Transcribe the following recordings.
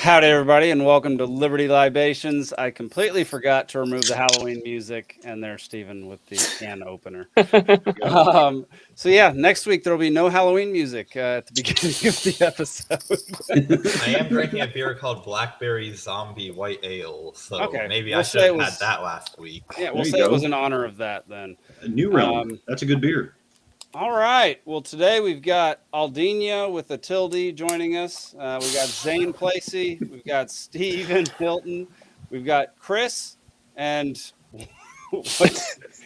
Howdy, everybody, and welcome to Liberty Libations. I completely forgot to remove the Halloween music, and there's Stephen with the can opener. So yeah, next week there will be no Halloween music at the beginning of the episode. I am drinking a beer called Blackberry Zombie White Ale, so Okay, maybe we'll I say should have it had was- that last week. Yeah, we'll There you say it go. was in honor of that then. A new realm. That's a good beer. All right. Well, today we've got Alden with a tilde joining us. We got Zane Placie. We've got Stephen Hilton. We've got Chris. And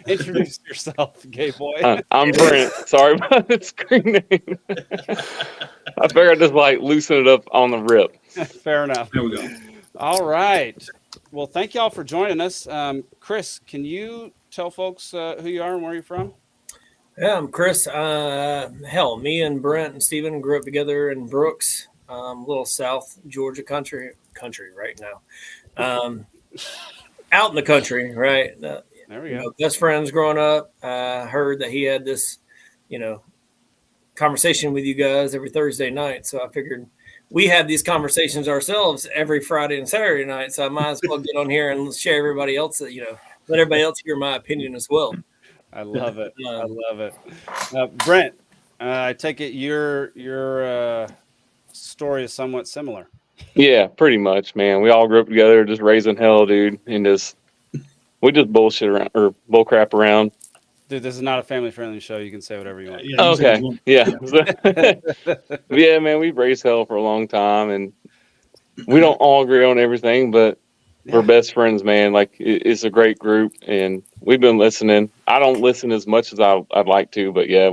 introduce yourself, gay boy. I'm Brent. Sorry about the screen name. I figured I'd just loosen it up on the rip. Fair enough. There we go. All right. Well, thank y'all for joining us. Chris, can you tell folks who you are and where you're from? Yeah, I'm Chris. Me and Brent and Steven grew up together in Brooks, a little South Georgia country right now. Out in the country, right? There we go. Best friends growing up. Heard that he had this, conversation with you guys every Thursday night. So I figured we had these conversations ourselves every Friday and Saturday night. So I might as well get on here and share everybody else, let everybody else hear my opinion as well. I love it. I love it. Brent, I take it your story is somewhat similar. Yeah, pretty much, man. We all grew up together, just raising hell, dude, and we just bullshit around or bull crap around. Dude, this is not a family-friendly show. You can say whatever you want. Yeah, you Okay, said one. yeah. Yeah, man, we've raised hell for a long time, and we don't all agree on everything, but we're best friends, man. It's a great group, and we've been listening. I don't listen as much as I'd like to, but yeah,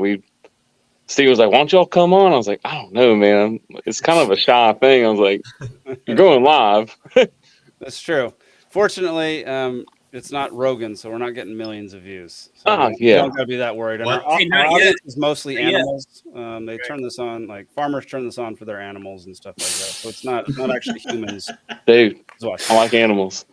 Steve was like, why don't y'all come on? I was like, I don't know, man. It's kind of a shy thing. I was like, you're going live. That's true. Fortunately, it's not Rogan, so we're not getting millions of views. So Oh, you yeah. don't gotta be that worried. And What? our Hey, not audience is mostly Not yet. animals. They turn this on, like farmers turn this on for their animals and stuff like that. So it's not actually humans. Dude, Watch. I like animals.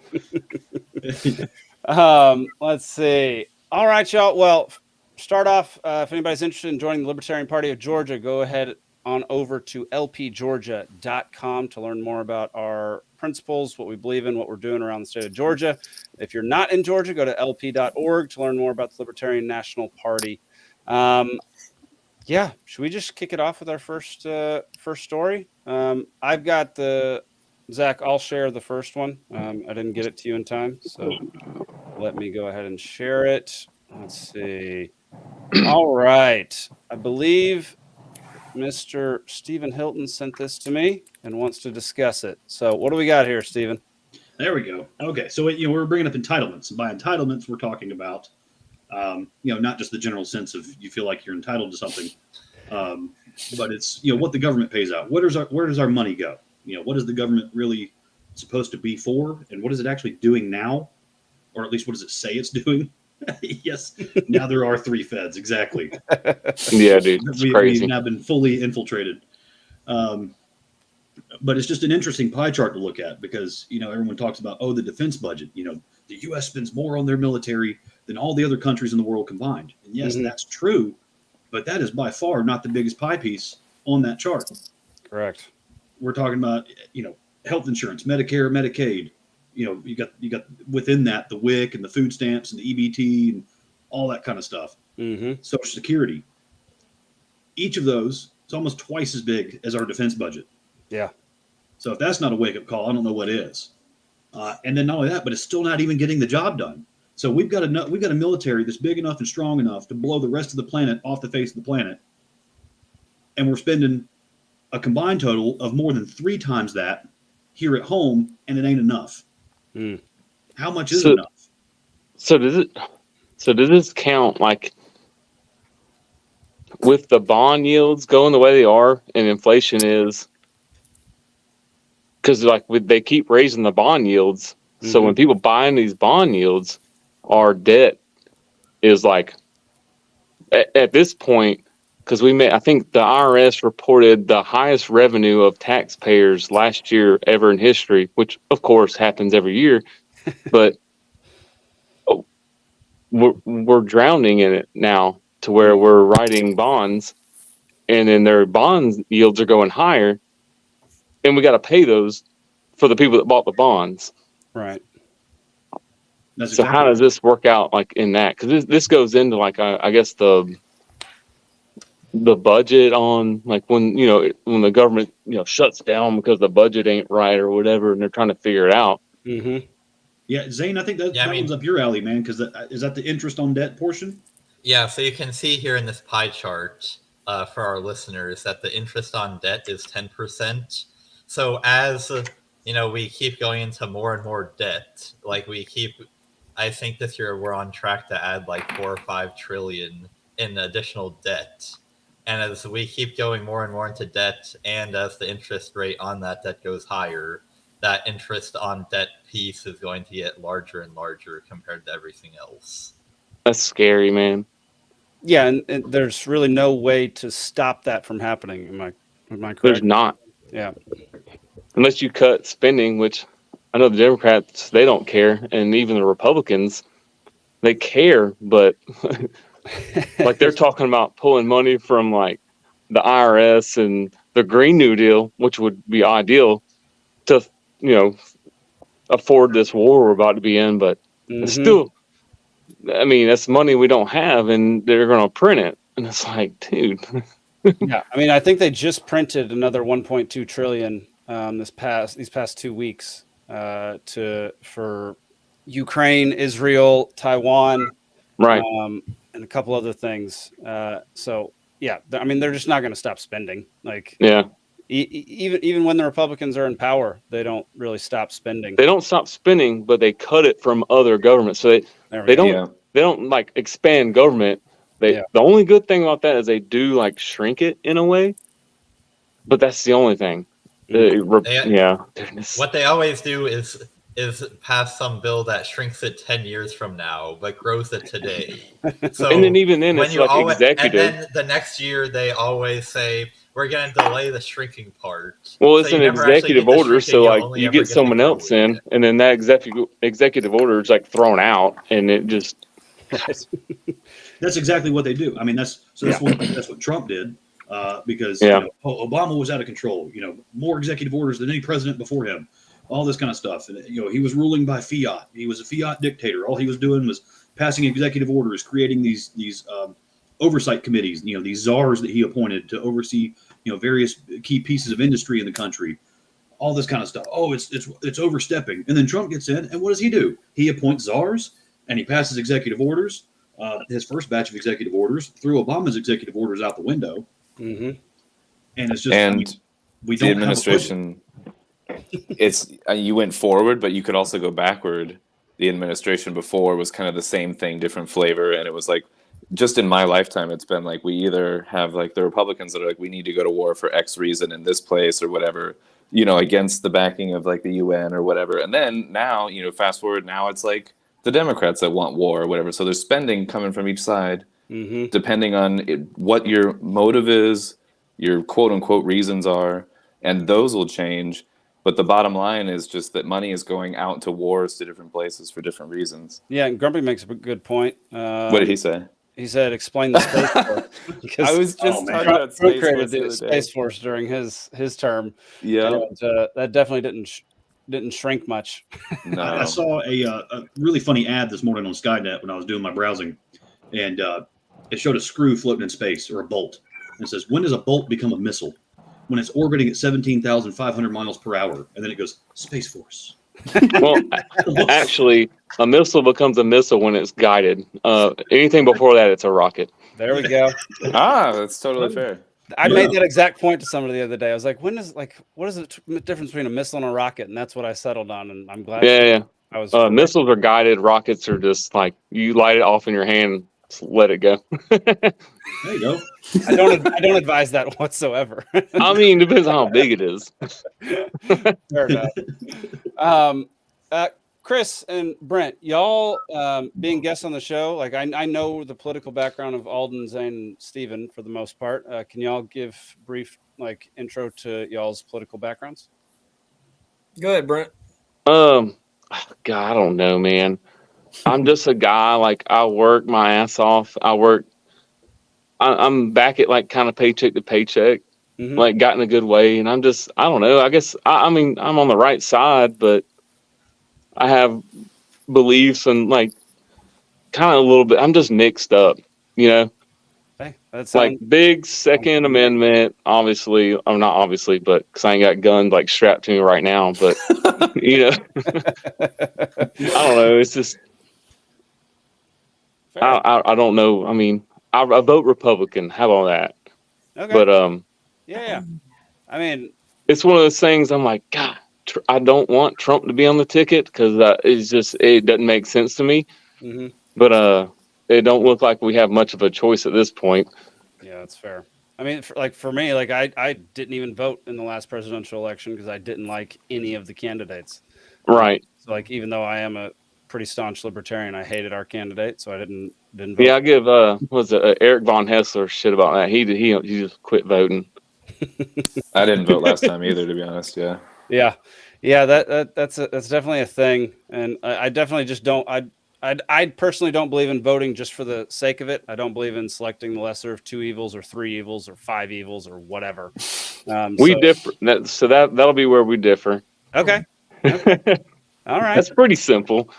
Let's see. All right, y'all. Well, start off. If anybody's interested in joining the Libertarian Party of Georgia, go ahead on over to lpgeorgia.com to learn more about our principles, what we believe in, what we're doing around the state of Georgia. If you're not in Georgia, go to lp.org to learn more about the Libertarian National Party. Yeah, should we just kick it off with our first story? I've got Zach, I'll share the first one. I didn't get it to you in time, so let me go ahead and share it. Let's see. All right. I believe Mr. Stephen Hilton sent this to me and wants to discuss it. So what do we got here, Stephen? There we go. Okay, so we're bringing up entitlements, and by entitlements, we're talking about, not just the general sense of you feel like you're entitled to something, but it's what the government pays out. Where does our money go? What is the government really supposed to be for, and what is it actually doing now, or at least what does it say it's doing? Yes, now there are 3 feds, exactly. Yeah, dude, it's crazy. We've now been fully infiltrated. But it's just an interesting pie chart to look at because, everyone talks about, the defense budget. The U.S. spends more on their military than all the other countries in the world combined. And yes, that's true, but that is by far not the biggest pie piece on that chart. Correct. We're talking about, health insurance, Medicare, Medicaid. You got within that the WIC and the food stamps and the EBT and all that kind of stuff. Social Security. Each of those is almost twice as big as our defense budget. Yeah. So if that's not a wake-up call, I don't know what is. And then not only that, but it's still not even getting the job done. So we've got a military that's big enough and strong enough to blow the rest of the planet off the face of the planet, and we're spending a combined total of more than 3 times that here at home, and it ain't enough. How much is enough? So does this count with the bond yields going the way they are and inflation is? Because they keep raising the bond yields, so when people buying these bond yields, our debt is at this point, because I think the IRS reported the highest revenue of taxpayers last year ever in history, which of course happens every year, but we're drowning in it now to where we're writing bonds, and then their bond yields are going higher, and we got to pay those for the people that bought the bonds. Right. That's So how does this work out like in that? Because this goes into like I guess the budget on like when the government shuts down because the budget ain't right or whatever, and they're trying to figure it out. Mm-hmm. Yeah, Zane, I think that one's up your alley, man. Because is that the interest on debt portion? Yeah, so you can see here in this pie chart for our listeners that the interest on debt is 10%. So as we keep going into more and more debt, like I think this year we're on track to add like 4 or 5 trillion in additional debt. And as we keep going more and more into debt, and as the interest rate on that debt goes higher, that interest on debt piece is going to get larger and larger compared to everything else. That's scary, man. Yeah, and there's really no way to stop that from happening. Am I correct? There's not. Yeah. Unless you cut spending, which I know the Democrats, they don't care. And even the Republicans, they care. But like they're talking about pulling money from like the IRS and the Green New Deal, which would be ideal to, afford this war we're about to be in. But it's still, I mean, that's money we don't have, and they're going to print it. And it's like, dude. Yeah, I mean, I think they just printed another 1.2 trillion these past 2 weeks for Ukraine, Israel, Taiwan, Right. and a couple other things. So yeah, I mean, they're just not going to stop spending. Like, yeah, even when the Republicans are in power, they don't really stop spending. They don't stop spending, but they cut it from other governments. So they don't like expand government. The only good thing about that is they do like shrink it in a way, but that's the only thing. What they always do is pass some bill that shrinks it 10 years from now, but grows it today. So and then even then, it's like executive. And then the next year, they always say, we're going to delay the shrinking part. Well, it's an executive order, so like you get someone else in, and then that executive order is like thrown out, and it just. That's exactly what they do. I mean, that's what Trump did. Because Obama was out of control. More executive orders than any president before him. All this kind of stuff. And he was ruling by fiat. He was a fiat dictator. All he was doing was passing executive orders, creating these oversight committees. These czars that he appointed to oversee various key pieces of industry in the country. All this kind of stuff. Oh, it's overstepping. And then Trump gets in, and what does he do? He appoints czars and he passes executive orders. His first batch of executive orders threw Obama's executive orders out the window. Mm-hmm. And it's just we don't the administration. You went forward, but you could also go backward. The administration before was kind of the same thing, different flavor, and it was like, just in my lifetime, it's been like we either have like the Republicans that are like we need to go to war for X reason in this place or whatever, against the backing of like the UN or whatever, and then now fast forward, now it's like the Democrats that want war or whatever. So there's spending coming from each side. Mm-hmm. Depending on what your motive is, your quote unquote reasons are, and those will change. But the bottom line is just that money is going out to wars to different places for different reasons. Yeah, and Grumpy makes a good point. What did he say? He said, "Explain the Space Force." I was just talking about Space Force the Space Force during his term. Yeah, that definitely didn't shrink much. No. I saw a really funny ad this morning on Skynet when I was doing my browsing, and it showed a screw floating in space, or a bolt. And it says, when does a bolt become a missile? When it's orbiting at 17,500 miles per hour. And then it goes, Space Force. Well, actually, a missile becomes a missile when it's guided. Anything before that, it's a rocket. There we go. That's totally fair. I made that exact point to somebody the other day. I was like, what is the difference between a missile and a rocket? And that's what I settled on. And I'm glad. Yeah. I was. Missiles are guided. Rockets are just like you light it off in your hand. Let it go. There you go. I don't advise that whatsoever. I mean, depends on how big it is. Fair enough. Chris and Brent, y'all being guests on the show, like I know the political background of Alden, Zane, and Steven for the most part. Can y'all give brief intro to y'all's political backgrounds? Go ahead, Brent. God, I don't know, man. I'm just a guy, I work my ass off. I'm back at kind of paycheck to paycheck. Mhm. like got in a good way. And I don't know. I guess I mean I'm on the right side, but I have beliefs and like kind of a little bit. I'm just mixed up, you know. Hey, that Like sounds big Second Amendment, obviously. I'm not obviously, but because I ain't got guns like strapped to me right now. But you know, I don't know. It's just fair. I don't know. I mean, I vote Republican. How about that? Okay. But Yeah. I mean, it's one of those things. I'm like, God, I don't want Trump to be on the ticket because it doesn't make sense to me. mhm. But it don't look like we have much of a choice at this point. Yeah, that's fair. I mean, for me, like I didn't even vote in the last presidential election because I didn't like any of the candidates. Right. So like, even though I am a pretty staunch libertarian, I hated our candidate, so I didn't vote. Yeah, I give was it Eric von Hessler shit about that. He just quit voting. I didn't vote last time either, to be honest. Yeah. Yeah. That's definitely a thing, and I definitely just don't. I personally don't believe in voting just for the sake of it. I don't believe in selecting the lesser of two evils or three evils or five evils or whatever. We differ. That'll be where we differ. Okay. All right. That's pretty simple.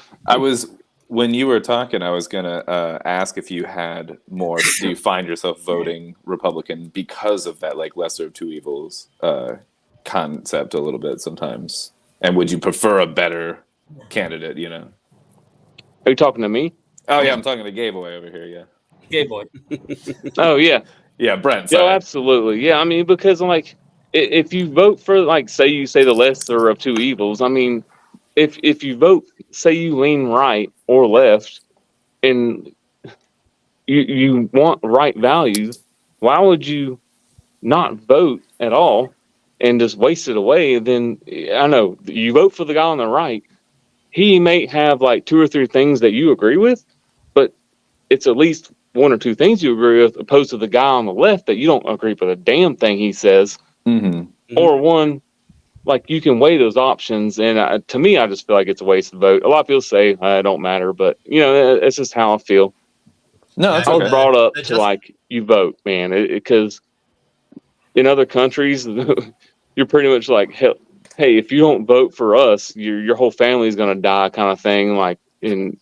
When you were talking, I was gonna ask if you had more. Do you find yourself voting Republican because of that, like lesser of two evils concept a little bit sometimes? And would you prefer a better candidate? You know? Are you talking to me? Oh yeah, I'm talking to Gay Boy over here. Yeah. Gay boy. Oh yeah. Yeah, Brent. Yeah, Sorry. absolutely. Yeah, I mean, because like, if you vote for like, say you say the lesser of two evils. I mean, if you vote, say you lean right or left, and you want right values, why would you not vote at all and just waste it away? Then I know you vote for the guy on the right. He may have like two or three things that you agree with, but it's at least one or two things you agree with, opposed to the guy on the left that you don't agree with a damn thing he says, Mm-hmm. or one like you can weigh those options. And to me, I just feel like it's a waste of vote. A lot of people say it don't matter, but you know, it's just how I feel. No, Yeah, that's I was okay. brought up It to just- like you vote, man, because in other countries, you're pretty much like, hey, if you don't vote for us, your whole family's gonna die, kind of thing. Like, and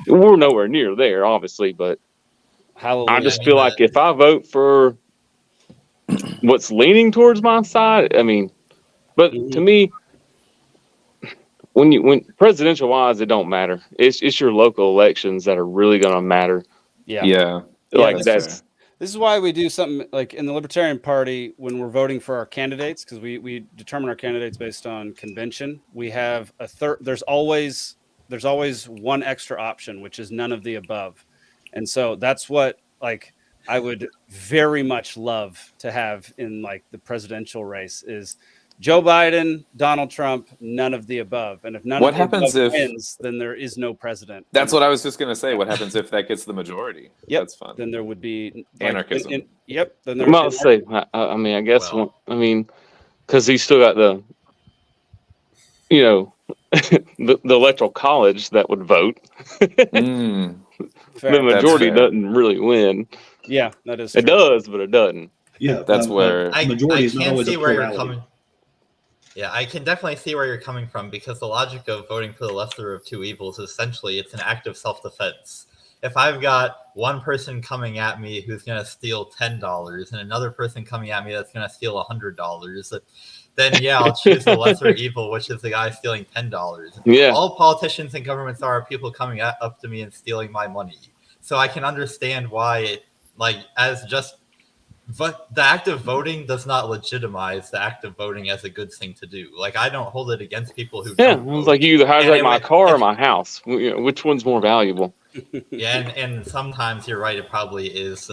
we're nowhere near there, obviously, but Hallelujah. I just I mean, feel like if I vote for what's leaning towards my side, I mean, but to me, when presidential wise, it don't matter. It's your local elections that are really gonna matter. Yeah. Yeah. Like that's that's This is why we do something like in the Libertarian Party when we're voting for our candidates, because we determine our candidates based on convention. We have a third. There's always one extra option, which is none of the above, and so that's what like I would very much love to have in like the presidential race is Joe Biden, Donald Trump, none of the above, and if none What of the happens above if- wins, then there is no president. That's what I was just gonna say. What happens if that gets the majority? Yep. That's fun. Then there would be Anarchism. yep. Then there. I'll say. I mean, I guess. Well. I mean, because he's still got the, you know, the electoral college that would vote. Mm. Fair. The majority fair. doesn't really win. Yeah, that is. It true. does, but it doesn't. Yeah, That's where- majority is not can always see a where you're plurality. coming. Yeah, I can definitely see where you're coming from because the logic of voting for the lesser of two evils is essentially it's an act of self-defense. If I've got one person coming at me who's going to steal $10 and another person coming at me that's going to steal $100, then yeah, I'll choose the lesser evil, which is the guy stealing $10. Yeah. All politicians and governments are people coming up to me and stealing my money. So I can understand why it, like, as just but the act of voting does not legitimize the act of voting as a good thing to do. Like, I don't hold it against people who Yeah, don't it was vote. like you either hijack And my it- car or my house. You know, which one's more valuable? Yeah, and sometimes you're right. It probably is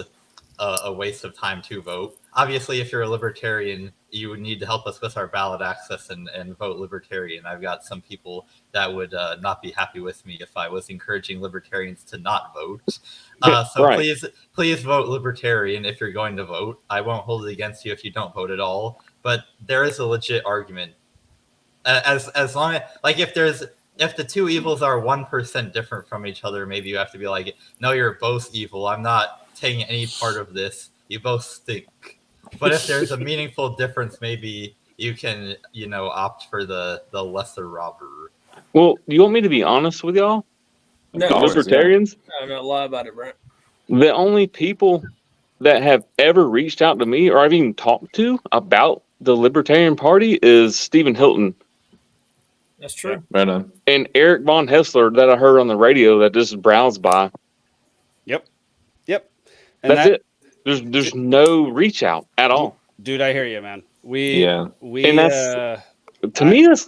a waste of time to vote. Obviously, if you're a libertarian, you would need to help us with our ballot access and vote libertarian. I've got some people that would not be happy with me if I was encouraging libertarians to not vote. So Right. please vote libertarian if you're going to vote. I won't hold it against you if you don't vote at all. But there is a legit argument. As long as, like, if the two evils are 1% different from each other, maybe you have to be like, no, you're both evil. I'm not taking any part of this. You both stink. But if there's a meaningful difference, maybe you can, opt for the lesser robber. Well, you want me to be honest with y'all? No, course, Libertarians, I'm not lie about it, Brent. the only people that have ever reached out to me or I've even talked to about the Libertarian Party is Stephen Hilton That's true. Right on. and Eric Von Hessler that I heard on the radio that just browsed by. Yep. And That's it. There's no reach out at all. dude, I hear you, man. We And that's to me. That's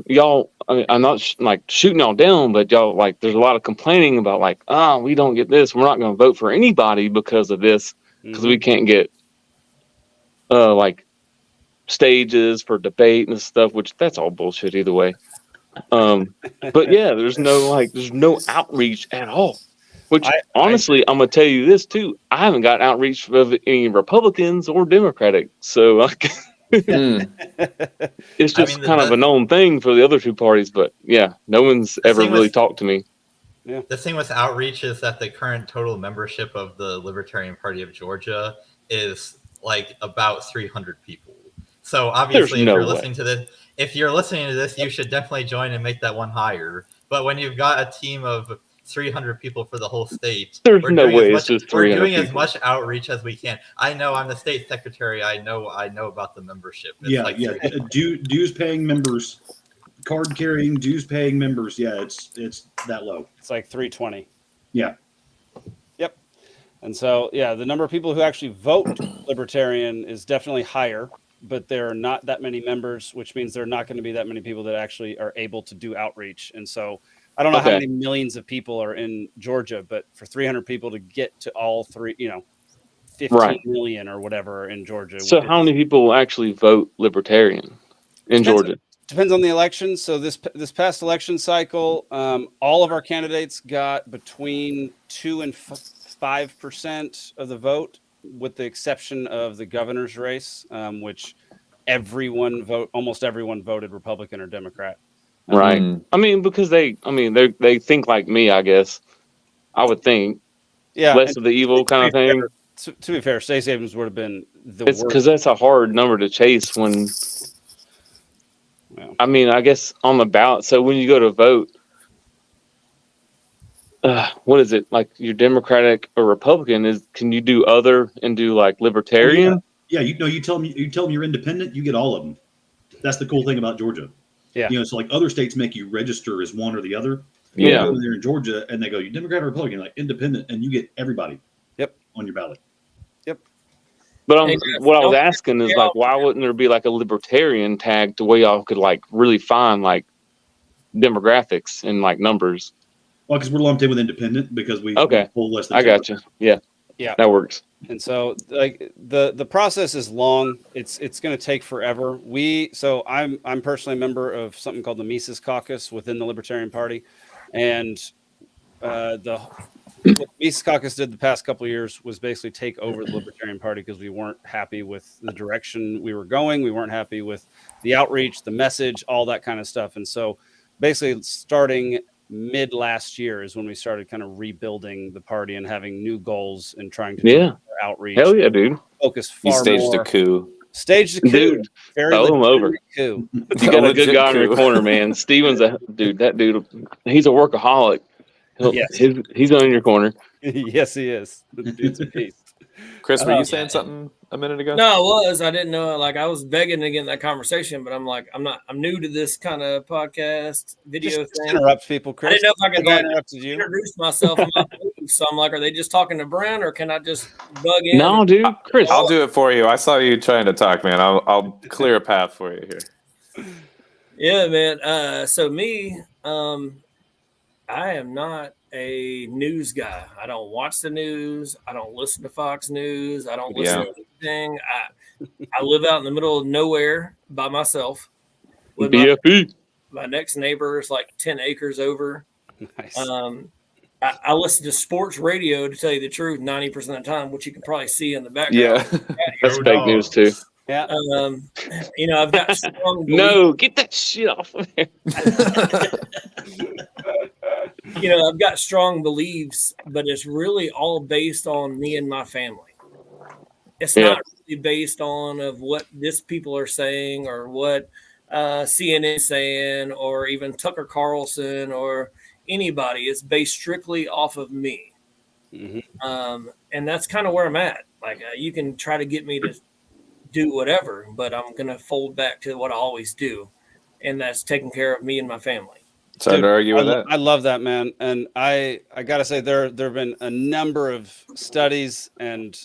y'all. I'm not shooting y'all down, but y'all there's a lot of complaining about we don't get this. We're not going to vote for anybody because of this because we can't get stages for debate and stuff. Which that's all bullshit either way. But yeah, there's no outreach at all. Which honestly, I'm gonna tell you this too. I haven't got outreach of any Republicans or Democratic, so it's just kind of a known thing for the other two parties. But yeah, no one's ever really talked to me. Yeah. The thing with outreach is that the current total membership of the Libertarian Party of Georgia is about 300 people. So obviously, if you're listening to this, you should definitely join and make that one higher. But when you've got a team of 300 people for the whole state, we're doing as much outreach as we can. I know I'm the state secretary. I know about the membership. It's dues paying members, card carrying dues paying members. Yeah, it's that low. It's 320. Yeah. Yep. And so the number of people who actually vote Libertarian is definitely higher, but there are not that many members, which means there are not going to be that many people that actually are able to do outreach. And so I don't know how many millions of people are in Georgia, but for 300 people to get to all 15 million or whatever in Georgia. So how many people actually vote Libertarian in Georgia? Depends on the election. So this past election cycle, all of our candidates got between 2 and 5% of the vote, with the exception of the governor's race, which almost everyone voted Republican or Democrat. Right. Because they think like me, I guess. I would think. Yeah. Less of the evil kind of thing. To be fair, Stacey Abrams would have been the worst. Because that's a hard number to chase when. Yeah. I guess on the ballot. So when you go to vote, what is it you're Democratic or Republican? Can you do other and do Libertarian? Yeah. You tell them you're independent, you get all of them. That's the cool thing about Georgia. Yeah. So other states make you register as one or the other. Yeah. You go there in Georgia and they go, you Democrat or Republican, independent, and you get everybody. Yep. On your ballot. Yep. But what I was asking is why wouldn't there be a Libertarian tag to where y'all could really find demographics and numbers? Well, because we're lumped in with independent because we pull less than I got you. Yeah. Yeah. That works. And so the process is long. It's going to take forever. So I'm personally a member of something called the Mises Caucus within the Libertarian Party, and what the Mises Caucus did the past couple of years was basically take over the Libertarian Party because we weren't happy with the direction we were going. We weren't happy with the outreach, the message, all that kind of stuff. And so basically starting mid last year is when we started kind of rebuilding the party and having new goals and trying to do outreach. Hell yeah, dude. Focus far more. Staged a coup. Staged a coup. Dude, throw him over. Coup. You got a good guy in your corner, man. Steven's that dude, he's a workaholic. He's on your corner. Yes, he is. The dude's a beast. Chris, were you saying something a minute ago? No, I was. I didn't know. I was begging to get in that conversation, but I'm new to this kind of podcast video just thing. Interrupt people, Chris. I didn't know if I could interrupted you. Introduce myself. So I'm are they just talking to Brent, or can I just bug in? No, dude, Chris. I'll do it for you. I saw you trying to talk, man. I'll clear a path for you here. Yeah, man. So me, I am not a news guy. I don't watch the news. I don't listen to Fox News. I don't listen to anything. I live out in the middle of nowhere by myself. With BFE. My next neighbor is 10 acres over. Nice. I listen to sports radio, to tell you the truth, 90% of the time, which you can probably see in the background. Yeah, that's fake news too. Yeah. I've got strong beliefs. No, get that shit off of there. I've got strong beliefs, but it's really all based on me and my family. It's Yeah. not really based on of what this people are saying or what CNN is saying or even Tucker Carlson or anybody. It's based strictly off of me. And that's kind of where I'm at. Like you can try to get me to do whatever, but I'm going to fold back to what I always do. And that's taking care of me and my family. It's hard to argue with that. I love that, man. And I got to say, there have been a number of studies and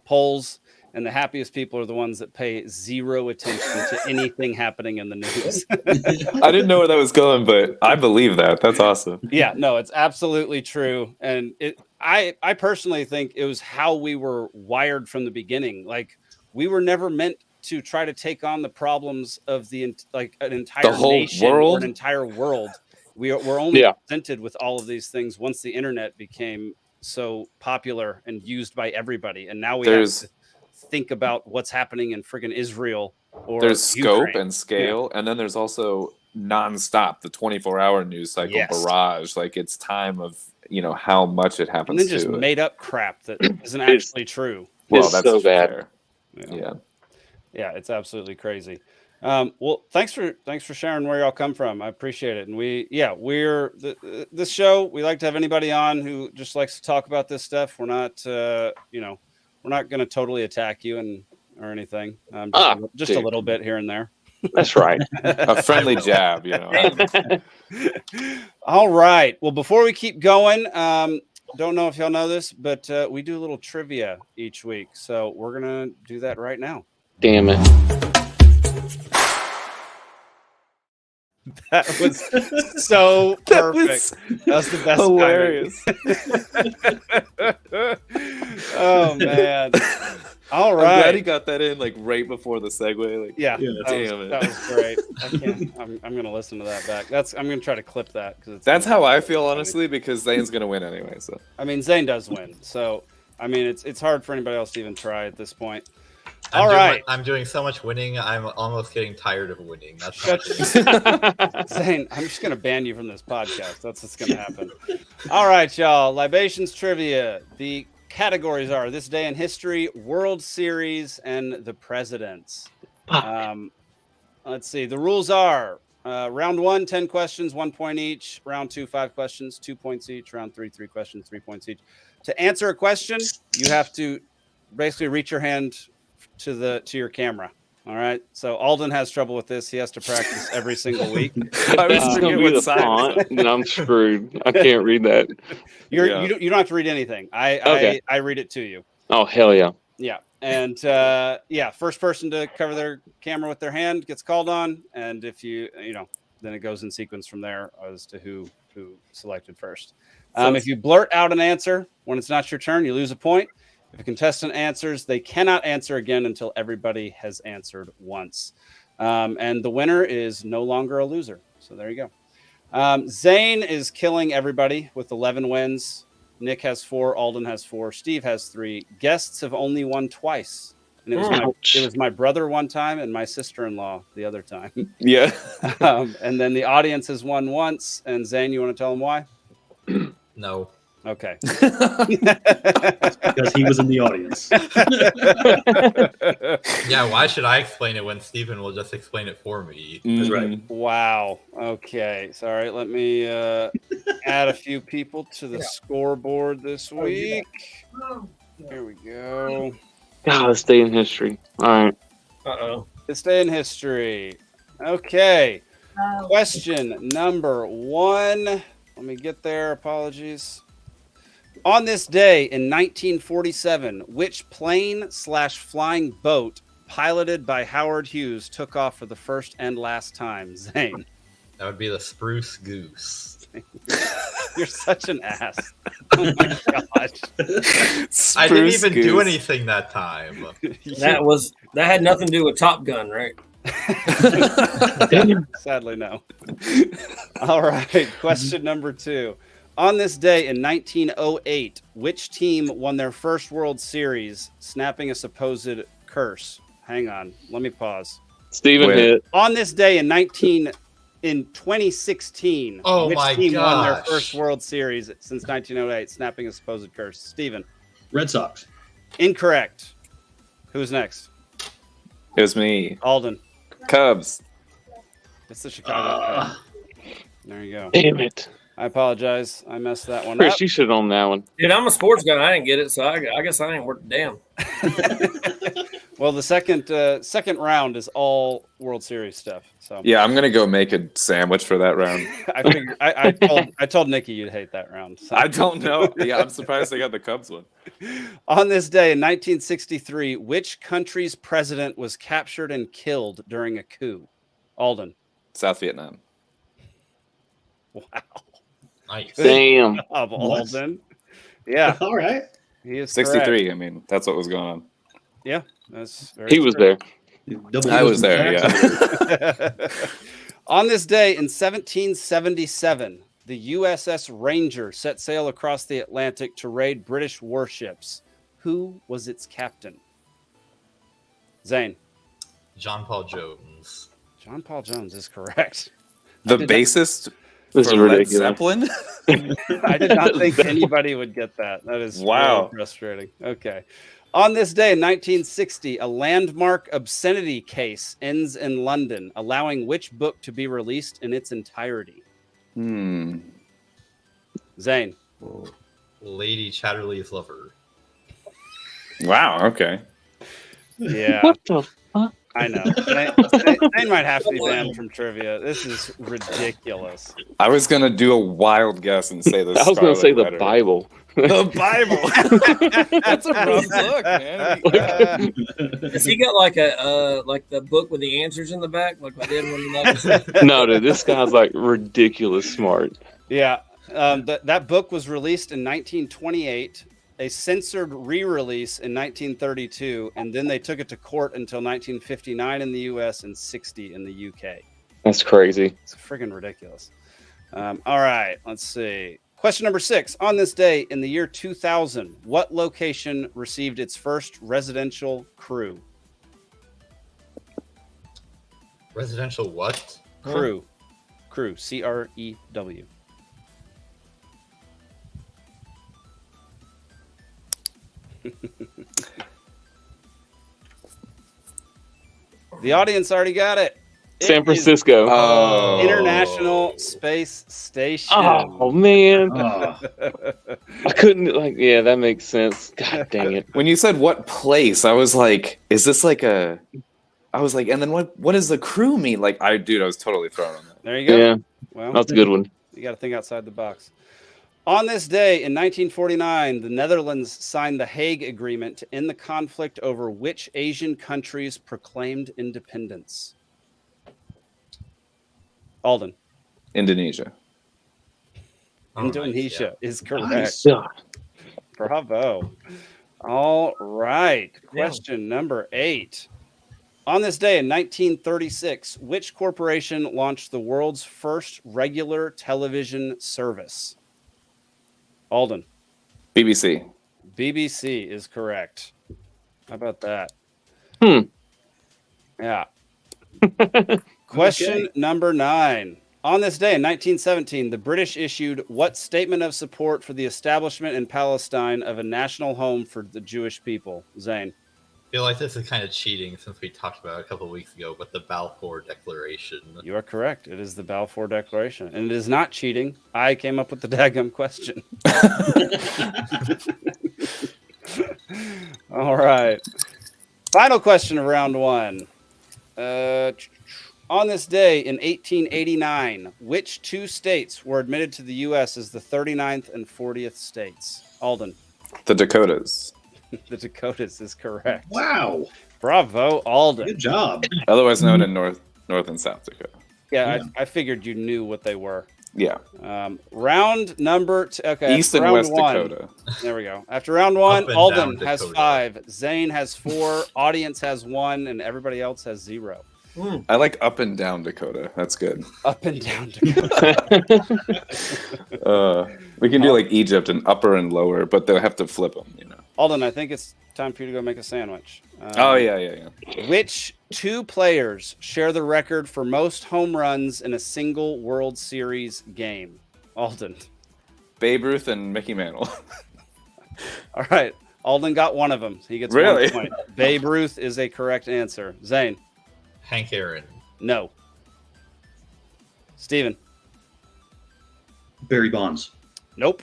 polls, and the happiest people are the ones that pay zero attention to anything happening in the news. I didn't know where that was going, but I believe that. That's awesome. Yeah, no, it's absolutely true. And I personally think it was how we were wired from the beginning. Like, we were never meant to try to take on the problems of an entire whole nation world? or an entire world. We're only presented with all of these things once the internet became so popular and used by everybody. And now we have to think about what's happening in friggin' Israel or there's scope Ukraine. and scale, and then there's also nonstop the 24-hour news cycle barrage. Like, it's time of how much it happens. And then just to made up crap that isn't actually true. Well, It's that's so bad. fair. Yeah, it's absolutely crazy. Well, thanks for sharing where y'all come from. I appreciate it. And we're this show. We like to have anybody on who just likes to talk about this stuff. We're not, we're not going to totally attack you or anything. Just a little bit here and there. That's right. a friendly jab, All right. Well, before we keep going, don't know if y'all know this, but we do a little trivia each week. So we're going to do that right now. Damn it. That was so perfect. That was the best. Hilarious. Oh, man. All right. I'm glad he got that in right before the segue. That was great. I'm gonna listen to that back. I'm gonna try to clip that because that's how I feel, honestly, because Zane's gonna win anyway. So Zane does win. So it's hard for anybody else to even try at this point. I'm doing so much winning. I'm almost getting tired of winning. That's Zane, I'm just gonna ban you from this podcast. That's what's gonna happen. All right, y'all. Libations trivia. The categories are This Day in History, World Series, and the Presidents. Let's see. The rules are round 1, 10 questions, 1 point each. Round 2, 5 questions, 2 points each. Round 3, 3 questions, 3 points each. To answer a question, you have to basically reach your hand to your camera. All right. So Alden has trouble with this. He has to practice every single week. I was going to be the font, and I'm screwed. I can't read that. You don't have to read anything. I read it to you. Oh, hell yeah. Yeah. And first person to cover their camera with their hand gets called on. And if then it goes in sequence from there as to who selected first. If you blurt out an answer when it's not your turn, you lose a point. If a contestant answers, they cannot answer again until everybody has answered once. And the winner is no longer a loser. So there you go. Zane is killing everybody with 11 wins. Nick has 4. Alden has 4. Steve has 3. Guests have only won twice. And it was my brother one time and my sister-in-law the other time. Yeah. And then the audience has won once. And Zane, you want to tell them why? No. Okay. Because he was in the audience. Yeah, why should I explain it when Steven will just explain it for me? That's right. Wow. Okay. Sorry. Let me add a few people to the scoreboard this week. Here we go. God, This Day in History. All right. Uh-oh. This Day in History. Okay. Question number 1. Let me get there. Apologies. On this day in 1947, which plane/flying boat piloted by Howard Hughes took off for the first and last time? Zane. That would be the Spruce Goose. You're such an ass. Oh my gosh. I didn't even do anything that time. That had nothing to do with Top Gun, right? Sadly, no. All right. Question number 2. On this day in 1908, which team won their first World Series, snapping a supposed curse? Hang on. Let me pause. Steven hit. On this day in 2016, which team won their first World Series since 1908, snapping a supposed curse? Steven. Red Sox. Incorrect. Who's next? It was me. Alden. Cubs. It's the Chicago Cubs. There you go. Damn it. I apologize. I messed that one Chris, up. you should have owned that one. Dude, I'm a sports guy. I didn't get it, so I guess I ain't worth a damn. Well, the second round is all World Series stuff. So Yeah, I'm gonna go make a sandwich for that round. I figured I told Nikki you'd hate that round. So. I don't know. Yeah, I'm surprised they got the Cubs one. On this day in 1963, which country's president was captured and killed during a coup? Alden. South Vietnam. Wow. Nice. Damn. Of What? Alden. Yeah, All right. he is 63. correct. I mean, that's what was going on. Yeah, that's very He was true. there. Double I was digits there, tax. On this day in 1777, the USS Ranger set sail across the Atlantic to raid British warships. Who was its captain? Zane. John Paul Jones. John Paul Jones is correct. The did not- bassist This is for Led ridiculous. Zeppelin. I did not think anybody would get that. That is Wow. really frustrating. Okay. On this day in 1960, a landmark obscenity case ends in London, allowing which book to be released in its entirety? Zane. Lady Chatterley's lover. Wow. Okay. Yeah, What the fuck? I know. Zane might have to be banned from trivia. This is ridiculous. I was gonna do a wild guess and say this. I was going to say the Bible. The Bible. That's a rough look, man. Has he got like a like the book with the answers in the back, like I did when No, dude, this guy's like ridiculous smart. Yeah, that book was released in 1928, a censored re-release in 1932, and then they took it to court until 1959 in the U.S. and 60 in the U.K. That's crazy. It's friggin' ridiculous. All right, let's see. Question number 6. On this day in the year 2000, what location received its first residential crew? Residential what? Crew. Crew. C-R-E-W. The audience already got it. It San is Francisco. Oh. International Space Station. Oh man, Oh, I couldn't like. Yeah, that makes sense. God dang it. When you said what place, I was like, is this like a? I was like, and then what does the crew mean? Like, I was totally thrown on that. There you go. Yeah, Well, that's a good one. you got to think outside the box. On this day in 1949, the Netherlands signed the Hague Agreement to end the conflict over which Asian countries proclaimed independence. Alden. Indonesia. All right, Indonesia is correct. nice. Yeah. Bravo. All right. Question number 8. On this day in 1936, which corporation launched the world's first regular television service? Alden. BBC. BBC is correct. How about that? Yeah. Question number 9. On this day in 1917, the British issued what statement of support for the establishment in Palestine of a national home for the Jewish people? Zane. I feel like this is kind of cheating since we talked about it a couple of weeks ago, but the Balfour Declaration. You are correct. It is the Balfour Declaration. And it is not cheating. I came up with the daggum question. All right. Final question of round 1. On this day in 1889, which 2 states were admitted to the U.S. as the 39th and 40th states? Alden. The Dakotas. The Dakotas is correct. Wow. Bravo, Alden. Good job. Otherwise known in North and South Dakota. Yeah, I figured you knew what they were. Yeah. Round number 2. Okay. East and round West 1. Dakota. There we go. After round 1, Up and Alden down has Dakota. 5, Zane has 4, audience has 1, and everybody else has 0. I like up and down Dakota. That's good. Up and down Dakota. We can do like Egypt and upper and lower, but they'll have to flip them, you know. Alden, I think it's time for you to go make a sandwich. Oh, yeah. Which 2 players share the record for most home runs in a single World Series game? Alden. Babe Ruth and Mickey Mantle. All right. Alden got one of them. He gets Really? 1 point. Babe Ruth is a correct answer. Zane? Hank Aaron. No. Steven? Barry Bonds. Nope.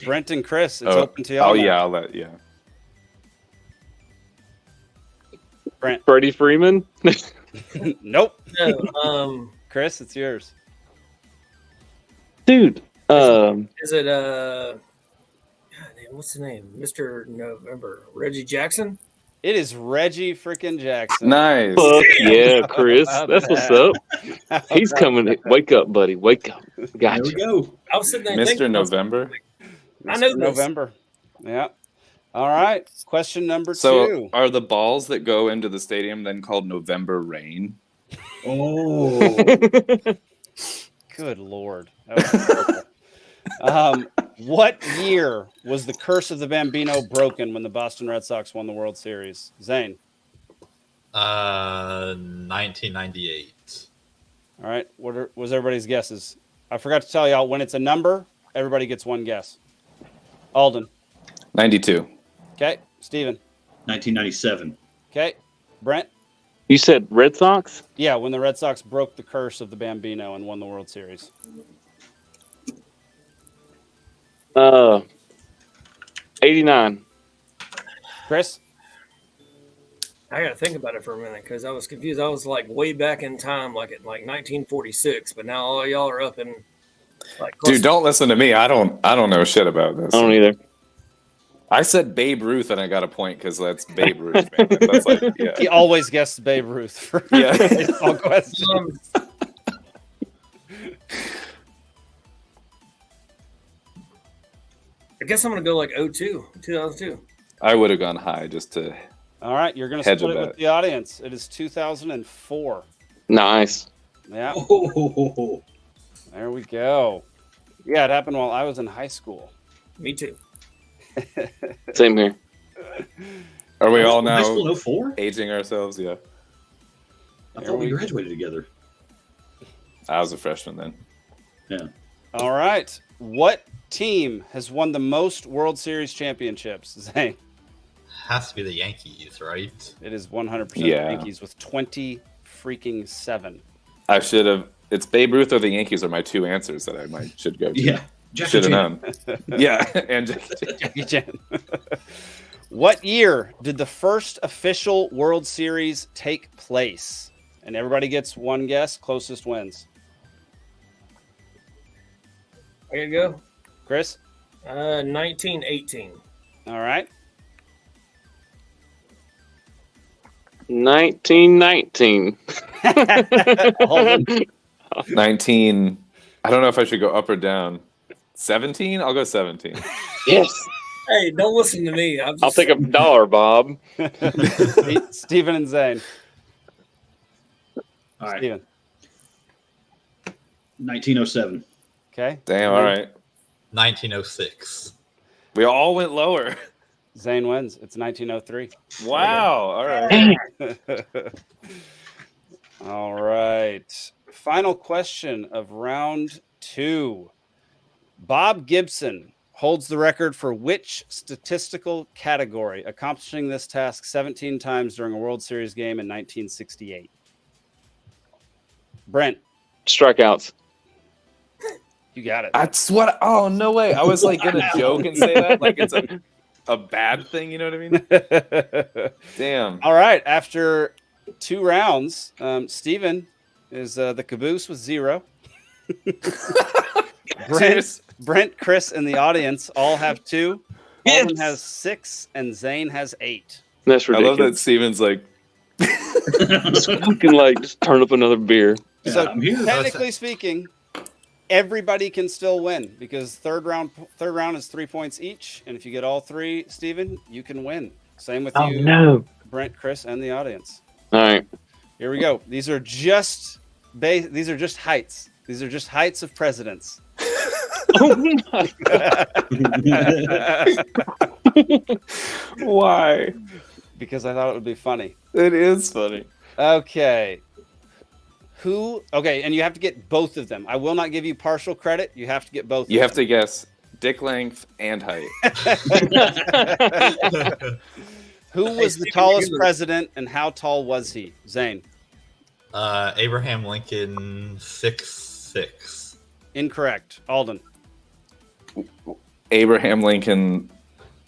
Brent and Chris, it's open to y'all. Oh now. yeah, I'll let Brent? Freddie Freeman. Nope. No, Chris, it's yours. Dude. is it God damn, what's the name? Mr. November. Reggie Jackson? It is Reggie freaking Jackson. Nice. Fuck yeah, Chris. How about That's what's up. How He's about coming. Wake up, buddy. Wake up. There we Gotcha. go. I was sitting there Mr. thinking, November. I know Mr. this. November. Yeah. All right. Question number So 2. are the balls that go into the stadium then called November Rain? Oh, Good Lord. That was terrible. What year was the curse of the Bambino broken when the Boston Red Sox won the World Series? Zane. 1998. All right. What was everybody's guesses? I forgot to tell y'all, when it's a number, everybody gets one guess. Alden. 92. Okay. Steven. 1997. Okay. Brent. You said Red Sox? Yeah, when the Red Sox broke the curse of the Bambino and won the World Series. 89. Chris. I got to think about it for a minute because I was confused. I was like way back in time, like at like 1946, but now all y'all are up in like. Dude, don't listen to me. I don't know shit about this. I don't either. I said Babe Ruth and I got a point because that's Babe Ruth. Man. That's like, yeah. He always guessed Babe Ruth for Yeah. baseball questions. I guess I'm gonna go like 2002. I would have gone high just to. All right, you're going to Hedge split a it bet. with the audience. It is 2004. Nice. Yeah, Oh, there we go. Yeah, it happened while I was in high school. Me too. Same here. Are we all high school now in 04? aging ourselves? Yeah. I There thought we we go. graduated together. I was a freshman then. Yeah. All right. What team has won the most World Series championships? Zane. Has to be the Yankees, right? It is 100% Yeah. the Yankees with 20 freaking 7. I should have. It's Babe Ruth or the Yankees are my two answers that I should go to. Yeah. Jackie Should have Chan. known. Yeah. And Jackie Chan. What year did the first official World Series take place? And everybody gets one guess. Closest wins. I gotta go. Chris? 1918. All right. 1919. Alden? 19. I don't know if I should go up or down. 17? I'll go 17. Yes. Hey, don't listen to me. I'll take $1, Bob. Steven and Zane. All right. Steven. 1907. Okay. Damn, all right. 1906. We all went lower. Zane wins. It's 1903. Wow. All right. All right. Final question of round 2. Bob Gibson holds the record for which statistical category, accomplishing this task 17 times during a World Series game in 1968? Brent, Strikeouts. you got it. That's what. Oh, no way. I was like going to joke and say that. Like it's a bad thing. You know what I mean? Damn. All right. After 2 rounds, Steven is the caboose with 0. Brent, Chris, and the audience all have 2. Yes. Alden has 6, and Zane has 8. That's I love that ridiculous. Steven's like, You can like just turn up another beer. Yeah, So I'm here. technically speaking, everybody can still win because third round is 3 points each, and if you get all 3, Steven, you can win. Same with you, no. Brent, Chris, and the audience. All right. Here we go. These are just heights. These are just heights of presidents. why? Because I thought it would be funny. It is funny. Okay. Okay, and you have to get both of them. I will not give you partial credit. You have to get both. You of have them. to guess dick length, and height. Who was the tallest president, and how tall was he? Zane. Abraham Lincoln, 6'6". Incorrect. Alden. Abraham Lincoln,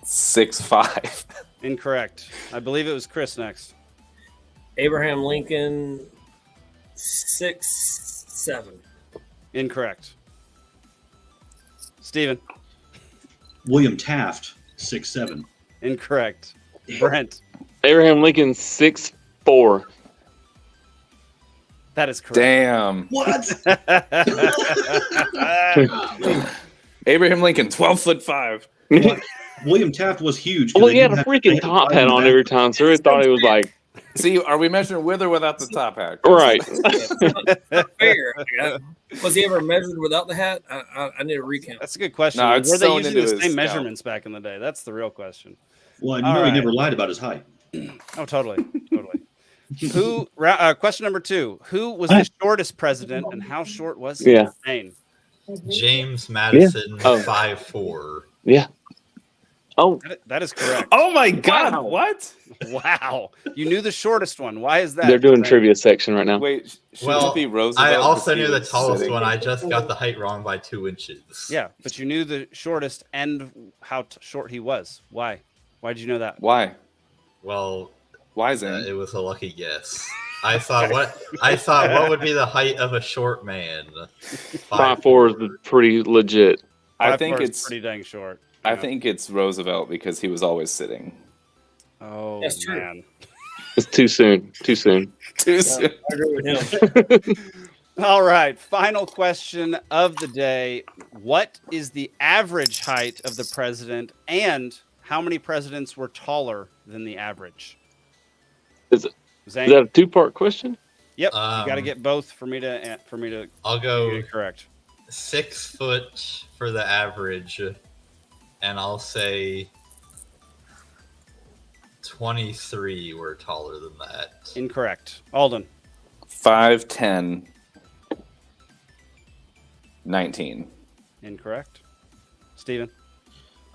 6'5". Incorrect. I believe it was Chris next. Abraham Lincoln, 6'7". Incorrect. Steven. William Taft, 6'7". Incorrect. Brent. Abraham Lincoln, 6'4". That is correct. Damn. What? Abraham Lincoln, 12'5". William Taft was huge. 'cause Well, they he had a didn't have freaking to top fly hat him on back. every time, so I thought he was like, See, are we measuring with or without the top hat? right. Fair. Was he ever measured without the hat? I need a recount. That's a good question. No, it's Were they sewn using into the his same scalp. measurements back in the day? That's the real question. Well, and All he right. never lied about his height. Oh, totally. Question number 2. Who was the shortest president, and how short was he? Yeah. Zane. James Madison, Oh. 5'4". Yeah. Oh, That is correct. Oh my God! Wow. What? Wow. You knew the shortest one. Why is that? they're doing Zane? trivia section right now. Wait, should Well, it be Roosevelt? I also because he knew the was tallest sitting- one. I just got the height wrong by 2 inches. Yeah, but you knew the shortest and how short he was. Why? Why did you know that? Why? Well, Why, Zane? it was a lucky guess. I thought what would be the height of a short man? 5'4" is pretty legit. I 5'4" think is it's. pretty dang short. I Yeah. think it's Roosevelt because he was always sitting. Oh, That's true. man. It's too soon. Too soon. Too soon. I agree with him. All right. Final question of the day. What is the average height of the president, and how many presidents were taller than the average? Is Zane? that a 2-part question? Yep. You got to get both for me to I'll go get it correct. 6 foot for the average, and I'll say 23 were taller than that. Incorrect. Alden. 5'10", 19. Incorrect. Steven.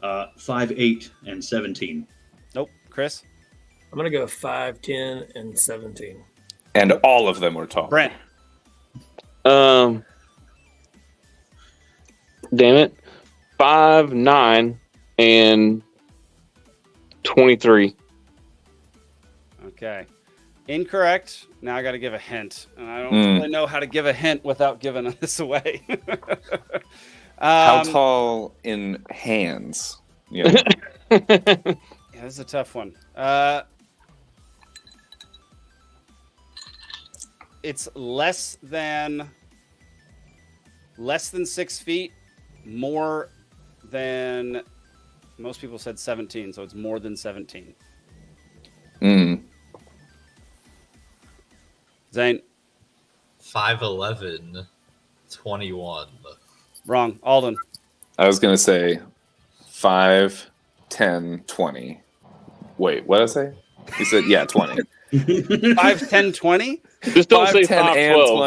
5'8" and 17. Nope. Chris. I'm going to go 5, 10, and 17. And all of them were tall. Brent. Damn it. 5, 9, and 23. Okay. Incorrect. Now I got to give a hint. And I don't Hmm. really know how to give a hint without giving this away. How tall in hands? Yeah. Yeah, this is a tough one. It's less than 6 feet, more than most people said 17, so it's more than 17. Mm. Zane, 5'11", 21. wrong. Alden, I was gonna say 5, 10, 20. Wait, what did I say? You said 20. 5, 10, 20? Just don't 5, say 10, 5, and 12.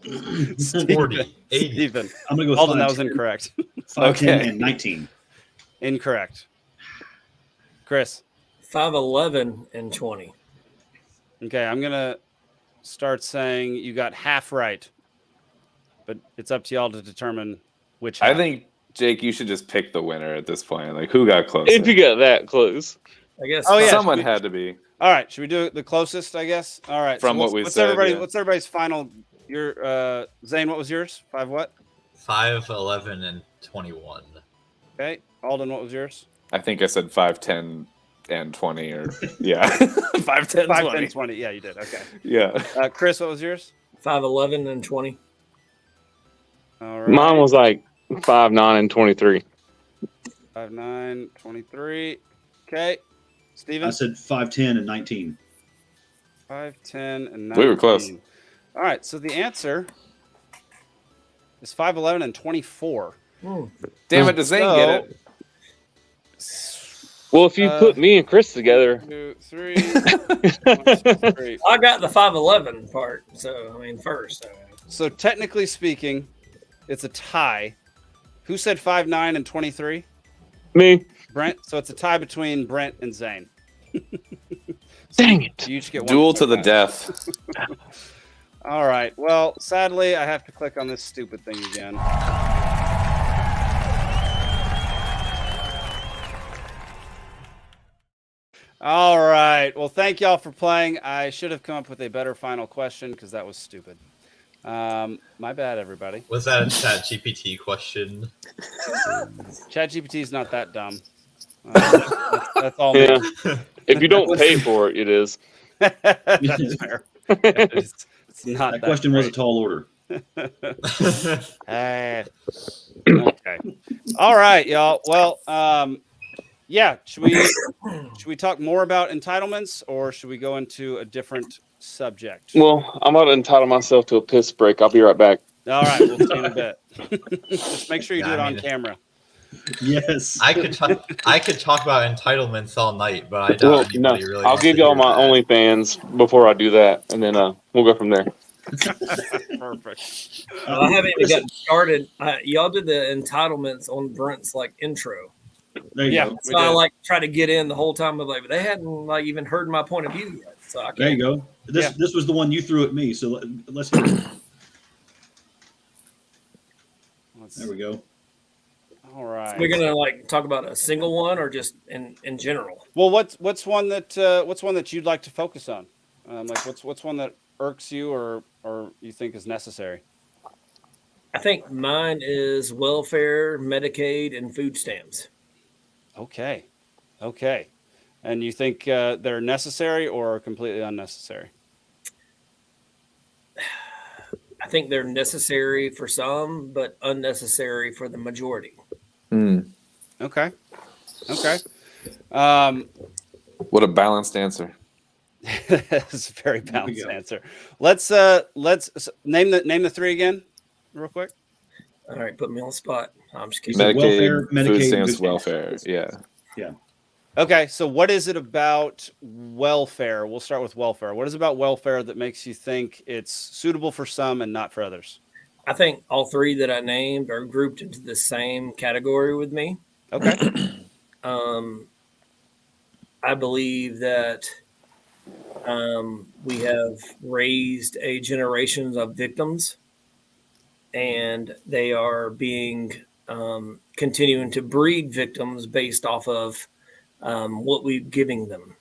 20. 40, 80. Steven. I'm going to go Alden, that 5'10", was incorrect. 5'10", Okay. and 19. Incorrect. Chris. 5'11", and 20. Okay, I'm going to start saying you got half right, but it's up to y'all to determine which half. I think, Jake, you should just pick the winner at this point. Like, who got closer? If you got that close. I guess. Oh, yeah. Someone had to be. All right, should we do the closest, I guess? All right. From what we said, yeah. What's everybody's final? Your Zane, what was yours? 5 what? 5'11", and 21. Okay. Alden, what was yours? I think I said 5, 10, and 20, or yeah, 5, 10, 5, 20. 10, 20. Yeah, you did. Okay. Yeah. Chris, what was yours? 5'11", and 20. All right. Mine was like 5, 9, and 23. 5, 9, 23. Okay. Steven? I said 5'10", and 19. 5, 10, and 19. We were close. All right, so the answer is 5'11" and 24. Damn it, does Zane get it? Well, if you put me and Chris together. 2, 3. 1, 2, 3. I got the 5'11" part. So, I mean, first. So technically speaking, it's a tie. Who said 5'9" and 23? Me. Brent. So it's a tie between Brent and Zane. Dang it. You each get one Duel point to the back. death. All right. Well, sadly, I have to click on this stupid thing again. All right. Well, thank y'all for playing. I should have come up with a better final question because that was stupid. My bad, everybody. Was that a chat GPT question? ChatGPT is not that dumb. That's all. Yeah. Me. If you don't pay for it, it is. That's fair. It's not That question was a great. tall order. Okay. All right, y'all. Well, yeah. Should we talk more about entitlements, or should we go into a different subject? Well, I'm about to entitle myself to a piss break. I'll be right back. All right. We'll see you in a bit. Just make sure you do Yeah, it I on mean, camera. Yes. I could talk about entitlements all night, but I doubt Well, no, anybody really. I'll wants give to y'all hear my that. OnlyFans before I do that, and then we'll go from there. Perfect. I haven't even gotten started. Y'all did the entitlements on Brent's like intro, There you Yeah. go. so I like try to get in the whole time of like they hadn't like even heard my point of view yet. So I There you can't. go. This was the one you threw at me. So let's hear it. There we go. All right. We're gonna like talk about a single one or just in general. Well, what's one that you'd like to focus on? Like what's one that irks you or you think is necessary? I think mine is welfare, Medicaid, and food stamps. Okay. And you think they're necessary or completely unnecessary? I think they're necessary for some, but unnecessary for the majority. Okay. What a balanced answer. That's a very balanced answer. Let's name the three again, real quick. All right, put me on the spot. I'm just You kidding. said welfare, Medicaid, food and stamps, food welfare. stamps. Yeah. Okay, so what is it about welfare? We'll start with welfare. What is it about welfare that makes you think it's suitable for some and not for others? I think all three that I named are grouped into the same category with me. Okay. I believe that we have raised a generation of victims, and they are being continuing to breed victims based off of what we're giving them,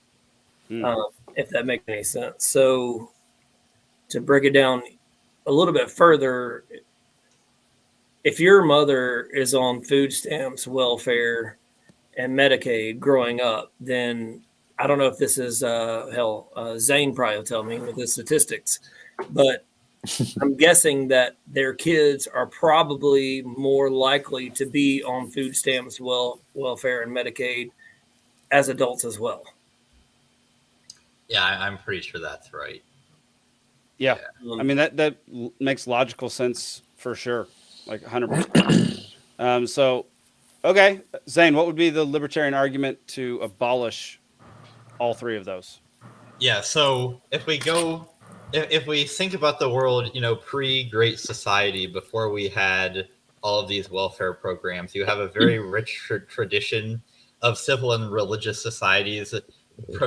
if that makes any sense. So to break it down a little bit further, if your mother is on food stamps, welfare, and Medicaid growing up, then I don't know if this is Zane probably will tell me with the statistics, but I'm guessing that their kids are probably more likely to be on food stamps, welfare, and Medicaid as adults as well. Yeah, I'm pretty sure that's right. Yeah. I mean that makes logical sense for sure, like 100%. So, okay, Zane, what would be the libertarian argument to abolish all three of those? Yeah, so if we think about the world, pre-Great Society, before we had all of these welfare programs, you have a very rich tradition of civil and religious societies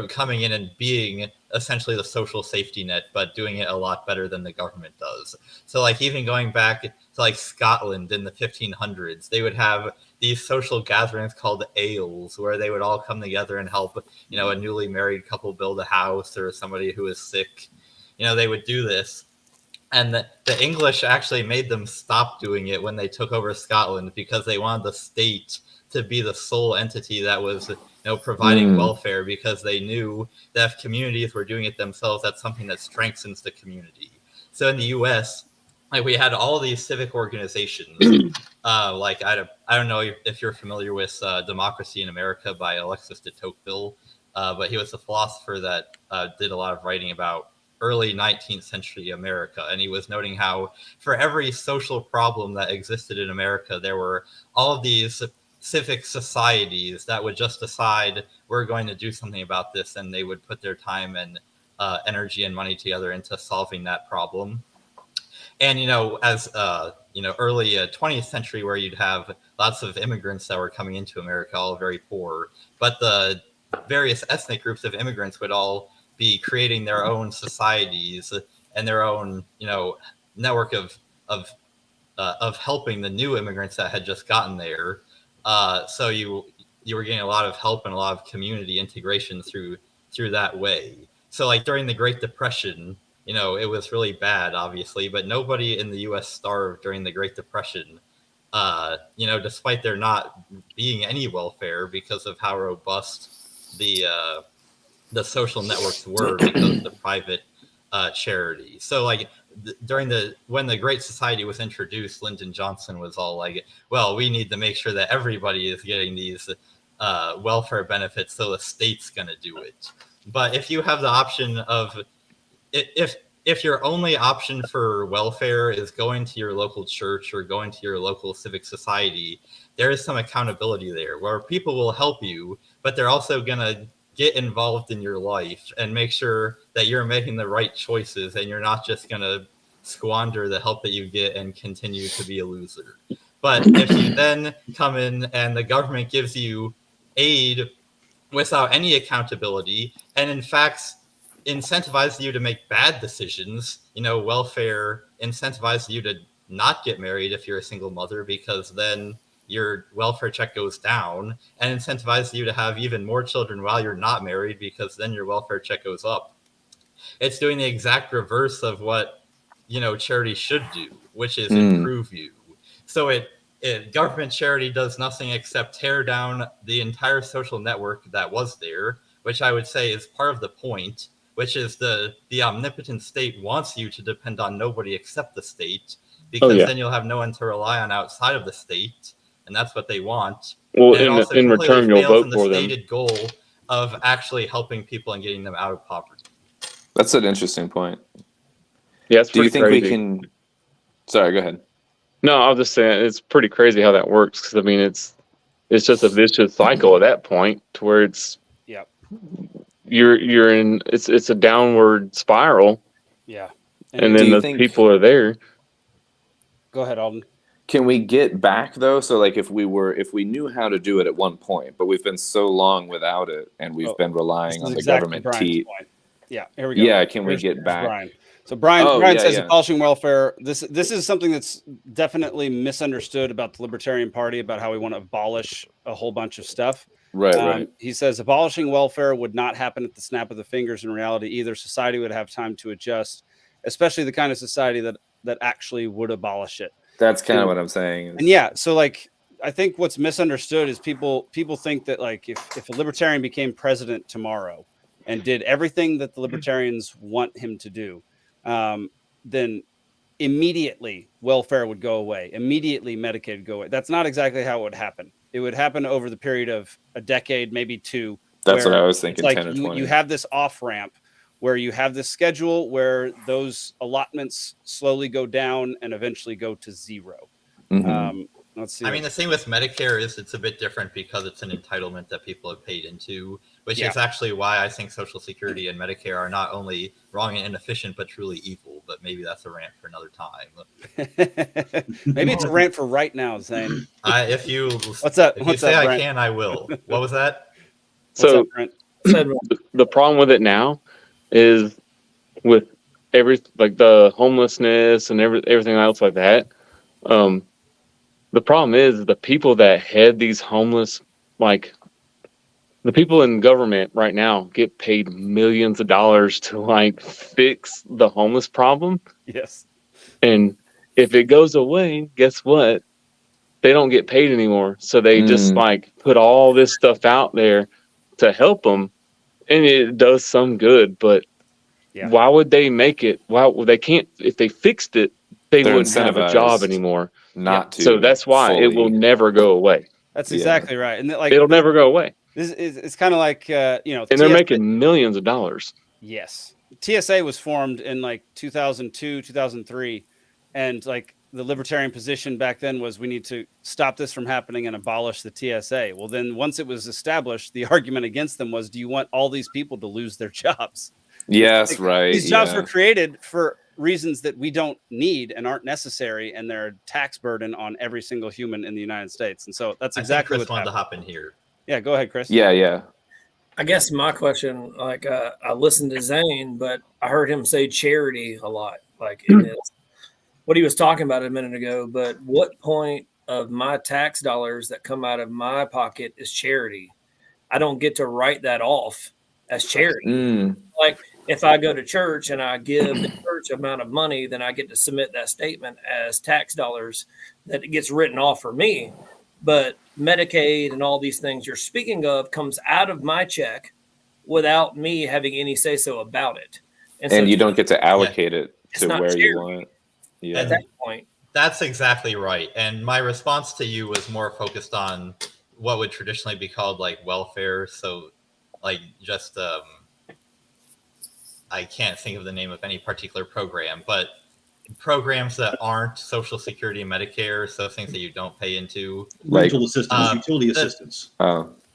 coming in and being essentially the social safety net, but doing it a lot better than the government does. So like even going back to like Scotland in the 1500s, they would have these social gatherings called ales, where they would all come together and help, a newly married couple build a house or somebody who is sick. They would do this. And the English actually made them stop doing it when they took over Scotland, because they wanted the state to be the sole entity that was providing welfare, because they knew that if communities were doing it themselves, that's something that strengthens the community. So in the U.S., like we had all these civic organizations, like I don't know if you're familiar with Democracy in America by Alexis de Tocqueville, but he was a philosopher that did a lot of writing about early 19th century America, and he was noting how for every social problem that existed in America, there were all of these civic societies that would just decide we're going to do something about this, and they would put their time and energy and money together into solving that problem. And as early 20th century, where you'd have lots of immigrants that were coming into America, all very poor. But the various ethnic groups of immigrants would all be creating their own societies and their own, network of helping the new immigrants that had just gotten there. So you were getting a lot of help and a lot of community integration through that way. So like during the Great Depression, it was really bad, obviously, but nobody in the U.S. starved during the Great Depression. Despite there not being any welfare because of how robust the social networks were because of the private charity. So like when the Great Society was introduced, Lyndon Johnson was all like, well, we need to make sure that everybody is getting these welfare benefits, so the state's going to do it. But if you have the option of if your only option for welfare is going to your local church or going to your local civic society, there is some accountability there where people will help you, but they're also going to get involved in your life and make sure that you're making the right choices and you're not just going to squander the help that you get and continue to be a loser. But if you then come in and the government gives you aid without any accountability and in fact incentivizes you to make bad decisions, welfare incentivizes you to not get married if you're a single mother because then your welfare check goes down, and incentivizes you to have even more children while you're not married because then your welfare check goes up. It's doing the exact reverse of what charity should do, which is improve you. So government charity does nothing except tear down the entire social network that was there, which I would say is part of the point, which is the omnipotent state wants you to depend on nobody except the state, because then you'll have no one to rely on outside of the state. And that's what they want. Well, and in return, you'll vote for them. The stated goal of actually helping people and getting them out of poverty. That's an interesting point. Yeah, it's Do you think crazy. we can? Sorry, go ahead. No, I was just saying it's pretty crazy how that works. Because I mean, it's just a vicious cycle at that point, to where it's you're in it's a downward spiral. Yeah, and then the people are there. Go ahead, Alden. Can we get back though? So like if we knew how to do it at one point, but we've been so long without it and we've been relying on the government point. Yeah, here we go. Yeah, can we get back? Brian. So Brian says abolishing welfare. This is something that's definitely misunderstood about the Libertarian Party, about how we want to abolish a whole bunch of stuff. Right. He says abolishing welfare would not happen at the snap of the fingers. In reality, either society would have time to adjust, especially the kind of society that actually would abolish it. That's kind of what I'm saying. And yeah, so like I think what's misunderstood is people think that like if a libertarian became president tomorrow and did everything that the libertarians want him to do, then immediately welfare would go away. Immediately Medicaid would go away. That's not exactly how it would happen. It would happen over the period of a decade, maybe two. That's what I was thinking. Like 10 or 20. You have this off ramp where you have this schedule where those allotments slowly go down and eventually go to zero. Mm-hmm. Let's see. I mean, the thing with Medicare is it's a bit different because it's an entitlement that people have paid into, which is actually why I think Social Security and Medicare are not only wrong and inefficient, but truly evil. But maybe that's a rant for another time. Maybe it's a rant for right now, Zane. If you What's up? If you say I can, I will. What was that? So the problem with it now is with the homelessness and everything else like that. The problem is the people that head these homeless, like the people in government right now get paid millions of dollars to like fix the homeless problem. Yes. And if it goes away, guess what? They don't get paid anymore. So they just like put all this stuff out there to help them. And it does some good, but why would they make it? They can't, if they fixed it, they wouldn't have a job anymore. Not to. So that's why it will never go away. That's exactly right. And it'll never go away. It's kind of like, and they're making millions of dollars. Yes. TSA was formed in like 2002, 2003. And like the libertarian position back then was we need to stop this from happening and abolish the TSA. Well, then once it was established, the argument against them was, do you want all these people to lose their jobs? Yes, right. These jobs were created for reasons that we don't need and aren't necessary, and they're a tax burden on every single human in the United States. And so that's exactly I think Chris what wanted to hop in here. Yeah, go ahead, Chris. Yeah. I guess my question, like, I listened to Zane, but I heard him say charity a lot, like in his, what he was talking about a minute ago. But what point of my tax dollars that come out of my pocket is charity? I don't get to write that off as charity. Like, if I go to church and I give the church amount of money, then I get to submit that statement as tax dollars that it gets written off for me. But Medicaid and all these things you're speaking of comes out of my check without me having any say so about it. And so you don't get to allocate it to where charity. you want. Yeah. At that point. That's exactly right. And my response to you was more focused on what would traditionally be called like welfare. So like just I can't think of the name of any particular program, but programs that aren't Social Security and Medicare, so things that you don't pay into. Rental assistance, utility assistance.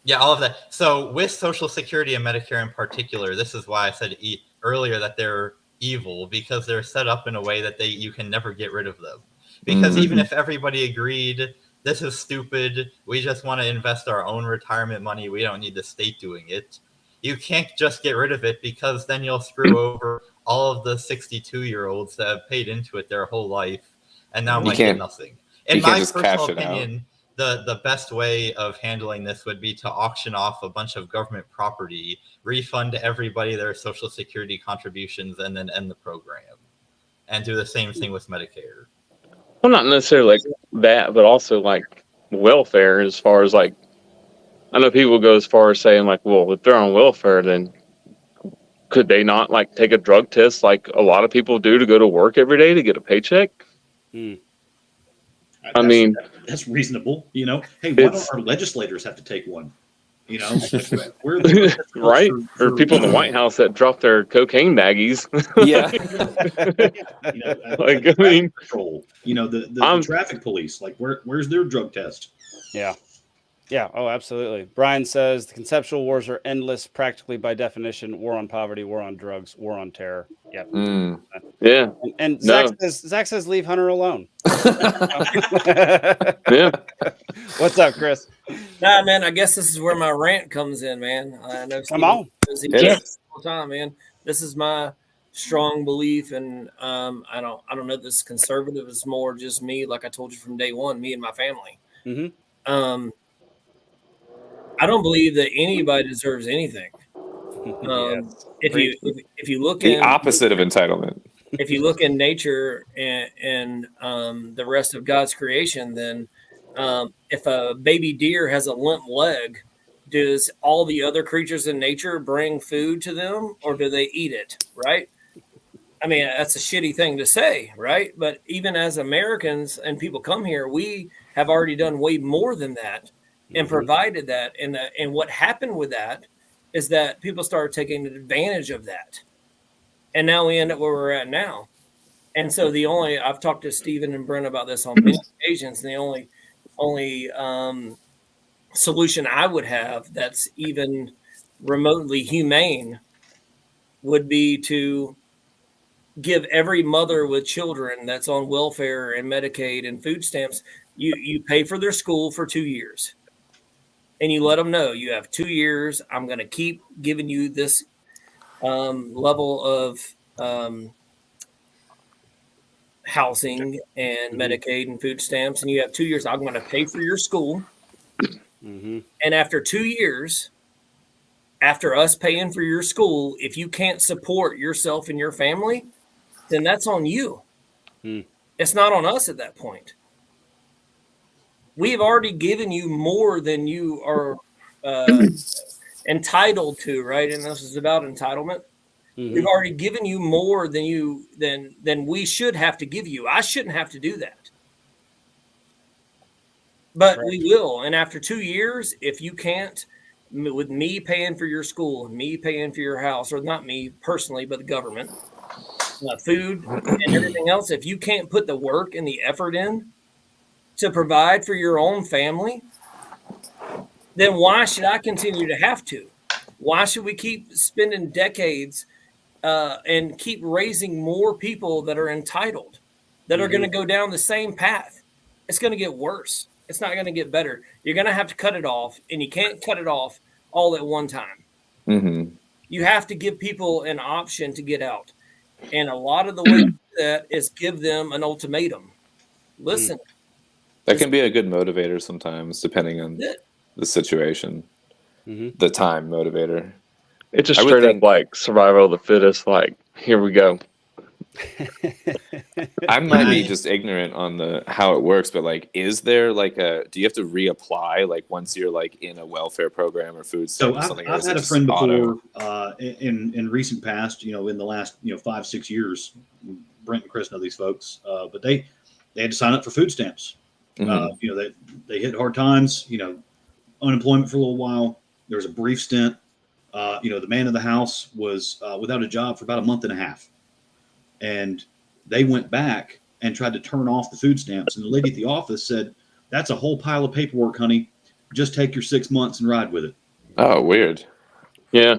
Yeah, all of that. So with Social Security and Medicare in particular, this is why I said earlier that they're evil, because they're set up in a way that you can never get rid of them. Because even if everybody agreed, this is stupid, we just want to invest our own retirement money, we don't need the state doing it, you can't just get rid of it, because then you'll screw over all of the 62-year-olds that have paid into it their whole life and now might get nothing. In my personal opinion, the best way of handling this would be to auction off a bunch of government property, refund everybody their Social Security contributions, and then end the program. And do the same thing with Medicare. Well, not necessarily like that, but also like welfare, as far as like, I know people go as far as saying like, well, if they're on welfare, then could they not like take a drug test like a lot of people do to go to work every day to get a paycheck? I mean, that's reasonable. You know, hey, why don't our legislators have to take one? You know, we're the right? Or people in the White House that drop their cocaine baggies. Yeah. You know, like, I mean, control. You know, the traffic police. Like, where's their drug test? Yeah. Yeah. Oh, absolutely. Brian says the conceptual wars are endless, practically by definition. War on poverty, war on drugs, war on terror. Yep. Yeah. And Zach says leave Hunter alone. Yeah. What's up, Chris? Nah, man. I guess this is where my rant comes in, man. I know. Come on. Yeah. All the time, man. This is my strong belief, and I don't know. This conservative is more just me, like I told you from day one, me and my family. I don't believe that anybody deserves anything. If you look the opposite of entitlement. If you look in nature and the rest of God's creation, then if a baby deer has a limp leg, does all the other creatures in nature bring food to them, or do they eat it? Right? I mean, that's a shitty thing to say, right? But even as Americans and people come here, we have already done way more than that and provided that. And what happened with that is that people started taking advantage of that. And now we end up where we're at now. And so I've talked to Stephen and Brent about this on many occasions, and the only solution I would have that's even remotely humane would be to give every mother with children that's on welfare and Medicaid and food stamps, you pay for their school for 2 years. And you let them know you have 2 years. I'm going to keep giving you this level of housing and Medicaid and food stamps. And you have 2 years. I'm going to pay for your school. And after 2 years, after us paying for your school, if you can't support yourself and your family, then that's on you. It's not on us at that point. We have already given you more than you are entitled to, right? And this is about entitlement. We've already given you more than we should have to give you. I shouldn't have to do that. But we will. And after 2 years, if you can't, with me paying for your school, me paying for your house, or not me personally, but the government, food and everything else, if you can't put the work and the effort in to provide for your own family, then why should I continue to have to? Why should we keep spending decades and keep raising more people that are entitled, that are going to go down the same path, it's going to get worse. It's not going to get better. You're going to have to cut it off, and you can't cut it off all at one time. Mm-hmm. You have to give people an option to get out. And a lot of the way to do that is give them an ultimatum. Listen. That can be a good motivator sometimes, depending on the situation. The time motivator. It's just straight up like survival of the fittest. Like, here we go. I might be just ignorant on how it works, but like, is there like do you have to reapply like once you're like in a welfare program or food stamp or something? I've had a friend before in recent past, in the last 5-6 years. Brent and Chris know these folks, but they had to sign up for food stamps. They hit hard times. Unemployment for a little while. There was a brief stint. The man of the house was without a job for about a month and a half. And they went back and tried to turn off the food stamps. And the lady at the office said, "That's a whole pile of paperwork, honey. Just take your 6 months and ride with it." Oh, weird. Yeah.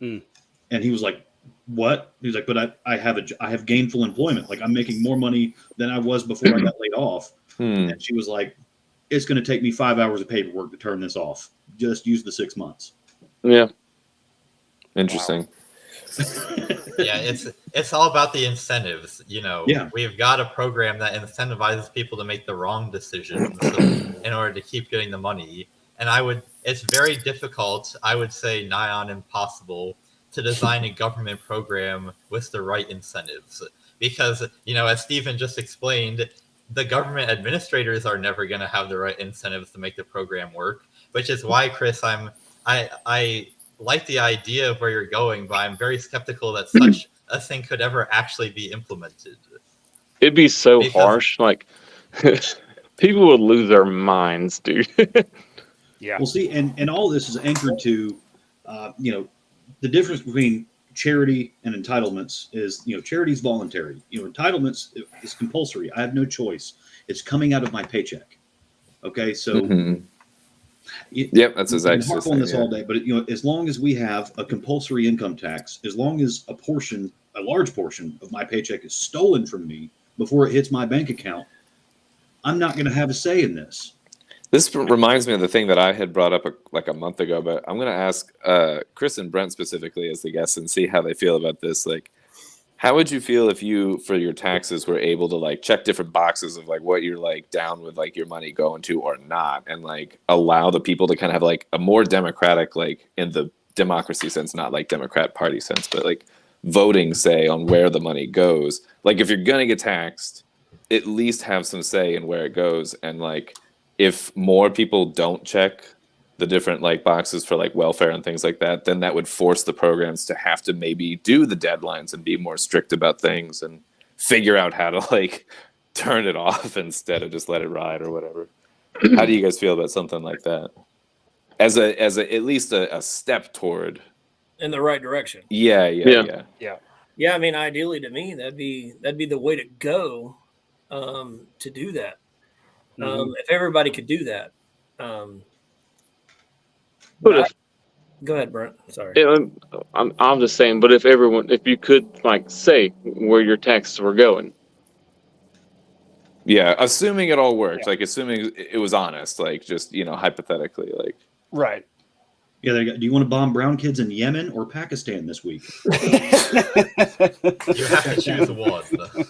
And he was like, "What?" He was like, "But I have gainful employment. Like, I'm making more money than I was before I got laid off." And she was like, "It's going to take me 5 hours of paperwork to turn this off. Just use the 6 months." Yeah. Interesting. Yeah, it's all about the incentives. We've got a program that incentivizes people to make the wrong decisions in order to keep getting the money. And it's very difficult, I would say nigh on impossible, to design a government program with the right incentives. Because, as Stephen just explained, the government administrators are never going to have the right incentives to make the program work, which is why, Chris, I like the idea of where you're going, but I'm very skeptical that such a thing could ever actually be implemented. It'd be so harsh. Like, people would lose their minds, dude. Yeah. Well, see, and all this is anchored to, the difference between charity and entitlements is, charity is voluntary. Entitlements is compulsory. I have no choice. It's coming out of my paycheck. Okay, so. Yep, that's exactly. Harp on this all day, but as long as we have a compulsory income tax, as long as a large portion of my paycheck is stolen from me before it hits my bank account, I'm not going to have a say in this. This reminds me of the thing that I had brought up a month ago, but I'm going to ask Chris and Brent specifically as the guests and see how they feel about this. Like, how would you feel if you, for your taxes, were able to like check different boxes of like what you're like down with like your money going to or not, and like allow the people to kind of have like a more democratic, like in the democracy sense, not like Democrat Party sense, but like voting say on where the money goes. Like if you're gonna get taxed, at least have some say in where it goes. And like if more people don't check the different like boxes for like welfare and things like that, then that would force the programs to have to maybe do the deadlines and be more strict about things and figure out how to like turn it off instead of just let it ride or whatever. How do you guys feel about something like that? As a at least a step toward in the right direction. Yeah. I mean, ideally to me, that'd be the way to go to do that. If everybody could do that. Go ahead, Brent. Sorry. Yeah, I'm just saying, but if you could like say where your taxes were going. Yeah, assuming it all worked, like assuming it was honest, like just, hypothetically, like. Right. Yeah, do you want to bomb brown kids in Yemen or Pakistan this week? You have to choose one.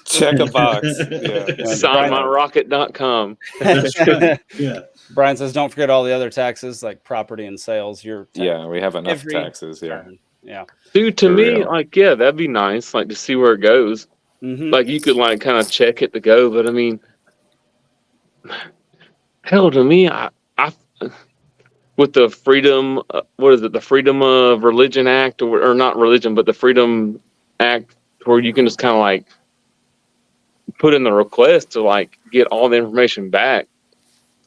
Check a box. Yeah. Signmyrocket.com. That's right. Yeah. Brian says, don't forget all the other taxes like property and sales. Yeah, we have enough taxes. Yeah. Yeah. Dude, to me, like, yeah, that'd be nice, like to see where it goes. Like you could like kind of check it to go, but I mean, hell, to me, I with the freedom, the Freedom of Religion Act, or not religion, but the Freedom Act, where you can just kind of like put in the request to like get all the information back.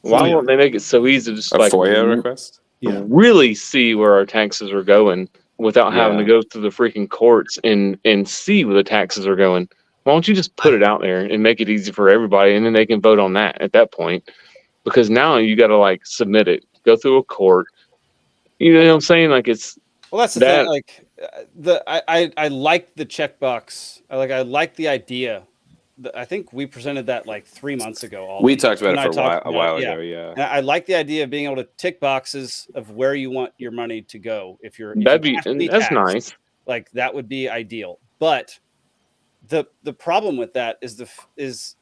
Why won't they make it so easy to just a like FOIA request? Yeah. Really see where our taxes are going without having to go through the freaking courts and see where the taxes are going? Why don't you just put it out there and make it easy for everybody, and then they can vote on that at that point? Because now you got to like submit it, go through a court. You know what I'm saying? Like it's well, that's the thing. Like I like the checkbox. I like the idea. I think we presented that like 3 months ago. Alden. We talked about You it and for I a talked while about it, ago. Yeah. And I like the idea of being able to tick boxes of where you want your money to go. If you That'd be, have to and be that's taxed, nice. like that would be ideal. But the problem with that is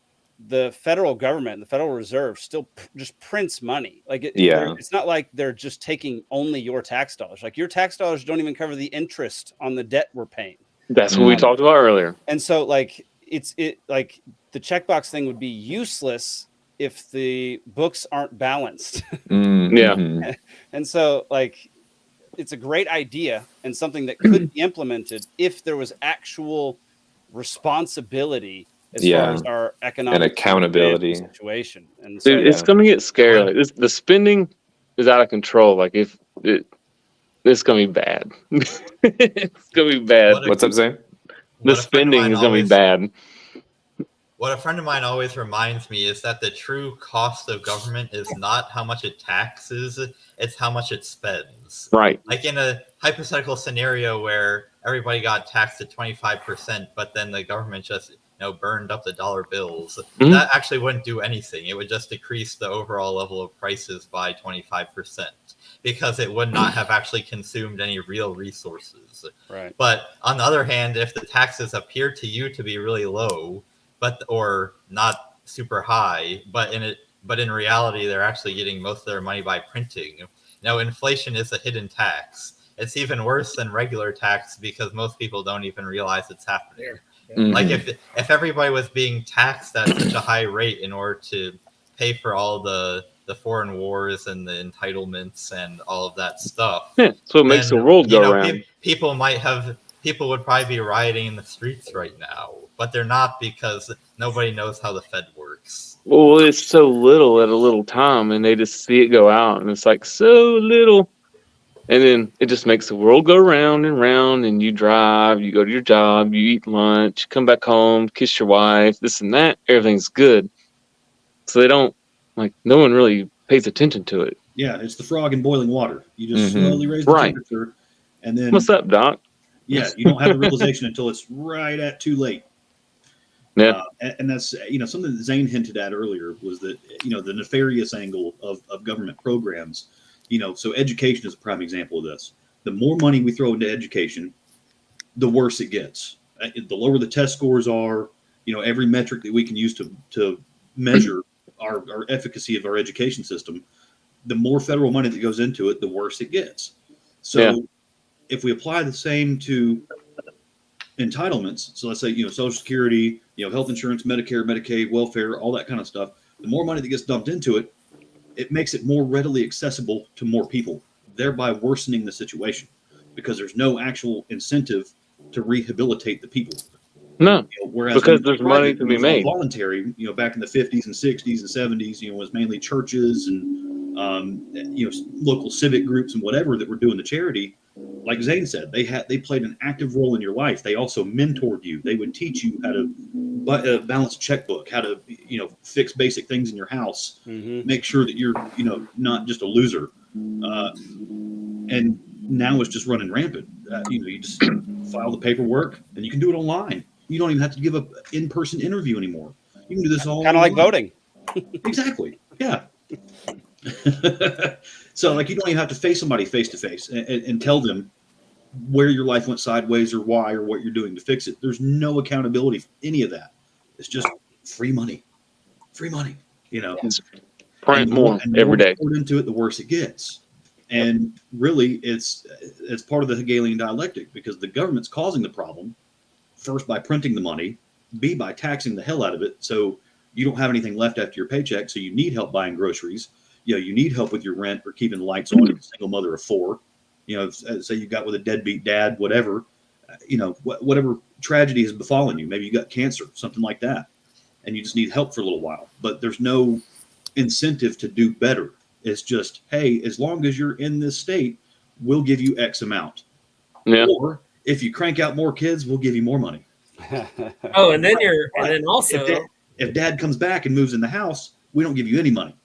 the federal government, the Federal Reserve, still just prints money. Like it's not like they're just taking only your tax dollars. Like your tax dollars don't even cover the interest on the debt we're paying. That's what we talked about earlier. And so like like the checkbox thing would be useless if the books aren't balanced. Yeah. And so like it's a great idea and something that could be implemented if there was actual responsibility as far as our economic and accountability situation. And so Dude, it's gonna get scary. Like the spending is out of control. Like it's gonna be bad. It's gonna be bad. What's up, Zane? The spending is gonna be bad. What a friend of mine always reminds me is that the true cost of government is not how much it taxes, it's how much it spends. Right. Like in a hypothetical scenario where everybody got taxed at 25%, but then the government just burned up the dollar bills, that actually wouldn't do anything. It would just decrease the overall level of prices by 25% because it would not have actually consumed any real resources. Right. But on the other hand, if the taxes appear to you to be really low, or not super high, but in reality, they're actually getting most of their money by printing. Now, inflation is a hidden tax. It's even worse than regular tax because most people don't even realize it's happening. Like if everybody was being taxed at such a high rate in order to pay for all the foreign wars and the entitlements and all of that stuff, so it makes the world go around. People would probably be rioting in the streets right now, but they're not because nobody knows how the Fed works. Well, it's so little at a little time, and they just see it go out, and it's like so little. And then it just makes the world go round and round, and you drive, you go to your job, you eat lunch, come back home, kiss your wife, this and that, everything's good. So they don't, no one really pays attention to it. Yeah, it's the frog in boiling water. You just slowly raise the temperature, and then... What's up, Doc? Yeah, you don't have the realization until it's right at too late. Yeah. And that's, something that Zane hinted at earlier was that, the nefarious angle of government programs. So education is a prime example of this. The more money we throw into education, the worse it gets. The lower the test scores are, every metric that we can use to measure our efficacy of our education system, the more federal money that goes into it, the worse it gets. So if we apply the same to entitlements, so let's say, Social Security, health insurance, Medicare, Medicaid, welfare, all that kind of stuff, the more money that gets dumped into it, it makes it more readily accessible to more people, thereby worsening the situation because there's no actual incentive to rehabilitate the people. No, whereas because there's money to be made. Voluntary, back in the 50s and 60s and 70s, was mainly churches and, local civic groups and whatever that were doing the charity. Like Zane said, they played an active role in your life. They also mentored you. They would teach you how to balance a checkbook, how to, fix basic things in your house, make sure that you're, not just a loser. And now it's just running rampant. You just file the paperwork and you can do it online. You don't even have to give an in-person interview anymore. You can do this all kind of like voting. Exactly. Yeah. So you don't even have to face somebody face to face and tell them where your life went sideways or why or what you're doing to fix it. There's no accountability for any of that. It's just free money. Print more every day. Put into it, the worse it gets. And really, it's part of the Hegelian dialectic because the government's causing the problem first by printing the money, B by taxing the hell out of it, so you don't have anything left after your paycheck. So you need help buying groceries. You need help with your rent or keeping the lights on. If you're a single mother of four, say you got with a deadbeat dad, whatever, whatever tragedy has befallen you. Maybe you got cancer, something like that, and you just need help for a little while. But there's no incentive to do better. It's just, hey, as long as you're in this state, we'll give you X amount. Yeah. Or if you crank out more kids, we'll give you more money. And then also, if dad comes back and moves in the house, we don't give you any money.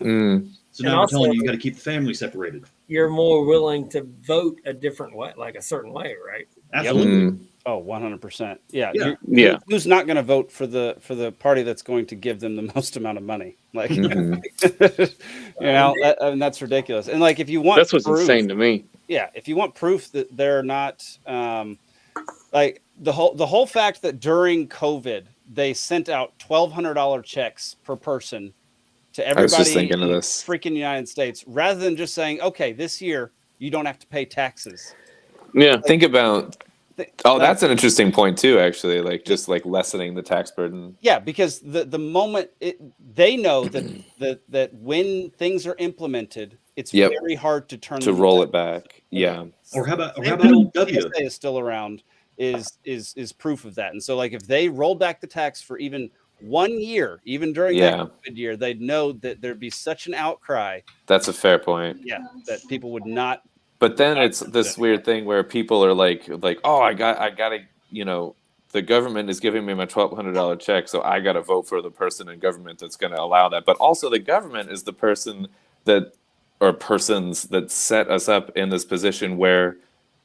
So now we're telling you got to keep the family separated. you're more willing to vote a different way, like a certain way, right? Absolutely. Oh, 100%. Yeah. Yeah. Yeah. Who's not going to vote for the party that's going to give them the most amount of money? Like, Mhm. and that's ridiculous. And like, if you want That's what's proof, insane to me. yeah, if you want proof that they're not, like the whole fact that during COVID they sent out $1,200 checks per person to I was just everybody thinking in of the this. freaking United States, rather than just saying, okay, this year you don't have to pay taxes. Yeah. Think about. Th- Oh, that's an interesting point too. Actually, like just like lessening the tax burden. Yeah, because the moment they know that when things are implemented, it's Yep. very hard to turn To them roll back. it back. Yeah. Or how about Same old thing W? TSA is still around is proof of that. And so like if they roll back the tax for even 1 year, even during Yeah. that COVID year, they'd know that there'd be such an outcry, That's a fair point. yeah, that people would not. But then it's this weird thing where people are like, oh, I gotta, the government is giving me my $1,200 check, so I gotta vote for the person in government that's gonna allow that. But also, the government is the person that, or persons that set us up in this position where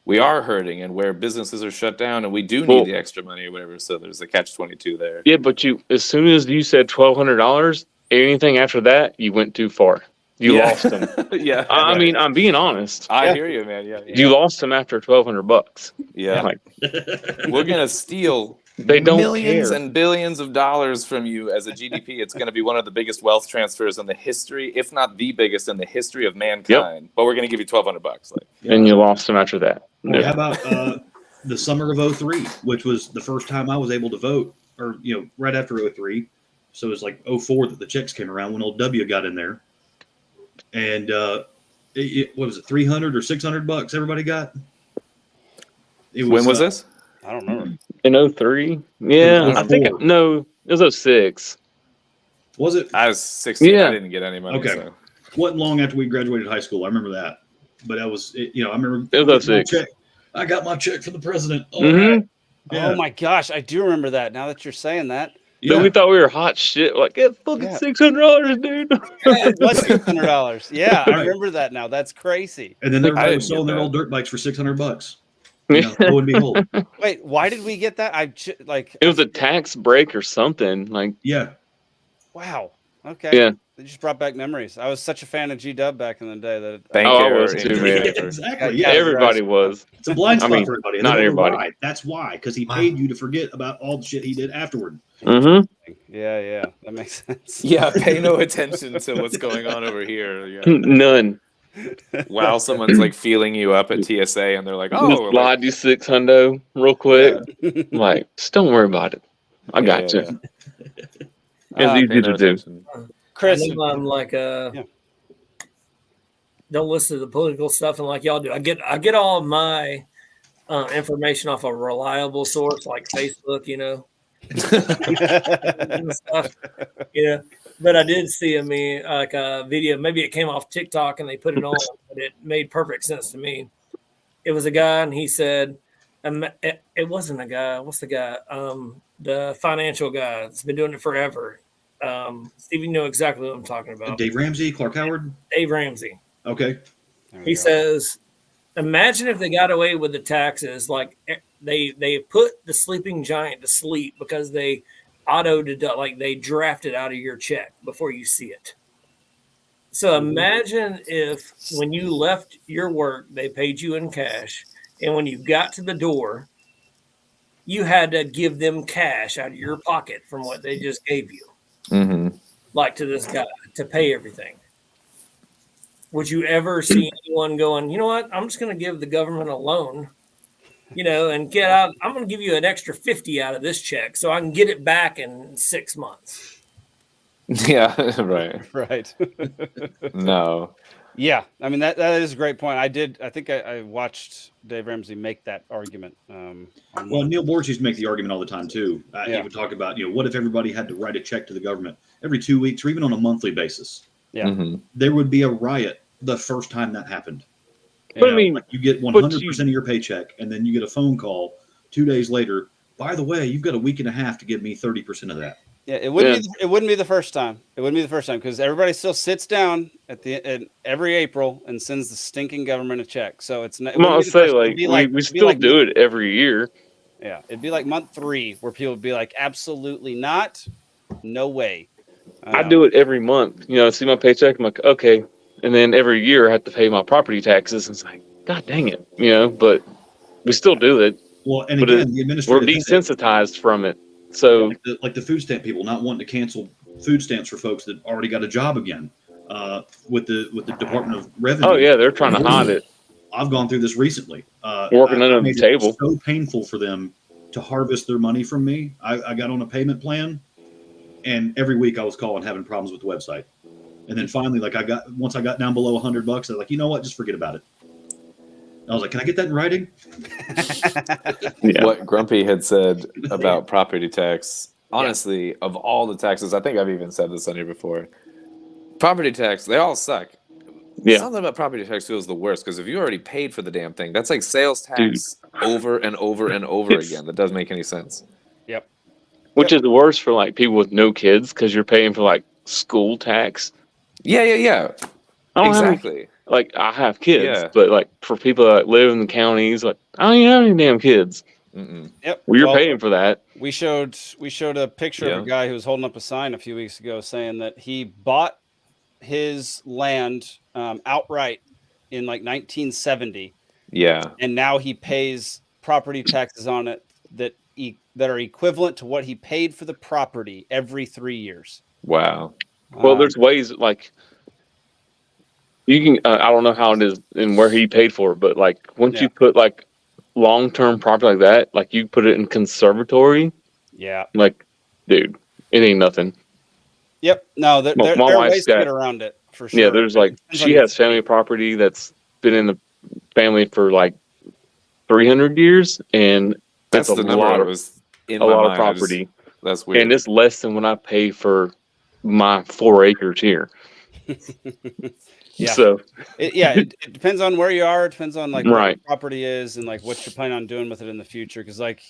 we are hurting and where businesses are shut down and we do need Well- the extra money or whatever. So there's a catch-22 there. Yeah, but as soon as you said $1,200, anything after that, you went too far. You Yeah. lost them. Yeah, I right. mean, I'm being honest. I Yeah. hear you, man. Yeah, You lost them after $1,200. yeah. Like, We're gonna steal they don't millions care. and billions of dollars from you as a GDP. It's going to be one of the biggest wealth transfers in the history, if not the biggest in the history of mankind. But we're going to give you $1,200. Like, And you lost them after that. Or how about the summer of 03, which was the first time I was able to vote, or right after 03. So it was like 04 that the checks came around when old W got in there. And what was it, 300 or 600 bucks everybody got? when was this? I don't remember. In 03? Yeah, I think, 04. no, it was 06. Was it? I was 16. Yeah. I didn't get any money. Okay. So. Wasn't long after we graduated high school. I remember that. But that was, I remember. It was 06. my check. I got my check from the president. All Mhm. right. Yeah. Oh my gosh, I do remember that. Now that you're saying that, So we thought we were hot shit. Like, it's fucking Yeah. $600, dude. it was $600. Yeah, I Right. remember that now. That's crazy. And then everybody didn't was get selling their that. old dirt bikes for $600. Lo and behold. Wait, why did we get that? It was a tax break or something. Like, Yeah. Wow. Okay. yeah. They just brought back memories. I was such a fan of G-Dub back in the day that Thank Oh, I you. was too, man. Exactly. Yeah. Everybody was. It's a blind I spot mean, for everybody. And not they don't know everybody. why. That's why, because he paid you to forget about all the shit he did afterward. Mm-hmm. Yeah, that makes sense. Yeah, pay no attention to what's going on over here. Yeah. None. While someone's like feeling you up at TSA and they're like, Just oh, slide you 600 real quick. Like, just don't worry about it. I got you. It's easy to do. Chris, I know I'm like, don't listen to the political stuff and like y'all do. I get all of my information off a reliable source like Facebook, and stuff, But I did see a video. Maybe it came off TikTok and they put it on, but it made perfect sense to me. It was a guy, and he said, it wasn't a guy. What's the guy? The financial guy that's been doing it forever. Steve, you know exactly what I'm talking about. Dave Ramsey, Clark Howard. Dave Ramsey. Okay. He says, imagine if they got away with the taxes, like they put the sleeping giant to sleep because they auto deduct, like they draft it out of your check before you see it. So imagine if when you left your work, they paid you in cash, and when you got to the door, you had to give them cash out of your pocket from what they just gave you, Mm-hmm. like to this guy to pay everything. Would you ever see anyone going, you know what? I'm just going to give the government a loan, and get out. I'm going to give you an extra 50 out of this check so I can get it back in 6 months. Yeah, right. No. Yeah, I mean that is a great point. I think I watched Dave Ramsey make that argument. Well, Neil Borges used to make the argument all the time too. Yeah. He would talk about, what if everybody had to write a check to the government every 2 weeks or even on a monthly basis? Yeah. Mm-hmm. There would be a riot the first time that happened. But I mean, Like you get 100% of your paycheck, and then you get a phone call 2 days later. By the way, you've got a week and a half to give me 30% of that. Yeah, it wouldn't be the first time. It wouldn't be the first time because everybody still sits down at every April and sends the stinking government a check. So it's not. I'm gonna say like we still do it every year. Yeah, it'd be like month 3 where people would be like, absolutely not, no way. I do it every month. You know, see my paycheck. I'm like, okay, and then every year I have to pay my property taxes. And it's like, God dang it, you know. But we still do it. Well, and again, the we're administrative desensitized from it. So like the food stamp people not wanting to cancel food stamps for folks that already got a job again with the Department of Revenue. Oh yeah, they're trying to hide it. I've gone through this recently. Working under the table. It so painful for them to harvest their money from me. I got on a payment plan, and every week I was calling having problems with the website. And then finally, like once I got down below $100, I was like, you know what, just forget about it. I was like, can I get that in writing? Yeah. What Grumpy had said about property tax, honestly, of all the taxes, I think I've even said this on here before. Property tax, they all suck. Yeah. Something about property tax feels the worst because if you already paid for the damn thing, that's like sales tax over and over and over again. That doesn't make any sense. Yep. Which is worse for like people with no kids because you're paying for like school tax. Yeah. I don't Exactly. I have kids, but like for people that live in the counties, like I don't even have any damn kids. Mm-mm. Yep. Well, you're paying for that. We showed a picture of a guy who was holding up a sign a few weeks ago saying that he bought his land outright in like 1970. Yeah. And now he pays property taxes on it that are equivalent to what he paid for the property every 3 years. Wow. Well, there's ways like you can. I don't know how it is and where he paid for it, but like once you put like long-term property like that, like you put it in conservatory. Yeah. Like, dude, it ain't nothing. Yep. No, there are ways to get around it for sure. Yeah, there's like she has family property that's been in the family for like 300 years, and that's the number that was in a my lot mind. of property. That's weird. And it's less than what I pay for my 4 acres here. Yeah. So it depends on where you are. It depends on like what the property is and like what you're planning on doing with it in the future. Because like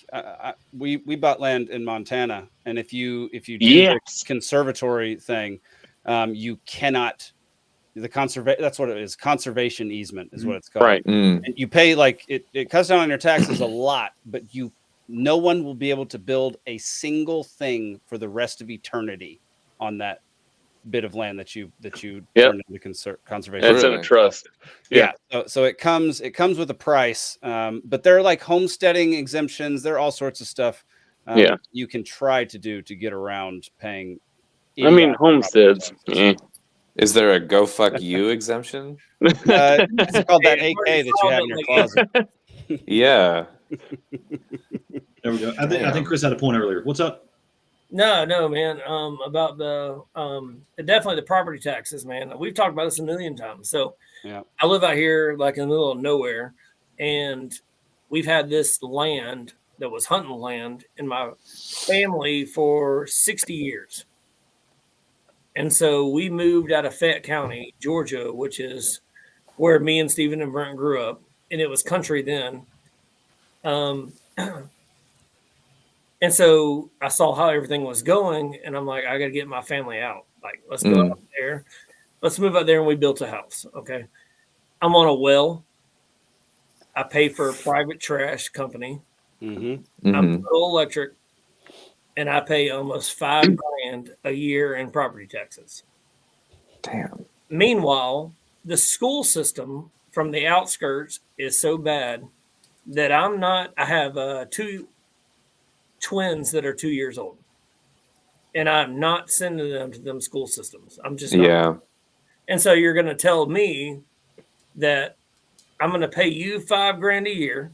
we bought land in Montana, and if you do the conservatory thing, you cannot that's what it is. Conservation easement is what it's called. Right. And you pay like it cuts down on your taxes a lot, but no one will be able to build a single thing for the rest of eternity on that bit of land that you turn into conservation. That's in a trust. Yeah. So it comes with a price, but there are like homesteading exemptions. There are all sorts of stuff you can try to do to get around paying. I mean, homesteads. Is there a go fuck you exemption? It's called that AK that you have in your closet. Yeah. There we go. I think Chris had a point earlier. What's up? No, man. About the definitely the property taxes, man. We've talked about this a million times. So I live out here like in the middle of nowhere, and we've had this land that was hunting land in my family for 60 years. And so we moved out of Fayette County, Georgia, which is where me and Stephen and Brent grew up, and it was country then. And so I saw how everything was going, and I'm like, I got to get my family out. Like, let's go out there. Let's move out there, and we built a house. Okay. I'm on a well. I pay for a private trash company. I'm full electric, and I pay almost $5,000 a year in property taxes. Damn. Meanwhile, the school system from the outskirts is so bad that I have 2 twins that are 2 years old, and I'm not sending them to them school systems. I'm just not. Yeah. And so you're going to tell me that I'm going to pay you $5,000 a year.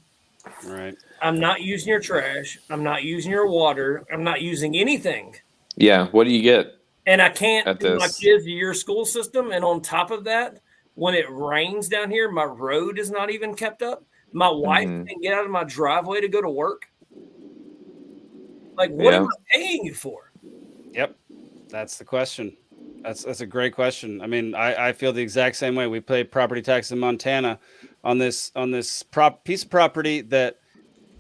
Right. I'm not using your trash. I'm not using your water. I'm not using anything. Yeah. What do you get? And I can't send my kids to your school system. And on top of that, when it rains down here, my road is not even kept up. My wife can get out of my driveway to go to work. Like, what am I paying you for? Yep. That's the question. That's a great question. I mean, I feel the exact same way. We pay property tax in Montana on this piece of property that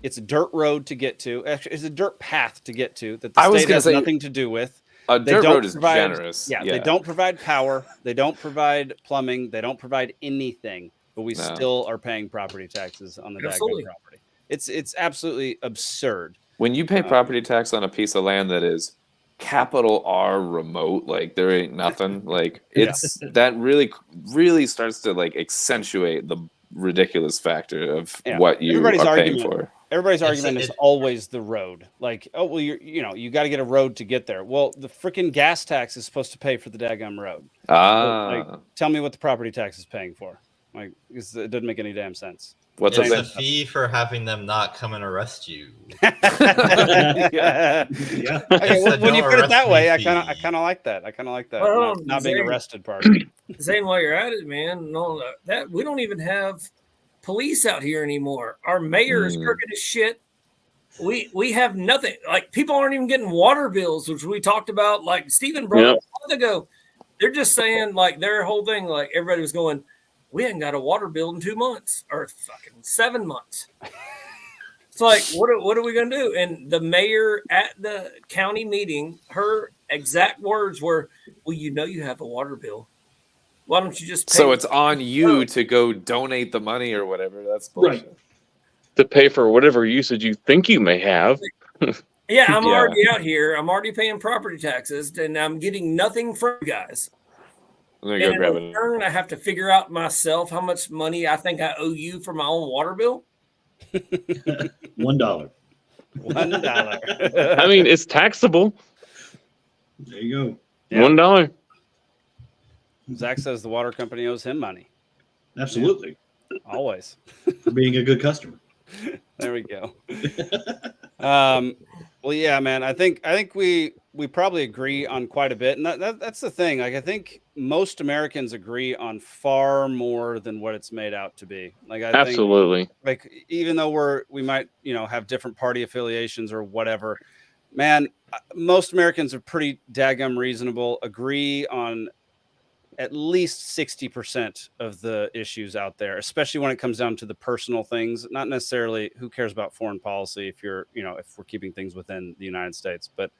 It's a dirt road to get to. Actually, it's a dirt path to get to that the I was state gonna has say- nothing to do with. A They dirt don't road is provide- generous. Yeah, they don't provide power. They don't provide plumbing. They don't provide anything. But we No. still are paying property taxes on the Absolutely. daggone property. It's absolutely absurd. When you pay property tax on a piece of land that is capital R remote, like there ain't nothing, like it's that really starts to like accentuate the ridiculous factor of Yeah. what you Everybody's are paying argument- for. Everybody's It's- argument is it- always the road. Like, oh well, you got to get a road to get there. Well, the freaking gas tax is supposed to pay for the daggum road. Ah, Tell me what the property tax is paying for. Like, it doesn't make any damn sense. what's It's up a fee for having them not come and arrest you. Okay, Yeah. It's a when you don't put it arrest that me way, I fee. kind of like that. I kind of like that. Well, not being Zane- arrested part. Zane, while you're at it, man, no, that we don't even have police out here anymore. Our mayor is crooked as shit. We have nothing. Like, people aren't even getting water bills, which we talked about. Like Stephen brought up a month ago. They're just saying, like, their whole thing, like everybody was going, we hadn't got a water bill in 2 months or fucking 7 months. It's like, what are we gonna do? And the mayor at the county meeting, her exact words were, well, you know you have a water bill. Why don't you just pay So it's on you to go donate the money or whatever. That's bullshit. Right. To pay for whatever usage you think you may have. Yeah, I'm Yeah. already out here. I'm already paying property taxes, and I'm getting nothing from you guys. I'm gonna And go in grab it. return, I have to figure out myself how much money I think I owe you for my own water bill. $1. $1. I mean, it's taxable. There you go. Yeah. $1. Zach says the water company owes him money. Absolutely. Always. For being a good customer. There we go. Well, yeah, man. I think we probably agree on quite a bit, and that's the thing. Like, I think most Americans agree on far more than what it's made out to be. Like, I think, Absolutely. like, even though we might have different party affiliations or whatever, man, most Americans are pretty daggum reasonable. Agree on at least 60% of the issues out there, especially when it comes down to the personal things, not necessarily who cares about foreign policy if you're, if we're keeping things within the United States. But,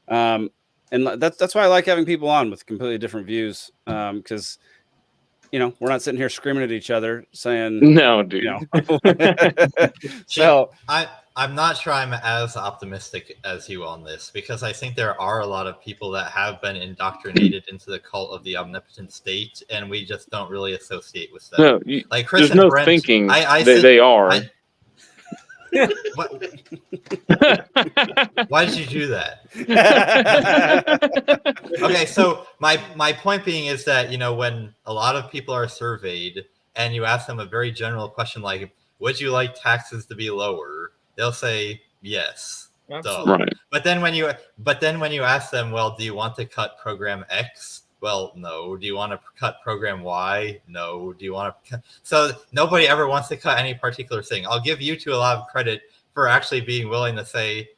and that's why I like having people on with completely different views. Because, we're not sitting here screaming at each other saying, No, dude. So I'm not sure I'm as optimistic as you on this, because I think there are a lot of people that have been indoctrinated into the cult of the omnipotent state, and we just don't really associate with them. No, Like Chris there's and no Brent, thinking I that sit- they are. Why did you do that? Okay, so my point being is that, when a lot of people are surveyed and you ask them a very general question like, would you like taxes to be lower? They'll say yes. Absolutely. Right. But then when you ask them, well, do you want to cut program X? Well, no. Do you want to cut program Y? No. Do you want to? So nobody ever wants to cut any particular thing. I'll give you two a lot of credit for actually being willing to say,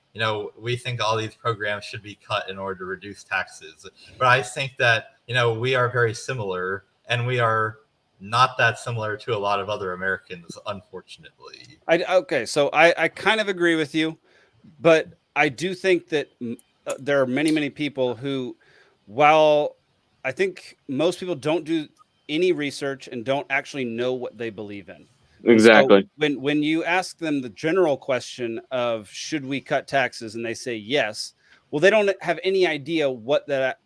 we think all these programs should be cut in order to reduce taxes. But I think that, we are very similar, and we are not that similar to a lot of other Americans, unfortunately. Okay, so I kind of agree with you, but I do think that there are many, many people who, while I think most people don't do any research and don't actually know what they believe in. Exactly. So when you ask them the general question of should we cut taxes and they say yes, well, they don't have any idea what that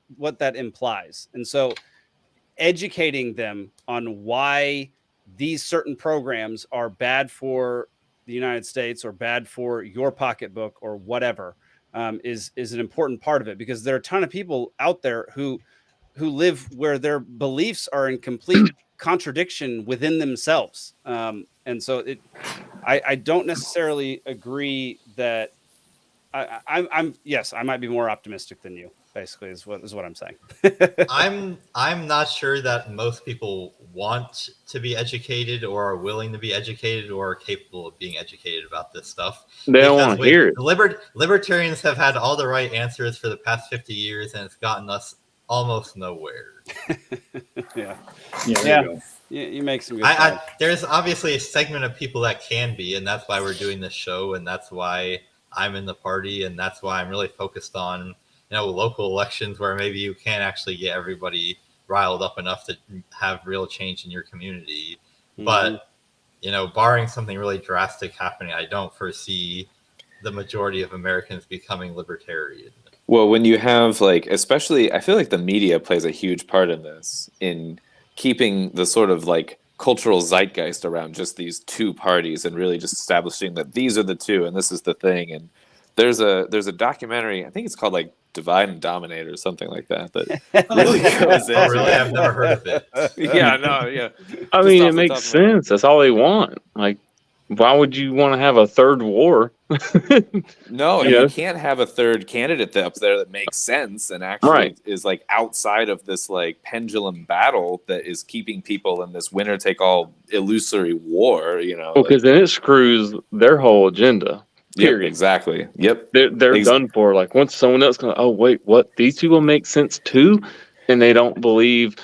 implies. And so educating them on why these certain programs are bad for the United States or bad for your pocketbook or whatever is an important part of it, because there are a ton of people out there who live where their beliefs are in complete contradiction within themselves. And so I don't necessarily agree that I'm yes, I might be more optimistic than you, basically is what I'm saying. I'm not sure that most people want to be educated or are willing to be educated or are capable of being educated about this stuff. They don't want to hear it. Libertarians have had all the right answers for the past 50 years, and it's gotten us almost nowhere. Yeah. Yeah, there you go. You make some good points. There's obviously a segment of people that can be, and that's why we're doing this show, and that's why I'm in the party, and that's why I'm really focused on local elections where maybe you can't actually get everybody riled up enough to have real change in your community. Mhm. But barring something really drastic happening, I don't foresee the majority of Americans becoming libertarian. Well, when you have especially, I feel like the media plays a huge part in this, in keeping the sort of cultural zeitgeist around just these two parties and really just establishing that these are the two and this is the thing. And there's a documentary, I think it's called Divide and Dominate or something like that really goes into. Oh, really? I've never heard of it. Yeah, no, yeah. I mean, it makes sense. That's all they want. Why would you want to have a third war? No, you can't have a third candidate up there that makes sense and actually is outside of this pendulum battle that is keeping people in this winner take all illusory war. Because then it screws their whole agenda. Period. Yep, exactly. Yep. They're done for. Once someone else goes, oh wait, what? These people make sense too, and they don't believe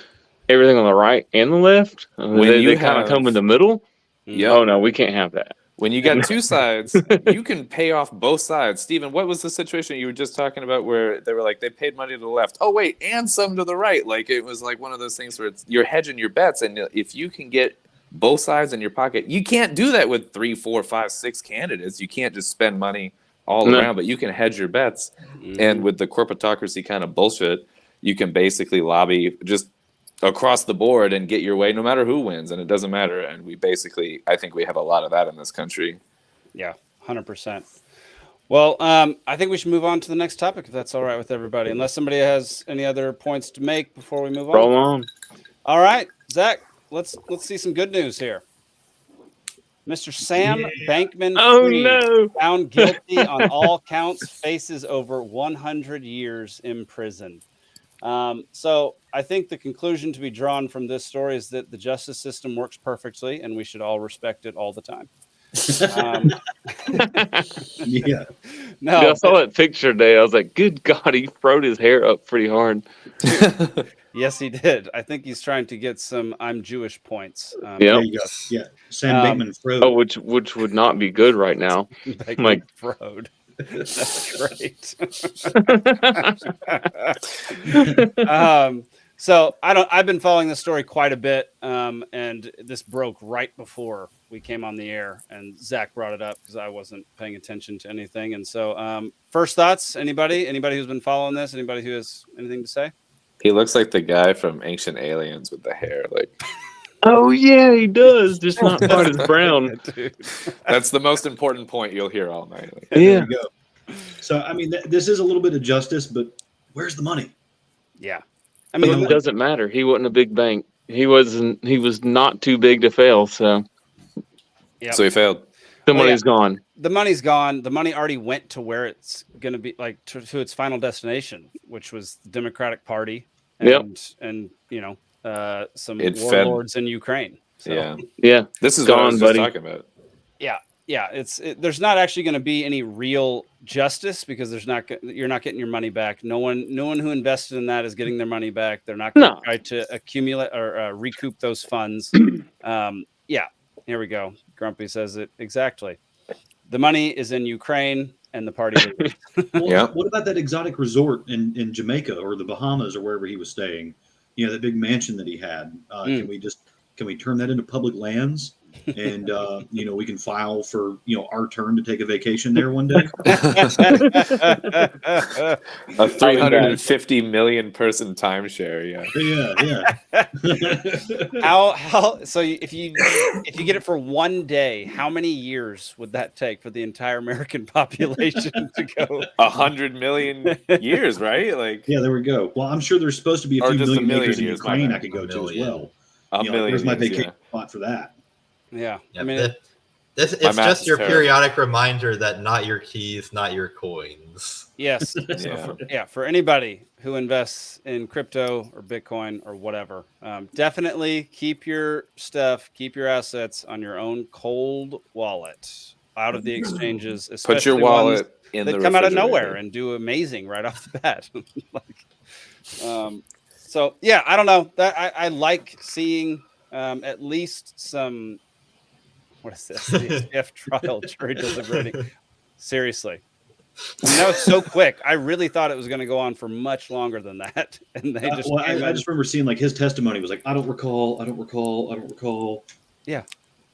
everything on the right and the left. They kind of come in the middle. Yep. Oh no, we can't have that. When you got two sides, you can pay off both sides. Stephen, what was the situation you were just talking about where they were they paid money to the left? Oh wait, and some to the right. It was one of those things where you're hedging your bets, and if you can get both sides in your pocket, you can't do that with 3, 4, 5, 6 candidates. You can't just spend money all around, but you can hedge your bets. Mm-hmm. And with the corporatocracy kind of bullshit, you can basically lobby just across the board and get your way no matter who wins, and it doesn't matter. And I think we have a lot of that in this country. Yeah, 100%. Well, I think we should move on to the next topic if that's all right with everybody, unless somebody has any other points to make before we move on. Roll on. All right, Zach, let's see some good news here. Mr. Sam Bankman-Fried, found guilty on all counts, faces over 100 years in prison. So I think the conclusion to be drawn from this story is that the justice system works perfectly and we should all respect it all the time. Yeah. No, I saw that picture today. I was like, good God, he froed his hair up pretty hard. Yes, he did. I think he's trying to get some I'm Jewish points. There you go. Yeah. Sam Bankman-Fried. Oh, which would not be good right now. Bankman-Fried. That's great. So I've been following this story quite a bit, and this broke right before we came on the air, and Zach brought it up because I wasn't paying attention to anything. And so, first thoughts, anybody who's been following this, anybody who has anything to say? He looks like the guy from Ancient Aliens with the hair, Oh yeah, he does. Just not quite as brown. That's the most important point you'll hear all night. Yeah. There we go. So I mean, this is a little bit of justice, but where's the money? Yeah. I mean, it doesn't matter. He wasn't a big bank. He was not too big to fail. So, So he failed. The money's gone. The money's gone. The money already went to where it's going to be, to its final destination, which was the Democratic Party, and some warlords in Ukraine. So, yeah. This is gone, what I was buddy. just talking about. Yeah, there's not actually going to be any real justice because you're not getting your money back. No one who invested in that is getting their money back. They're not going to try to accumulate or recoup those funds. Here we go. Grumpy says it exactly. The money is in Ukraine and the party. What about that exotic resort in Jamaica or the Bahamas or wherever he was staying? That big mansion that he had. Can we turn that into public lands? And we can file for our turn to take a vacation there one day. A 350 million person timeshare. How so if you get it for one day, how many years would that take for the entire American population to go? 100 million years, right? There we go. Well, I'm sure there's supposed to be a few million acres in Ukraine I could go to as well. There's my vacation spot for that. Yeah, I mean, it's just your periodic reminder that not your keys, not your coins. Yes. For anybody who invests in crypto or Bitcoin or whatever, definitely keep your stuff, keep your assets on your own cold wallet, out of the exchanges. Especially put your wallet in the come out of nowhere and do amazing right off the bat. So I don't know. That I like seeing at least some. What is this? The XF trial jury deliberating. Seriously. I mean, that was so quick. I really thought it was going to go on for much longer than that, and they just. I just remember seeing like his testimony was like, I don't recall. Yeah,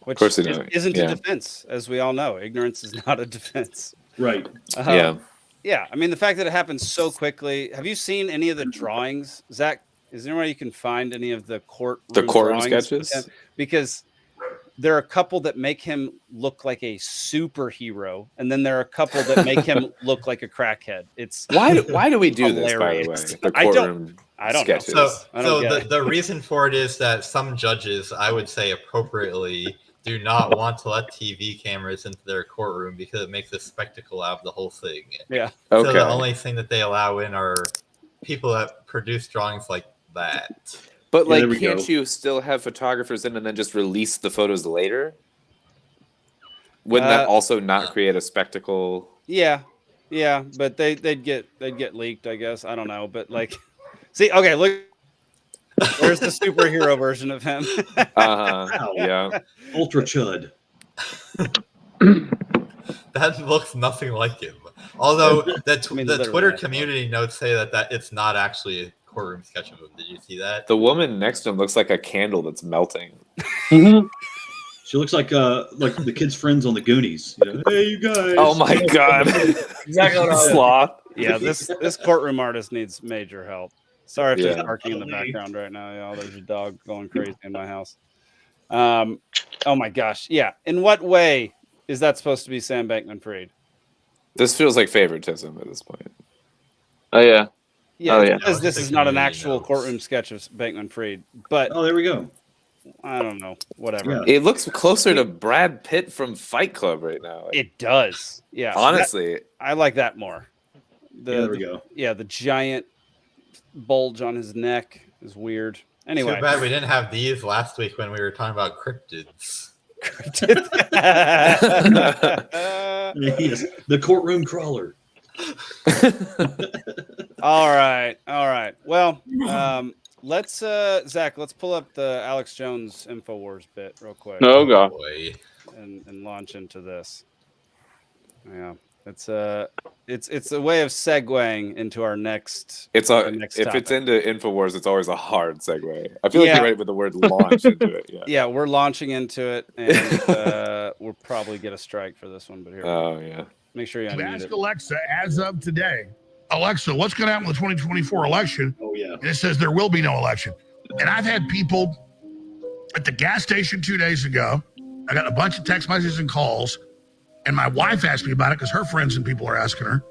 which Of course they don't. isn't Yeah. a defense, as we all know. Ignorance is not a defense. Right. Yeah. Yeah. I mean, the fact that it happened so quickly. Have you seen any of the drawings, Zach? Is there any way you can find any of the courtroom drawings sketches? with him? Because there are a couple that make him look like a superhero, and then there are a couple that make him look like a crackhead. It's Why do we do this, by the way? hilarious. The I courtroom don't know. sketches. I don't get it. The reason for it is that some judges, I would say appropriately, do not want to let TV cameras into their courtroom because it makes a spectacle out of the whole thing. Yeah. So the Okay. only thing that they allow in are people that produce drawings like that. But Yeah, there like, we can't go. you still have photographers in and then just release the photos later? Wouldn't that also not create a spectacle? Yeah, but they'd get leaked, I guess. I don't know, but like, see, okay, look, there's the superhero version of him. Wow. Yeah. Ultra chud. That looks nothing like him. Although the mean, the literally, Twitter that's community notes say that it's not actually a courtroom sketch of him. Did you see that? The woman next to him looks like a candle that's melting. She looks like the kids' friends on the Goonies. You know, hey, you guys. Oh my god. Exactly what I was- Sloth. Yeah, this courtroom artist needs major help. Sorry if Yeah. there's barking in the background right now, y'all. There's a dog going crazy in my house. Oh my gosh, yeah. In what way is that supposed to be Sam Bankman-Fried? This feels like favoritism at this point. Oh yeah. Yeah, Oh, yeah. because this The is not an community actual notes. courtroom sketch of Bankman-Fried, but Oh, there we go. I don't know, whatever. Yeah. It looks closer to Brad Pitt from Fight Club right now. It does, yeah. Honestly, I like that more. There we go. Yeah, the giant bulge on his neck is weird. Anyway, Too bad we didn't have these last week when we were talking about cryptids. Yes, the courtroom crawler. all right. Well, let's Zach, let's pull up the Alex Jones Infowars bit real quick Oh god. Boy. and launch into this. Yeah, it's a way of segueing into our next. it's our a next if topic. it's into Infowars, it's always a hard segue. I feel like Yeah. you're right with the word launch into it. Yeah. Yeah, we're launching into it, and we'll probably get a strike for this one. But here, Oh yeah. make sure you unmute Ask it. Alexa as of today. Alexa, what's going to happen with the 2024 election? Oh yeah. And it says there will be no election. And I've had people at the gas station 2 days ago. I got a bunch of text messages and calls. And my wife asked me about it because her friends and people are asking her.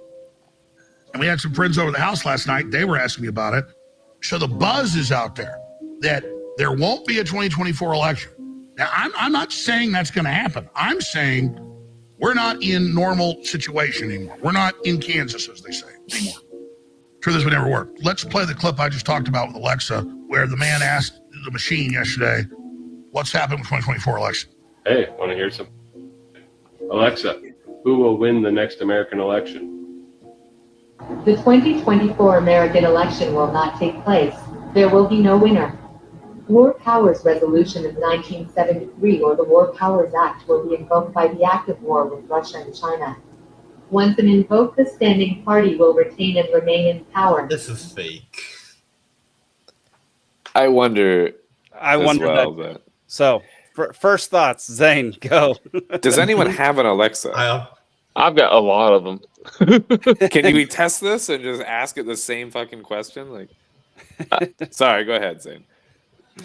And we had some friends over the house last night. They were asking me about it. So the buzz is out there that there won't be a 2024 election. Now, I'm not saying that's going to happen. I'm saying we're not in normal situation anymore. We're not in Kansas, as they say, anymore. Sure, this would never work. Let's play the clip I just talked about with Alexa, where the man asked the machine yesterday, what's happened with 2024 election? Hey, want to hear some? Alexa, who will win the next American election? The 2024 American election will not take place. There will be no winner. War Powers Resolution of 1973 or the War Powers Act will be invoked by the act of war with Russia and China. Once an invoked, the standing party will retain and remain in power. This is fake. I wonder I as wonder well, that. So, first thoughts, Zane, go. but does anyone have an Alexa? I've got a lot of them. Can we test this and just ask it the same fucking question? Like, sorry, go ahead, Zane.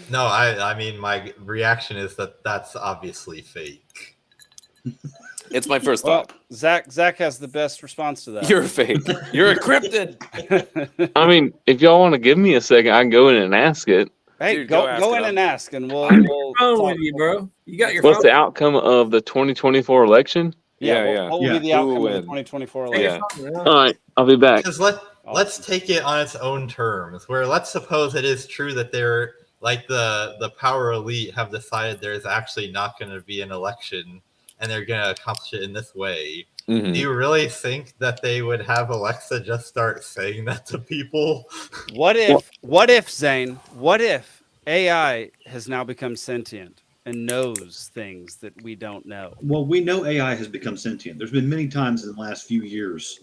No, I mean, my reaction is that that's obviously fake. It's my first Well, thought. Zach has the best response to that. You're fake. You're a cryptid. I mean, if y'all want to give me a second, I can go in and ask it. Hey, Dude, go ask in it. and ask, and we'll phone talk. with you, bro. You got your What's phone. the outcome of the 2024 election? Yeah. What will be the Who will outcome of the win? 2024 election? Yeah. All right, I'll be back. Because let's take it on its own terms. Where let's suppose it is true that they're like the power elite have decided there's actually not going to be an election, and they're going to accomplish it in this way. Mhm. Do you really think that they would have Alexa just start saying that to people? What if Zane? What if AI has now become sentient and knows things that we don't know. Well, we know AI has become sentient. There's been many times in the last few years,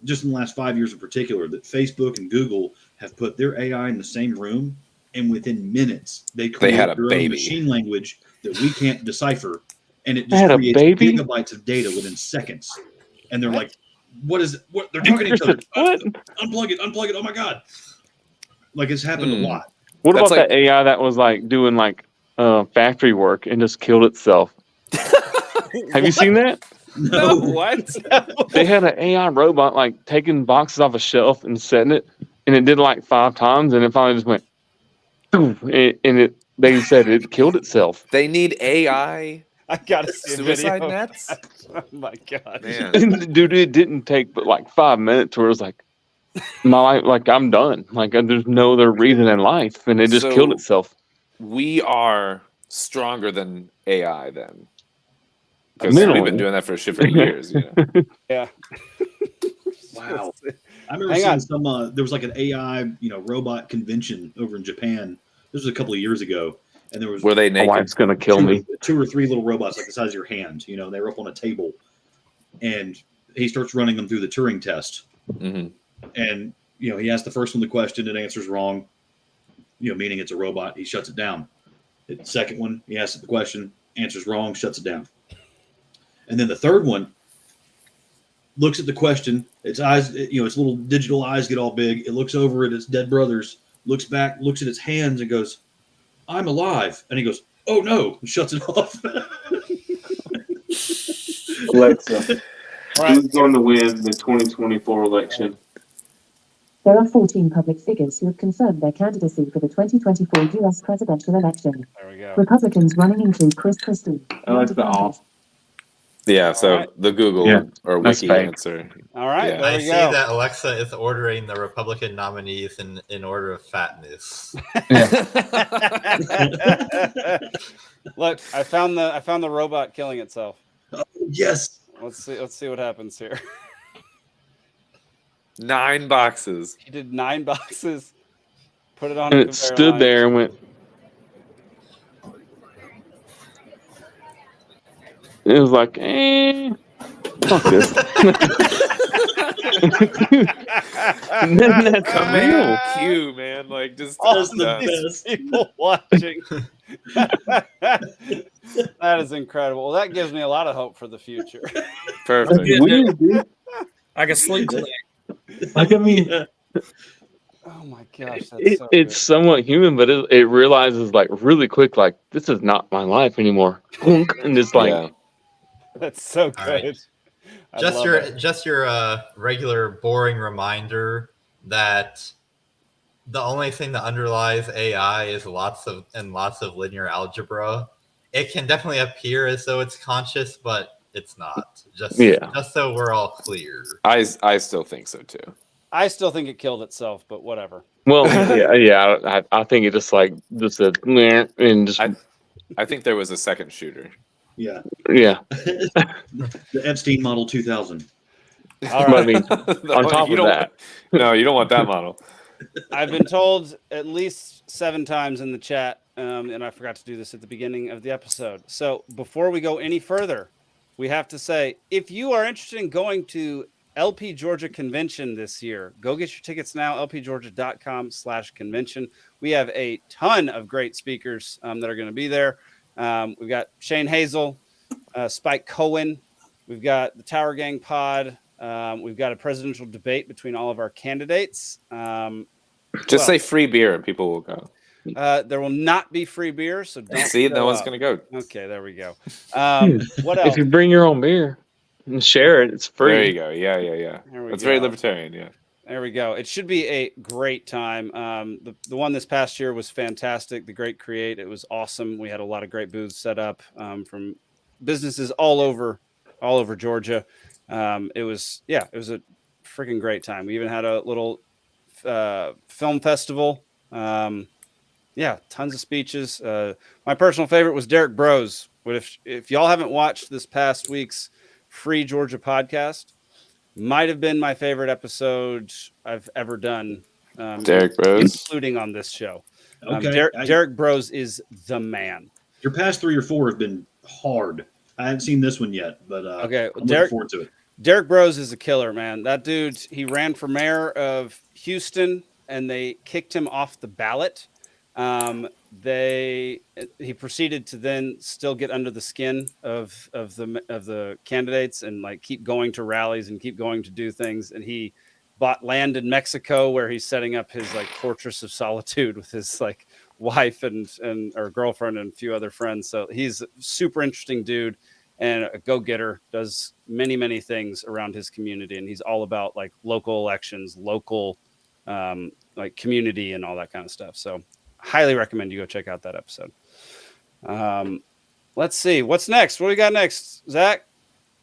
just in the last 5 years in particular, that Facebook and Google have put their AI in the same room, and within minutes they had a their own baby. machine language that we can't decipher, and it They had just a creates baby? gigabytes of data within seconds. And they're like, "What is it? What they're talking to each other? What? Unplug it! Unplug it! Oh my god!" Like it's happened a lot. What That's about like- that AI that was like doing like factory work and just killed itself? Have you seen that? No, What? They had an AI robot like taking boxes off a shelf and setting it, and it did like 5 times, and it finally just went, "Poof," they said it killed itself. They need AI I gotta see a suicide video. nets. Oh my god. Man, And dude, it didn't take but like 5 minutes where it was like, my life, like I'm done. Like there's no other reason in life, and it just killed So- itself. we are stronger than AI then. Because we've been Minimally. doing that for shit for years. You know? Yeah. wow. I remember Hang seeing on. some. There was like an AI, robot convention over in Japan. This was a couple of years ago, and there was Were they My naked? wife's gonna kill me. 2 or 3 little robots like the size of your hand. They were up on a table, and he starts running them through the Turing test. Mhm. And he asks the first one the question, it answers wrong. Meaning it's a robot. He shuts it down. The second one, he asks it the question, answers wrong, shuts it down. And then the third one looks at the question. Its eyes, its little digital eyes get all big. It looks over at its dead brothers, looks back, looks at its hands, and goes, "I'm alive." And he goes, "Oh no!" and shuts it off. Alexa, Right. who's going to win the 2024 election? There are 14 public figures who have confirmed their candidacy for the 2024 U.S. presidential election. There we go. Republicans running include Chris Christie, Alexa off. Yeah, so Alright. the Google Yeah, or that's Wiki fake. answer. All right, Yeah. there I we see go. that Alexa is ordering the Republican nominees in order of fatness. Look, I found the robot killing itself. Yes. Let's see what happens here. 9 boxes. He did 9 boxes. Put it on. And a it conveyor stood line. there and went. It was like, fuck this. And then that's Command real. Q, man. Like just All That's the of these best. people watching. That is incredible. Well, that gives me a lot of hope for the future. perfect. Weird, dude. I can sleep tonight. Like, I mean, Oh my gosh, that's so it's somewhat human, but it realizes like really quick, like this is not my life anymore. And it's like, Yeah. good. That's so good. All right. I love it. Just your regular boring reminder that the only thing that underlies AI is lots of linear algebra. It can definitely appear as though it's conscious, but it's not. Just so we're all clear. I still think so too. I still think it killed itself, but whatever. well, yeah. I think it just like just a and just I think there was a second shooter. Yeah. yeah. The Epstein Model 2000. All But I right. mean, on top You of don't- that, No, you don't want that model. I've been told at least 7 times in the chat, and I forgot to do this at the beginning of the episode. So before we go any further, we have to say, if you are interested in going to LP Georgia Convention this year, go get your tickets now, lpgeorgia.com/convention. We have a ton of great speakers that are going to be there. We've got Shane Hazel, Spike Cohen. We've got the Tower Gang Pod. We've got a presidential debate between all of our candidates. Just say free beer and people will go. There will not be free beer, so don't See, show no one's up. going to go. Okay, there we go. What else? if you bring your own beer and share it, it's free. There you go. Yeah. There we That's go. very libertarian. Yeah. There we go. It should be a great time. The one this past year was fantastic. The Great Create, it was awesome. We had a lot of great booths set up from businesses all over Georgia. It was a freaking great time. We even had a little film festival. Tons of speeches. My personal favorite was Derek Bros. But if y'all haven't watched this past week's Free Georgia podcast, might have been my favorite episode I've ever done. Derek Bros. Including on this show. Okay. Derek Bros is the man. Your past 3 or 4 have been hard. I haven't seen this one yet, but Okay, I'm looking forward to it. Derek Bros is a killer, man. That dude, he ran for mayor of Houston, and they kicked him off the ballot. He proceeded to then still get under the skin of the candidates and like keep going to rallies and keep going to do things. And he bought land in Mexico where he's setting up his like fortress of solitude with his like wife and or girlfriend and a few other friends. So he's a super interesting dude and a go-getter, does many things around his community, and he's all about like local elections, local like community and all that kind of stuff. So highly recommend you go check out that episode. Let's see what's next. What do we got next, Zach?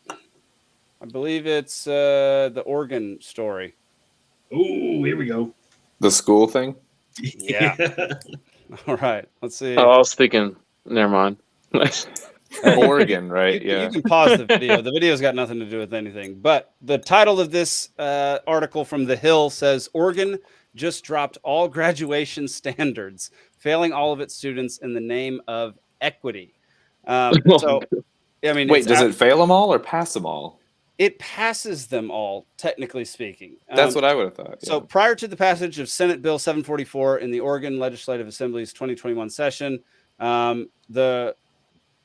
I believe it's the Oregon story. Oh, here we go. The school thing. Yeah. All right. Let's see. Oh, I was thinking. Never mind. Oregon, right? You can pause the video. The video's got nothing to do with anything. But the title of this article from The Hill says, Oregon just dropped all graduation standards, failing all of its students in the name of equity. So, I mean, wait, does it fail them all or pass them all? It passes them all, technically speaking. That's what I would have thought. Yeah. So prior to the passage of Senate Bill 744 in the Oregon Legislative Assembly's 2021 session, the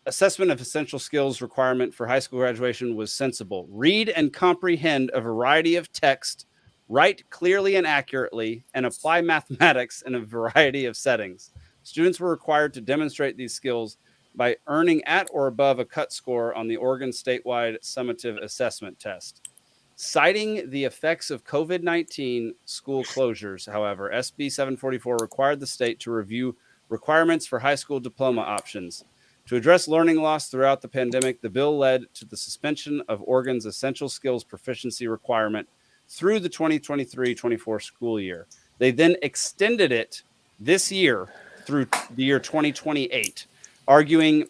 assessment of essential skills requirement for high school graduation was sensible. Read and comprehend a variety of text, write clearly and accurately, and apply mathematics in a variety of settings. Students were required to demonstrate these skills by earning at or above a cut score on the Oregon statewide summative assessment test. Citing the effects of COVID-19 school closures, however, SB 744 required the state to review requirements for high school diploma options. To address learning loss throughout the pandemic, the bill led to the suspension of Oregon's essential skills proficiency requirement through the 2023-24 school year. They then extended it this year through the year 2028, arguing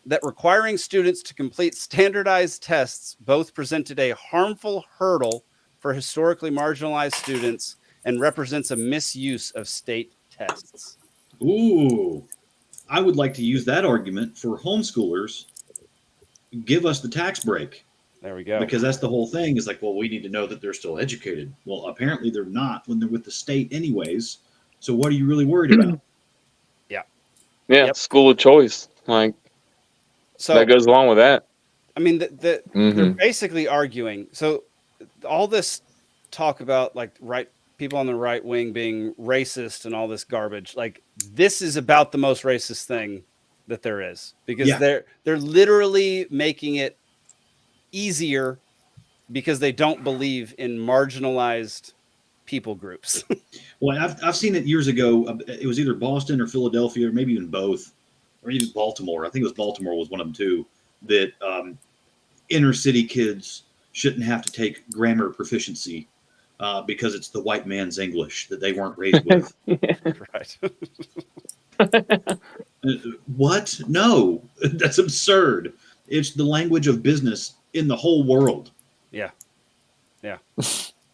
that requiring students to complete standardized tests both presented a harmful hurdle for historically marginalized students and represents a misuse of state tests. Ooh, I would like to use that argument for homeschoolers. Give us the tax break. There we go. Because that's the whole thing is like, well, we need to know that they're still educated. Well, apparently they're not when they're with the state anyways. So what are you really worried about? Yeah, Yep. school of choice. Like, So that goes along with that. I mean, they're basically arguing. So all this talk about like people on the right wing being racist and all this garbage, like this is about the most racist thing that there is, because they're literally making it easier because they don't believe in marginalized people groups. Well, I've seen it years ago. It was either Boston or Philadelphia, or maybe even both, or even Baltimore. I think it was Baltimore was one of them too. That inner city kids shouldn't have to take grammar proficiency because it's the white man's English that they weren't raised with. Right. What? No, that's absurd. It's the language of business in the whole world. Yeah.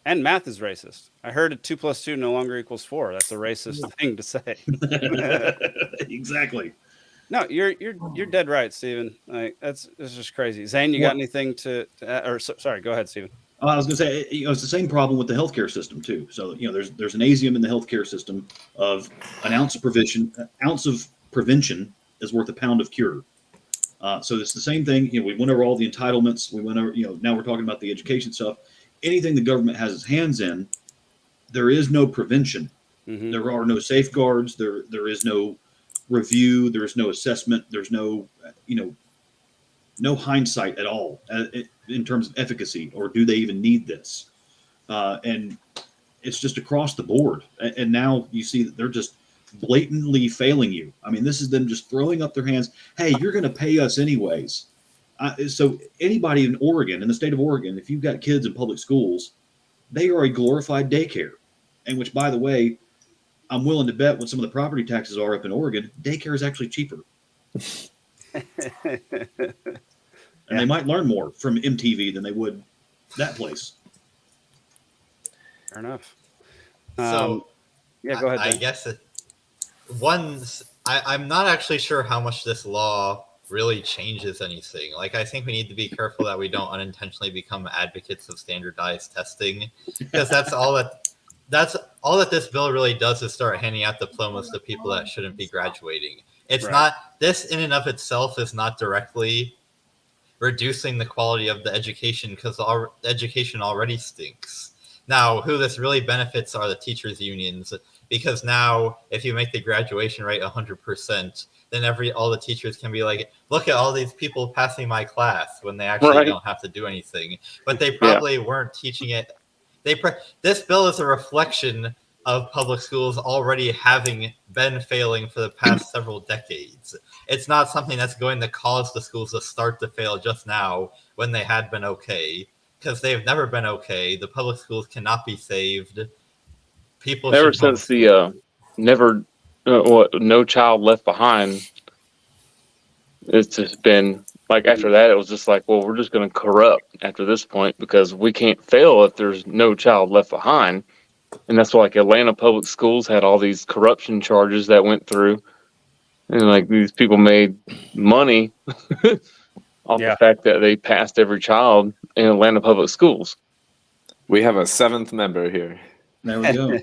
And math is racist. I heard 2 + 2 no longer equals 4. That's a racist thing to say. Exactly. No, you're dead right, Steven. Like that's just crazy. Zane, you got anything to sorry, go ahead, Steven. I was going to say, it's the same problem with the healthcare system too. So, there's an asiom in the healthcare system of an ounce of prevention is worth a pound of cure. So it's the same thing. We went over all the entitlements. We went over, now we're talking about the education stuff. Anything the government has its hands in, there is no prevention. Mm-hmm. There are no safeguards. There is no review. There is no assessment. There's no, no hindsight at all in terms of efficacy, or do they even need this? And it's just across the board. And now you see that they're just blatantly failing you. I mean, this is them just throwing up their hands. Hey, you're going to pay us anyways. So anybody in Oregon, in the state of Oregon, if you've got kids in public schools, they are a glorified daycare. And which, by the way, I'm willing to bet what some of the property taxes are up in Oregon, daycare is actually cheaper. And they might learn more from MTV than they would that place. Fair enough. So go ahead. I Dan. guess I'm not actually sure how much this law really changes anything. Like, I think we need to be careful that we don't unintentionally become advocates of standardized testing, because that's all that this bill really does is start handing out diplomas to people that shouldn't be graduating. It's not, this in and of itself is not directly reducing the quality of the education, because our education already stinks. Now, who this really benefits are the teachers' unions, because now if you make the graduation rate 100%, then all the teachers can be like, look at all these people passing my class, when they actually don't have to do anything. But they probably weren't teaching it. This bill is a reflection of public schools already having been failing for the past several decades. It's not something that's going to cause the schools to start to fail just now when they had been okay, because they've never been okay. The public schools cannot be saved. People ever since the No Child Left Behind, it's just been like, after that it was just like, well, we're just going to corrupt after this point, because we can't fail if there's no child left behind. And that's why, like, Atlanta public schools had all these corruption charges that went through, and like these people made money off the fact that they passed every child in Atlanta public schools. We have a seventh member here. There we go.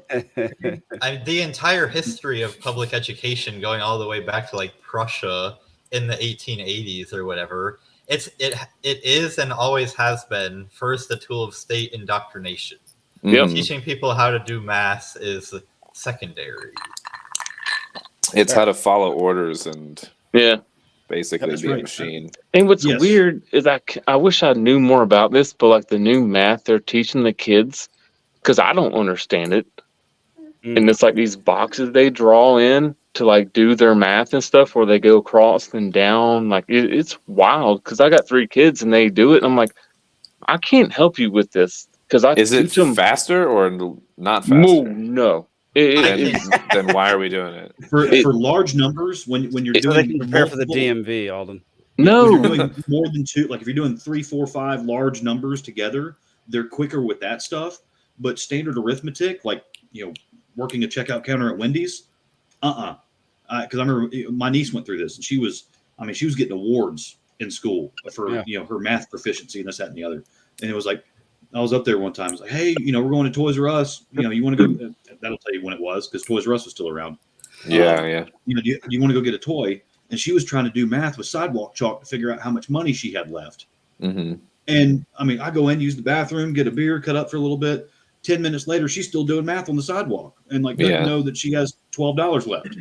The entire history of public education, going all the way back to like Prussia in the 1880s or whatever, it is and always has been first a tool of state indoctrination. Teaching people how to do math is secondary. It's how to follow orders and basically be a machine. And what's weird is I wish I knew more about this, but like the new math they're teaching the kids, because I don't understand it. And it's like these boxes they draw in to like do their math and stuff, where they go across and down. Like it's wild, because I got 3 kids and they do it, and I'm like, I can't help you with this. Is it faster or not faster? No. Then why are we doing it? For large numbers, when you're doing, they can prepare for the DMV, Alden. No, when you're doing more than 2. Like if you're doing 3, 4, 5 large numbers together, they're quicker with that stuff. But standard arithmetic, like working a checkout counter at Wendy's, because I remember my niece went through this, and she was getting awards in school for her math proficiency and this, that, and the other. And it was like, I was up there one time. I was like, hey, we're going to Toys R Us. You want to go? That'll tell you when it was, because Toys R Us was still around. Do you want to go get a toy? And she was trying to do math with sidewalk chalk to figure out how much money she had left. Mm-hmm. And I go in, use the bathroom, get a beer, cut up for a little bit. 10 minutes later, she's still doing math on the sidewalk and doesn't know that she has $12 left.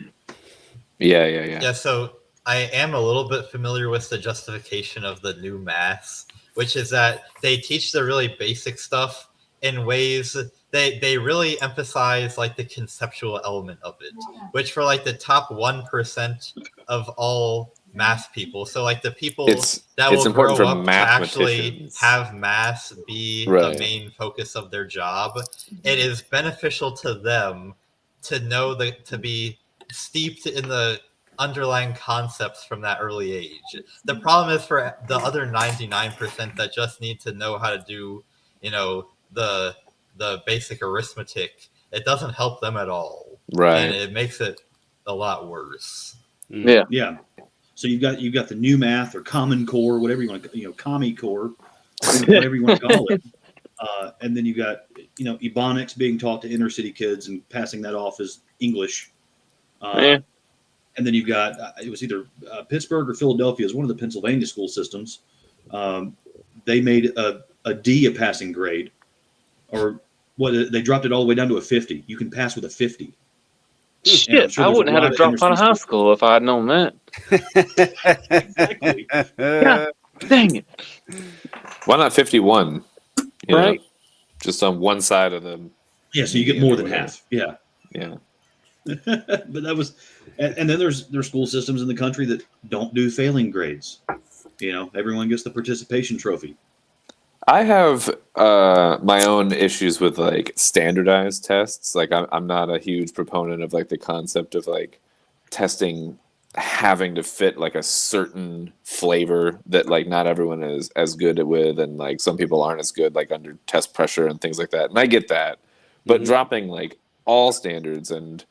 Yeah, so I am a little bit familiar with the justification of the new math, which is that they teach the really basic stuff in ways they really emphasize like the conceptual element of it, which for like the top 1% of all math people, so like the people that will grow up to actually have math be the main focus of their job, it is beneficial to them to know to be steeped in the underlying concepts from that early age. The problem is for the other 99% that just need to know how to do, the basic arithmetic, it doesn't help them at all. Right. And it makes it a lot worse. Yeah. So you've got the new math or Common Core, whatever you want to, Commie Core, whatever you want to call it. And then you got, Ebonics being taught to inner city kids and passing that off as English. And then you've got, it was either Pittsburgh or Philadelphia, is one of the Pennsylvania school systems. They made a D a passing grade, or they dropped it all the way down to a 50. You can pass with a 50. Shit, sure I wouldn't have had to drop out of high school if I had known that. Exactly. God, dang it. Why not 51? Right. Just on one side of the. Yeah, so you get more than half. Yeah. Yeah. But that was, and then there's school systems in the country that don't do failing grades. Everyone gets the participation trophy. I have my own issues with like standardized tests. Like I'm not a huge proponent of like the concept of like testing having to fit like a certain flavor that like not everyone is as good with, and like some people aren't as good like under test pressure and things like that. And I get that, but dropping like all standards and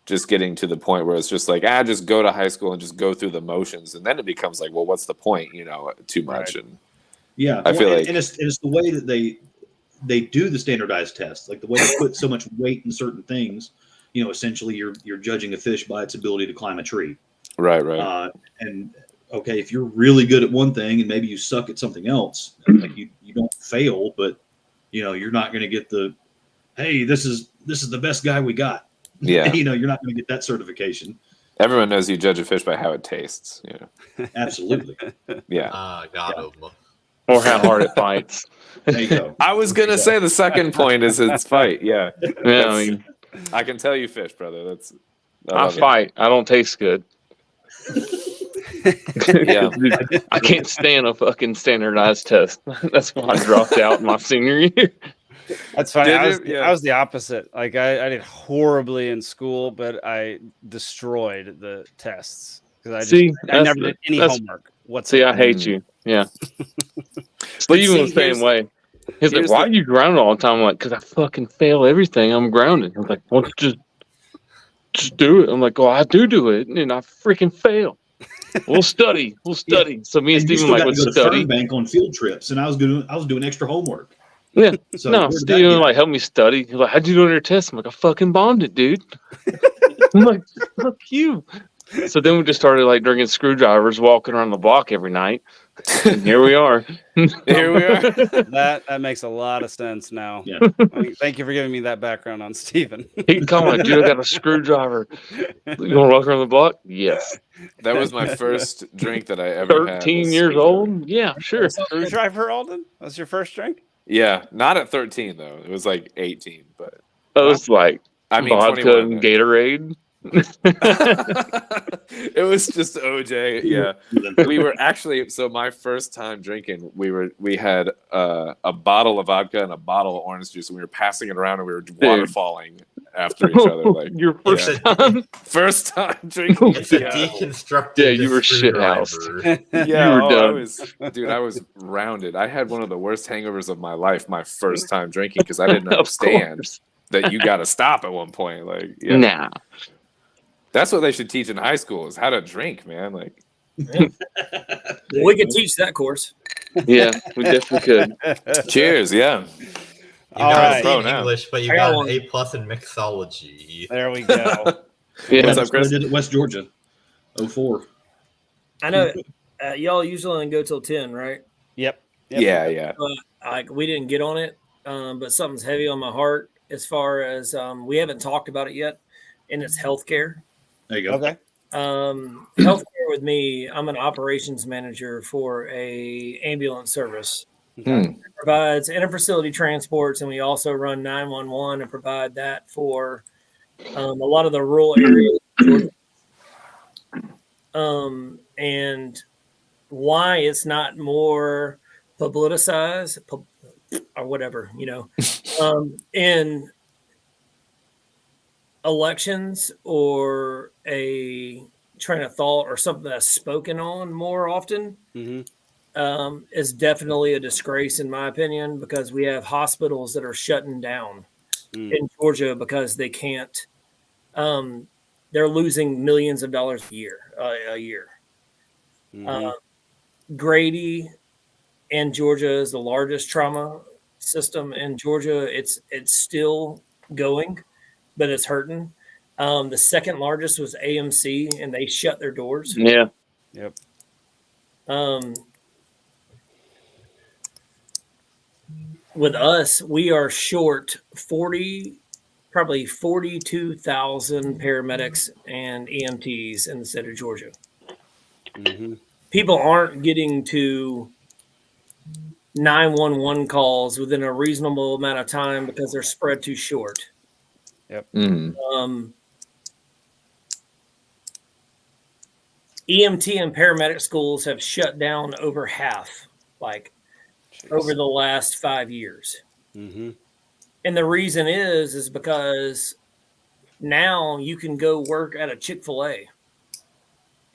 just getting to the point where it's just like, just go to high school and just go through the motions. And then it becomes like, well, what's the point, too much. Right. And Yeah. I feel like, and it's the way that they do the standardized tests, like the way they put so much weight in certain things, essentially you're judging a fish by its ability to climb a tree. right. And okay, if you're really good at one thing and maybe you suck at something else, like you don't fail, but you're not going to get the, hey, this is the best guy we got. Yeah. You're not going to get that certification. Everyone knows you judge a fish by how it tastes. Absolutely. Yeah. Got him. Or how hard it fights. There you go. I was going to say the second point is its fight. Yeah. Yeah, I mean, I can tell you fish, brother. I fight. I don't taste good. Yeah. I can't stand a fucking standardized test. That's why I dropped out in my senior year. That's funny. Yeah. I was the opposite. Like I did horribly in school, but I destroyed the tests because I never did any homework whatsoever. See, I hate you. Yeah. But Steven was the same way. He's like, why are you grounded all the time? I'm like, because I fucking fail everything. I'm grounded. I'm like, well, just do it. I'm like, oh, I do it, and I freaking fail. We'll study. Yeah. So me and Steven would study. Bank on field trips, and I was doing extra homework. Yeah. So no, Steven help me study. He's like, how'd you do on your test? I'm like, I fucking bombed it, dude. I'm like, fuck you. So then we just started drinking screwdrivers, walking around the block every night. And here we are. Here we are. That makes a lot of sense now. Yeah. Thank you for giving me that background on Steven. He can call me, dude, I got a screwdriver. You want to walk around the block? Yes. That was my first drink that I ever had. 13 years old? Yeah, sure. Screwdriver, Alden? That's your first drink? Yeah, not at 13 though. It was like 18, but it was vodka 21, and Gatorade. It was just OJ. Yeah, we were actually. So my first time drinking, we had a bottle of vodka and a bottle of orange juice, and we were passing it around, and we were waterfalling after each other. Like your first time drinking. It's a deconstructed. Yeah, you were shithoused. Yeah, you were done. I was rounded. I had one of the worst hangovers of my life my first time drinking because I didn't understand that you got to stop at one point. Like, yeah. Nah. That's what they should teach in high school is how to drink, man. Like, we could teach that course. Yeah, we definitely could. Cheers, yeah. You got right. in English, but you got an A+ in mixology. There we go. Yeah, what's up, Chris? I did it West Georgia, 04. I know. Y'all usually only go till 10, right? Yep. Yeah. We didn't get on it, but something's heavy on my heart as far as we haven't talked about it yet, and it's healthcare. There you go. Okay. Healthcare with me, I'm an operations manager for a ambulance service. It provides inter-facility transports, and we also run 911 and provide that for a lot of the rural areas. And why it's not more publicized or whatever, in elections or a train of thought or something that's spoken on more often is definitely a disgrace in my opinion, because we have hospitals that are shutting down in Georgia because they can't they're losing millions of dollars a year. Grady in Georgia is the largest trauma system in Georgia. It's still going, but it's hurting. The second largest was AMC, and they shut their doors. Yeah. Yep. With us, we are short probably 42,000 paramedics and EMTs in the state of Georgia. People aren't getting to 911 calls within a reasonable amount of time because they're spread too short. Yep. EMT and paramedic schools have shut down over half, over the last 5 years. And the reason is because now you can go work at a Chick-fil-A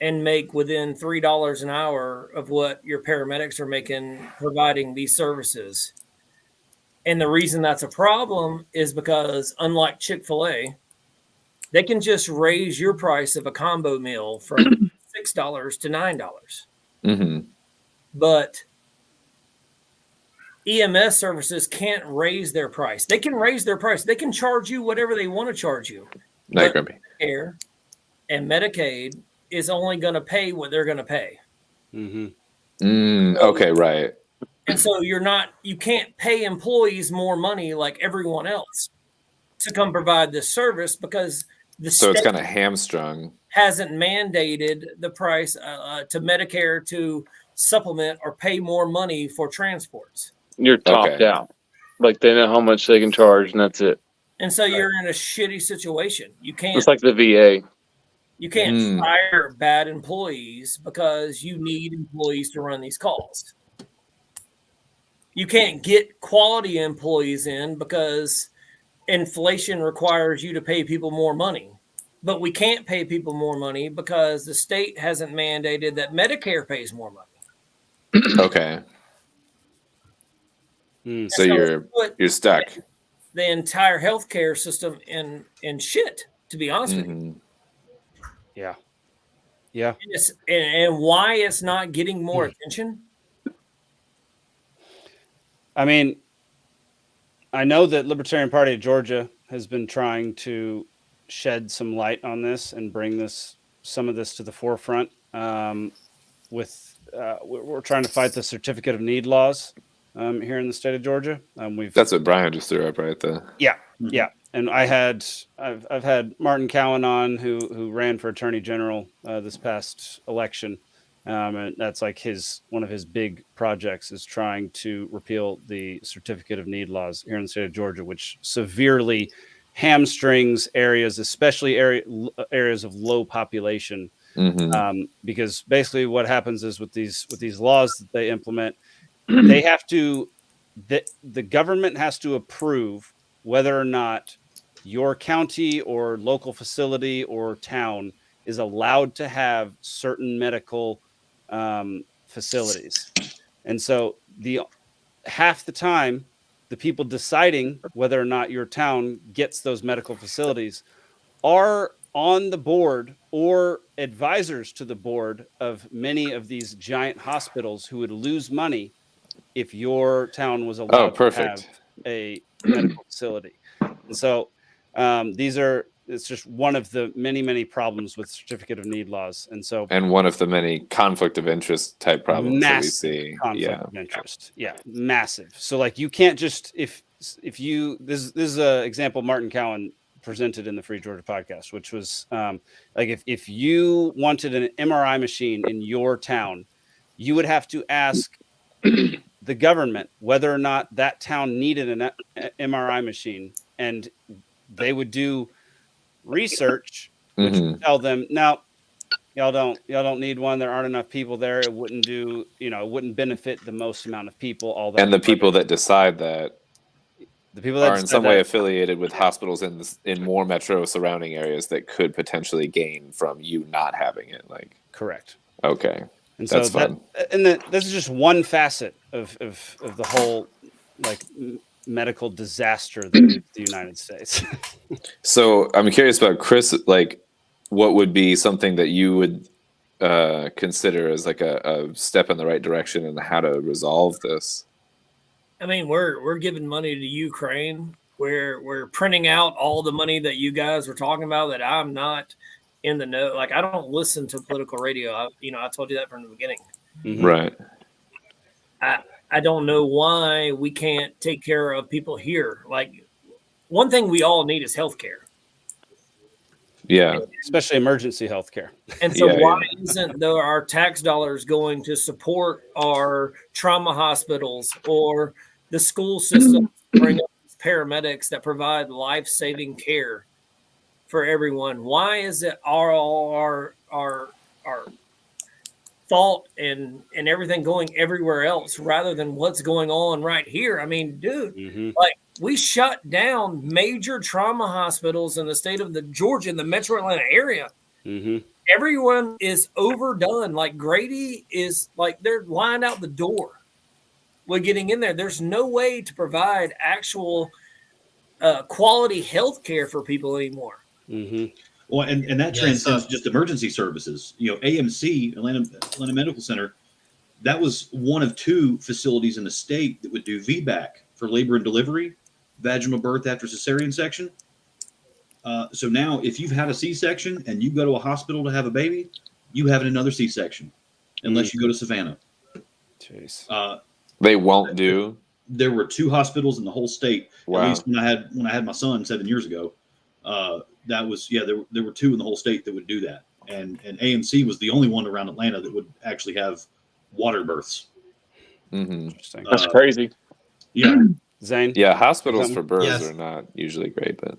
and make within $3 an hour of what your paramedics are making providing these services. And the reason that's a problem is because unlike Chick-fil-A, They can just raise your price of a combo meal from $6 to $9. Mm-hmm. But EMS services can't raise their price. They can raise their price. They can charge you whatever they want to charge you. But Medicare and Medicaid is only going to pay what they're going to pay. Mm-hmm. Okay, right. And so you can't pay employees more money like everyone else to come provide this service because the So it's state kind of hamstrung. hasn't mandated the price to Medicare to supplement or pay more money for transports. You're topped out. Like they know how much they can charge, and that's it. And so you're in a shitty situation. You can't. It's like the VA. You can't fire bad employees because you need employees to run these calls. You can't get quality employees in because inflation requires you to pay people more money. But we can't pay people more money because the state hasn't mandated that Medicare pays more money. Okay. So you're stuck. The entire healthcare system in shit, to be honest with you. Yeah. Yeah. And why it's not getting more attention? I mean, I know that Libertarian Party of Georgia has been trying to shed some light on this and bring some of this to the forefront. We're trying to fight the certificate of need laws here in the state of Georgia. That's what Brian just threw up right there. Yeah, yeah. And I've had Martin Cowan on who ran for Attorney General this past election. And that's like one of his big projects is trying to repeal the certificate of need laws here in the state of Georgia, which severely hamstrings areas, especially areas of low population. Because basically what happens is with these laws that they implement, they have to, the government has to approve whether or not your county or local facility or town is allowed to have certain medical facilities. And so half the time, the people deciding whether or not your town gets those medical facilities are on the board or advisors to the board of many of these giant hospitals who would lose money if your town was allowed to have a medical facility. And so it's just one of the many, many problems with certificate of need laws. And one of the many conflict of interest type problems that we see. Conflict of interest. Yeah. Massive. So like you can't just, this is an example Martin Cowan presented in the Free Georgia podcast, which was like if you wanted an MRI machine in your town, you would have to ask the government whether or not that town needed an MRI machine, and they would do research, which would tell them, no, y'all don't need one. There aren't enough people there. It wouldn't benefit the most amount of people. All that, and the people that decide that. The people that are in some way affiliated with hospitals in more metro surrounding areas that could potentially gain from you not having it. Like correct. Okay, and that's so fun. This is just one facet of the whole like medical disaster that is the United States. So I'm curious about Chris. Like, what would be something that you would consider as like a step in the right direction and how to resolve this? I mean, we're giving money to Ukraine. We're printing out all the money that you guys were talking about that I'm not in the know. Like I don't listen to political radio. I told you that from the beginning. Right. I don't know why we can't take care of people here. Like one thing we all need is healthcare. Yeah. Especially emergency healthcare. And so why isn't our tax dollars going to support our trauma hospitals or the school system, bring up paramedics that provide life-saving care for everyone? Why is it our thought and everything going everywhere else rather than what's going on right here? I mean, dude, like we shut down major trauma hospitals in the state of Georgia in the metro Atlanta area. Everyone is overdone. Like Grady is like they're lined out the door. We're getting in there. There's no way to provide actual quality health care for people anymore. Mm-hmm. Well, and that Yeah, transcends so- just emergency services. AMC, Atlanta Medical Center, that was one of 2 facilities in the state that would do VBAC for labor and delivery, vaginal birth after cesarean section. So now, if you've had a C-section and you go to a hospital to have a baby, you have another C-section, unless you go to Savannah. Jeez. They won't do. There were 2 hospitals in the whole state. Wow. At least when I had my son 7 years ago, that was there were 2 in the whole state that would do that, and AMC was the only one around Atlanta that would actually have water births. Mm-hmm. Interesting. That's crazy. Yeah, Zane. Yeah, hospitals Something? for births Yes. are not usually great, but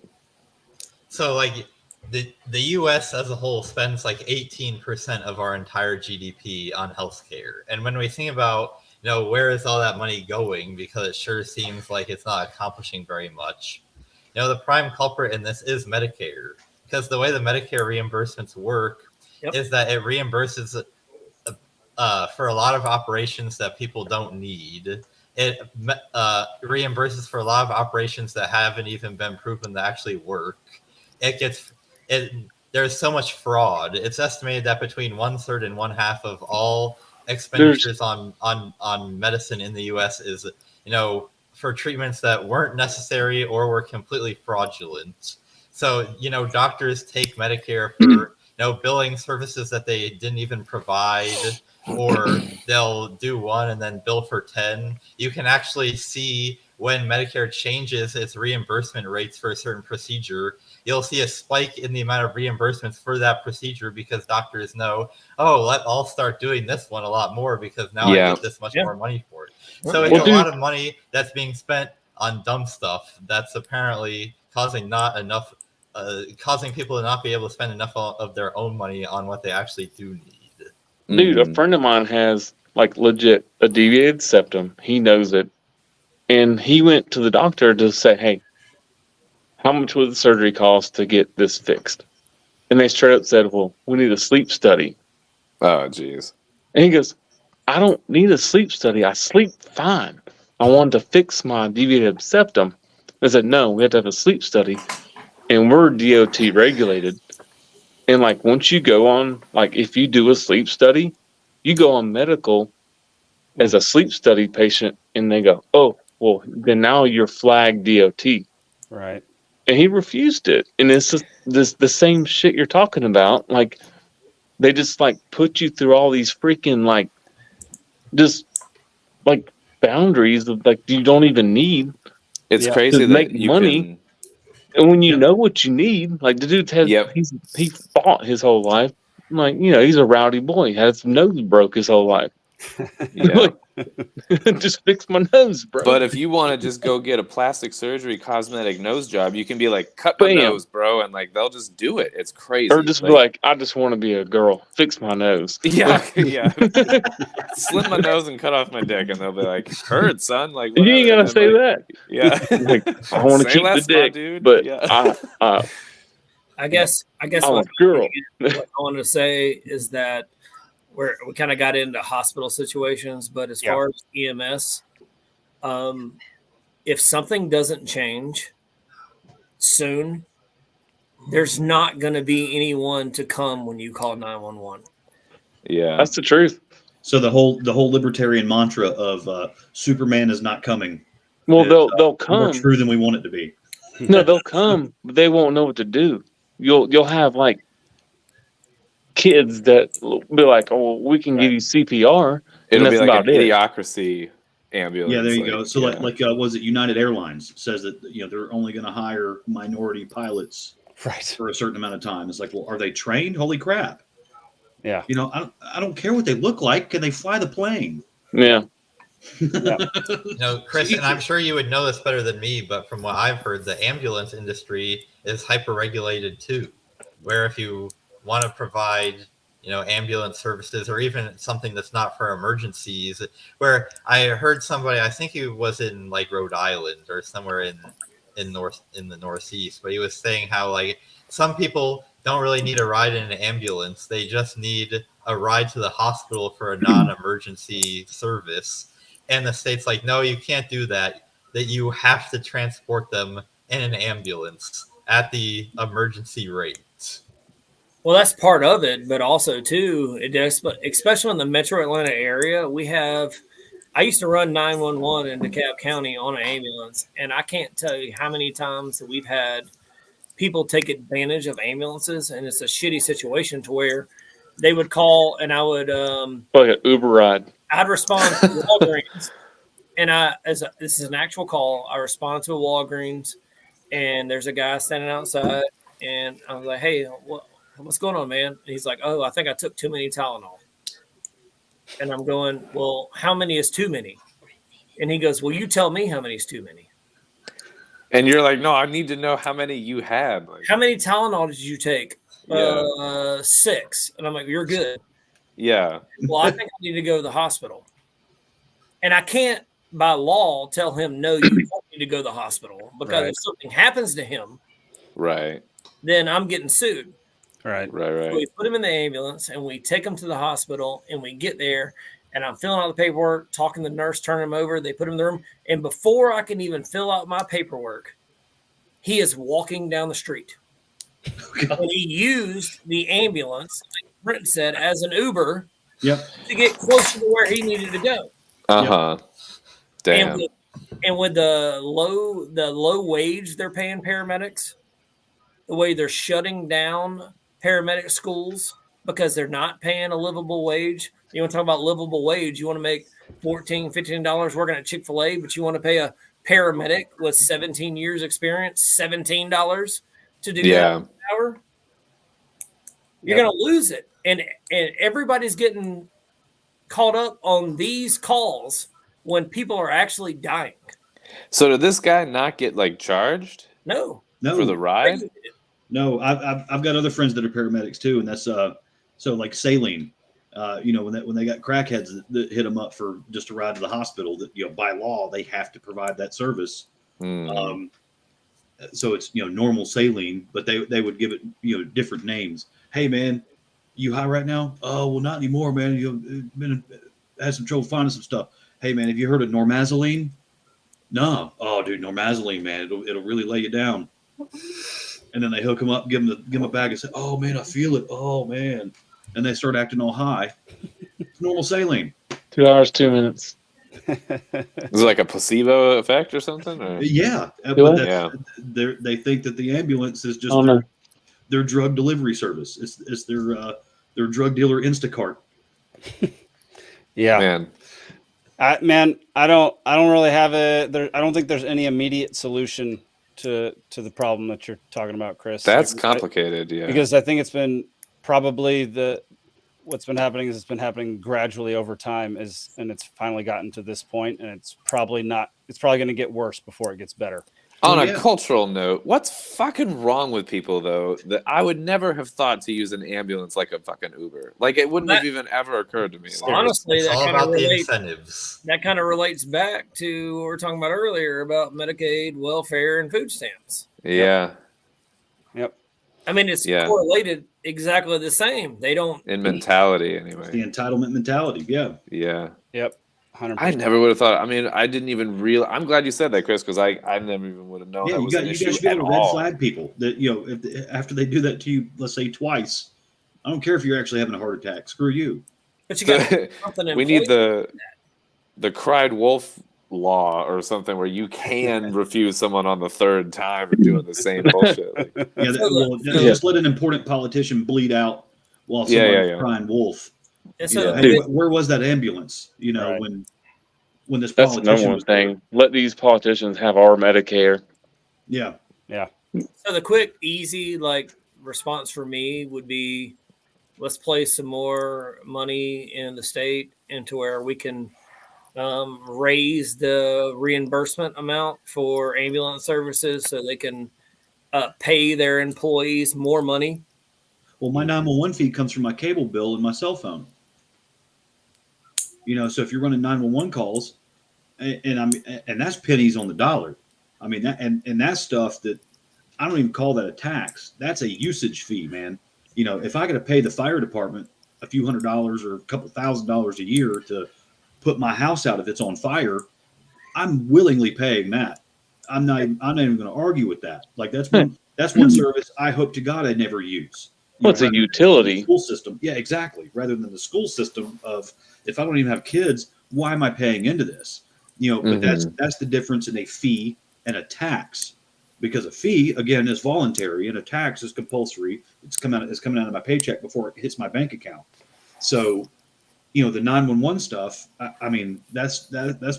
So like the U.S. as a whole spends like 18% of our entire GDP on healthcare, and when we think about where is all that money going, because it sure seems like it's not accomplishing very much. The prime culprit in this is Medicare, because the way the Medicare reimbursements work is that it reimburses for a lot of operations that people don't need. It reimburses for a lot of operations that haven't even been proven to actually work. There's so much fraud. It's estimated that between 1/3 and 1/2 of all expenditures on medicine in the U.S. is, for treatments that weren't necessary or were completely fraudulent. So, doctors take Medicare for, billing services that they didn't even provide, or they'll do one and then bill for 10. You can actually see when Medicare changes its reimbursement rates for a certain procedure, you'll see a spike in the amount of reimbursements for that procedure, because doctors know, I'll start doing this one a lot more because now I get this much more money for it. So it's a lot of money that's being spent on dumb stuff that's apparently causing people to not be able to spend enough of their own money on what they actually do need. Dude, a friend of mine has like legit a deviated septum. He knows it. And he went to the doctor to say, hey, how much would the surgery cost to get this fixed? And they straight up said, well, we need a sleep study. Oh, geez. And he goes, I don't need a sleep study. I sleep fine. I wanted to fix my deviated septum. I said, no, we have to have a sleep study. And we're DOT regulated. And like, once you go on, like, if you do a sleep study, you go on medical as a sleep study patient, and they go, oh, well, then now you're flagged DOT. Right. And he refused it. And it's just the same shit you're talking about. Like, they just like put you through all these freaking like just like boundaries of like you don't even need. It's crazy to that make you money. And when you know what you need, like the dude has, he fought his whole life. Like, he's a rowdy boy. He had his nose broke his whole life. Like, just fix my nose, bro. But if you want to just go get a plastic surgery cosmetic nose job, you can be like, cut my nose, bro, and like they'll just do it. It's crazy. Or just be like, I just want to be a girl. Fix my nose. Yeah, yeah. Slit my nose and cut off my dick, and they'll be like, heard, son. Like, you ain't gotta say that. Yeah. Like, I want to keep the dick, dude. but yeah. I guess I'm what a girl. I wanted to say is that we kind of got into hospital situations, but as far as EMS, if something doesn't change soon, there's not going to be anyone to come when you call 911. Yeah, that's the truth. So the whole libertarian mantra of Superman is not coming. Well, is, they'll come. More true than we want it to be. No, they'll come, but they won't know what to do. You'll have like kids that will be like, "Oh, we can give you CPR." It'll and be that's like an about it. idiocracy ambulance. Yeah, there you go. So like was it United Airlines says that they're only going to hire minority pilots for a certain amount of time. It's like, well, are they trained? Holy crap! Yeah. I don't care what they look like. Can they fly the plane? Yeah. Chris, and I'm sure you would know this better than me, but from what I've heard, the ambulance industry is hyper-regulated too, where if you want to provide, ambulance services or even something that's not for emergencies, where I heard somebody, I think he was in like Rhode Island or somewhere in the Northeast, but he was saying how like some people don't really need a ride in an ambulance. They just need a ride to the hospital for a non-emergency service. And the state's like, no, you can't do that. That you have to transport them in an ambulance at the emergency rate. Well, that's part of it, but also too, especially in the Metro Atlanta area, I used to run 911 in DeKalb County on an ambulance, and I can't tell you how many times that we've had people take advantage of ambulances, and it's a shitty situation to where they would call, and I would Like an Uber ride. I'd respond to Walgreens, and this is an actual call. I respond to a Walgreens, and there's a guy standing outside, and I was like, "Hey, what's going on, man?" And he's like, "Oh, I think I took too many Tylenol." And I'm going, "Well, how many is too many?" And he goes, "Well, you tell me how many is too many." And you're like, no, I need to know how many you had. Like, How many Tylenol did you take? Yeah. 6. And I'm like, "You're good." yeah. Well, I think I need to go to the hospital. And I can't, by law, tell him, no, you don't need to go to the hospital. Because if something happens to him, Right. then I'm getting sued. Right. So we put him in the ambulance, and we take him to the hospital, and we get there, and I'm filling out the paperwork, talking to the nurse, turning him over. They put him in the room. And before I can even fill out my paperwork, he is walking down the street. And he used the ambulance, like Brent said, as an Uber to get closer to where he needed to go. Uh-huh. Damn. And with the low wage they're paying paramedics, the way they're shutting down paramedic schools because they're not paying a livable wage. You want to talk about livable wage? You want to make $14, $15 working at Chick-fil-A, but you want to pay a paramedic with 17 years experience $17 to do that an hour? You're going to lose it. And everybody's getting caught up on these calls when people are actually dying. So did this guy not get like charged? No. For the ride? No, I've got other friends that are paramedics too, and that's so like saline. When they got crackheads that hit them up for just a ride to the hospital, that by law they have to provide that service. So it's normal saline, but they would give it different names. Hey man, you high right now? Oh well, not anymore, man. You've been had some trouble finding some stuff. Hey man, have you heard of normazoline? No. Oh dude, normazoline, man, it'll really lay you down. And then they hook them up, give them a bag, and say, "Oh man, I feel it. Oh man," and they start acting all high. It's normal saline. 2 hours, 2 minutes. Is it like a placebo effect or something? Or? Yeah, What? They think that the ambulance is just their drug delivery service. It's their drug dealer Instacart. Yeah, man. I don't really have I don't think there's any immediate solution to the problem that you're talking about, Chris. That's complicated, yeah. Because I think it's been probably what's been happening is it's been happening gradually over time, and it's finally gotten to this point, and it's probably going to get worse before it gets better. On a cultural note, what's fucking wrong with people though that I would never have thought to use an ambulance like a fucking Uber? Like it wouldn't have even ever occurred to me. Honestly, it's that all kind of about the relates. incentives. That kind of relates back to what we were talking about earlier about Medicaid, welfare, and food stamps. Yeah. Yep. I mean, it's correlated exactly the same. They don't in mentality anyway. It's the entitlement mentality. Yeah. Yeah. Yep. 100%. I never would have thought. I mean, I didn't even realize. I'm glad you said that, Chris, because I never even would have known. Yeah, that was an you issue guys should be able to at red all. flag people that if after they do that to you, let's say twice. I don't care if you're actually having a heart attack. Screw you. But you got something in We need place. the cried wolf law or something where you can refuse someone on the third time of doing the same bullshit. Like, Just let an important politician bleed out while someone's crying wolf. Hey, where was that ambulance? When this That's the politician number one thing. Let these politicians have our Medicare. Yeah. So the quick, easy response for me would be, let's place some more money in the state into where we can raise the reimbursement amount for ambulance services so they can pay their employees more money. Well, my 911 fee comes from my cable bill and my cell phone. So if you're running 911 calls, and that's pennies on the dollar. I mean, and that's stuff that I don't even call that a tax. That's a usage fee, man. If I got to pay the fire department a few $100s or a couple $1,000s a year to put my house out if it's on fire, I'm willingly paying that. I'm not even going to argue with that. Like that's That's one service I hope to God I never use. Well, it's a utility. School system. Yeah, exactly. Rather than the school system of, if I don't even have kids, why am I paying into this? But that's the difference in a fee and a tax. Because a fee, again, is voluntary and a tax is compulsory. It's coming out of my paycheck before it hits my bank account. So, the 911 stuff, I mean, that's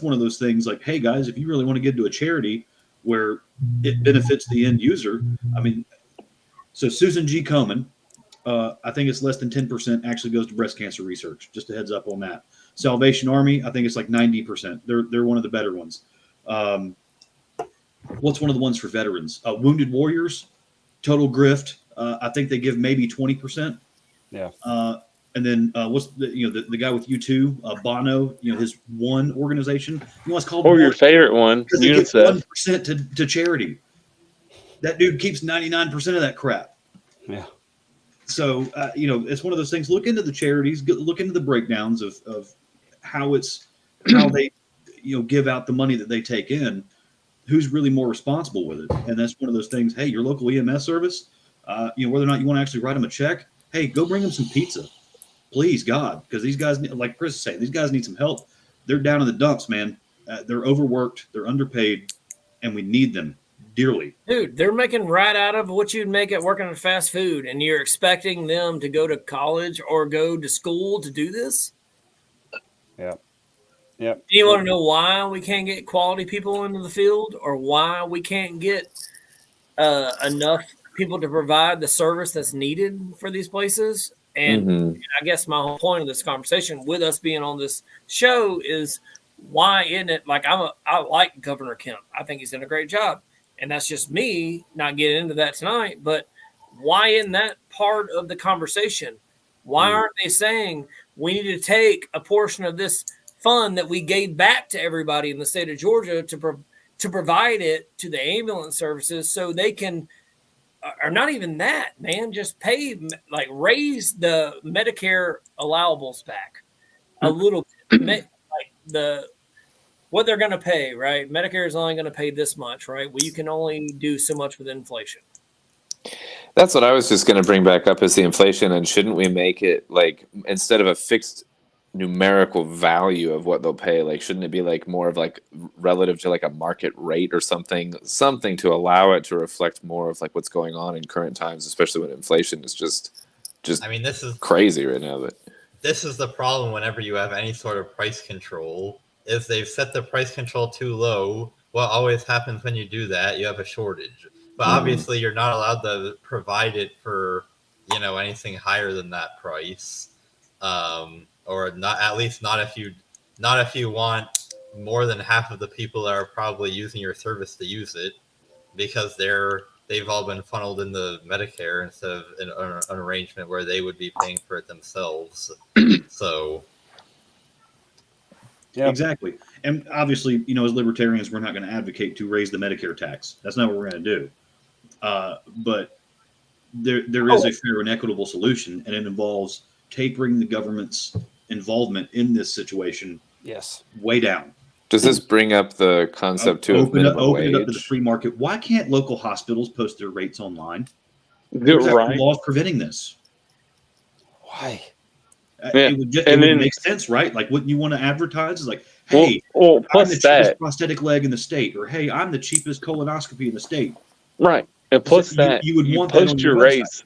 one of those things like, hey guys, if you really want to get to a charity where it benefits the end user, I mean, so Susan G. Komen, I think it's less than 10% actually goes to breast cancer research. Just a heads up on that. Salvation Army, I think it's like 90%. They're one of the better ones. What's one of the ones for veterans? Wounded Warriors, Total Grift. I think they give maybe 20%. Yeah. And then what's the guy with U2, Bono? His one organization. It's called. Or your favorite one, UNICEF. 1% to charity. That dude keeps 99% of that crap. Yeah. So it's one of those things. Look into the charities. Look into the breakdowns of how they give out the money that they take in. Who's really more responsible with it? And that's one of those things. Hey, your local EMS service, whether or not you want to actually write them a check, hey, go bring them some pizza, please, God, because these guys, like Chris is saying, these guys need some help. They're down in the dumps, man. They're overworked, they're underpaid, and we need them dearly. Dude, they're making right out of what you'd make at working at fast food, and you're expecting them to go to college or go to school to do this? Yeah. Yep. Do you want to know why we can't get quality people into the field, or why we can't get enough people to provide the service that's needed for these places? And I guess my whole point of this conversation with us being on this show is, why isn't it like I like Governor Kemp. I think he's done a great job. And that's just me not getting into that tonight. But why isn't that part of the conversation? Why aren't they saying we need to take a portion of this fund that we gave back to everybody in the state of Georgia to provide it to the ambulance services so they can, or not even that, man, just pay, like raise the Medicare allowables back a little bit, like what they're going to pay, right? Medicare is only going to pay this much, right? Well, you can only do so much with inflation. That's what I was just going to bring back up, is the inflation. And shouldn't we make it like, instead of a fixed numerical value of what they'll pay, like shouldn't it be like more of like relative to like a market rate or something to allow it to reflect more of like what's going on in current times, especially when inflation is just I mean, this is crazy right now. But this is the problem whenever you have any sort of price control, is they've set the price control too low. What always happens when you do that, you have a shortage. But obviously you're not allowed to provide it for anything higher than that price. Or not, at least not if you want more than half of the people that are probably using your service to use it, because they've all been funneled into Medicare instead of an arrangement where they would be paying for it themselves. So, yeah, exactly. And obviously, as libertarians, we're not going to advocate to raise the Medicare tax. That's not what we're going to do. But there is a fair and equitable solution, and it involves tapering the government's involvement in this situation way down. Does this bring up the concept too of minimum open wage? it up to the free market? Why can't local hospitals post their rates online? There's laws preventing this. Why? It would make sense, right? Like, wouldn't you want to advertise? It's like, hey, plus I'm the cheapest prosthetic leg in the state, or hey, I'm the cheapest colonoscopy in the state. Right. And plus you would want post that on your rates.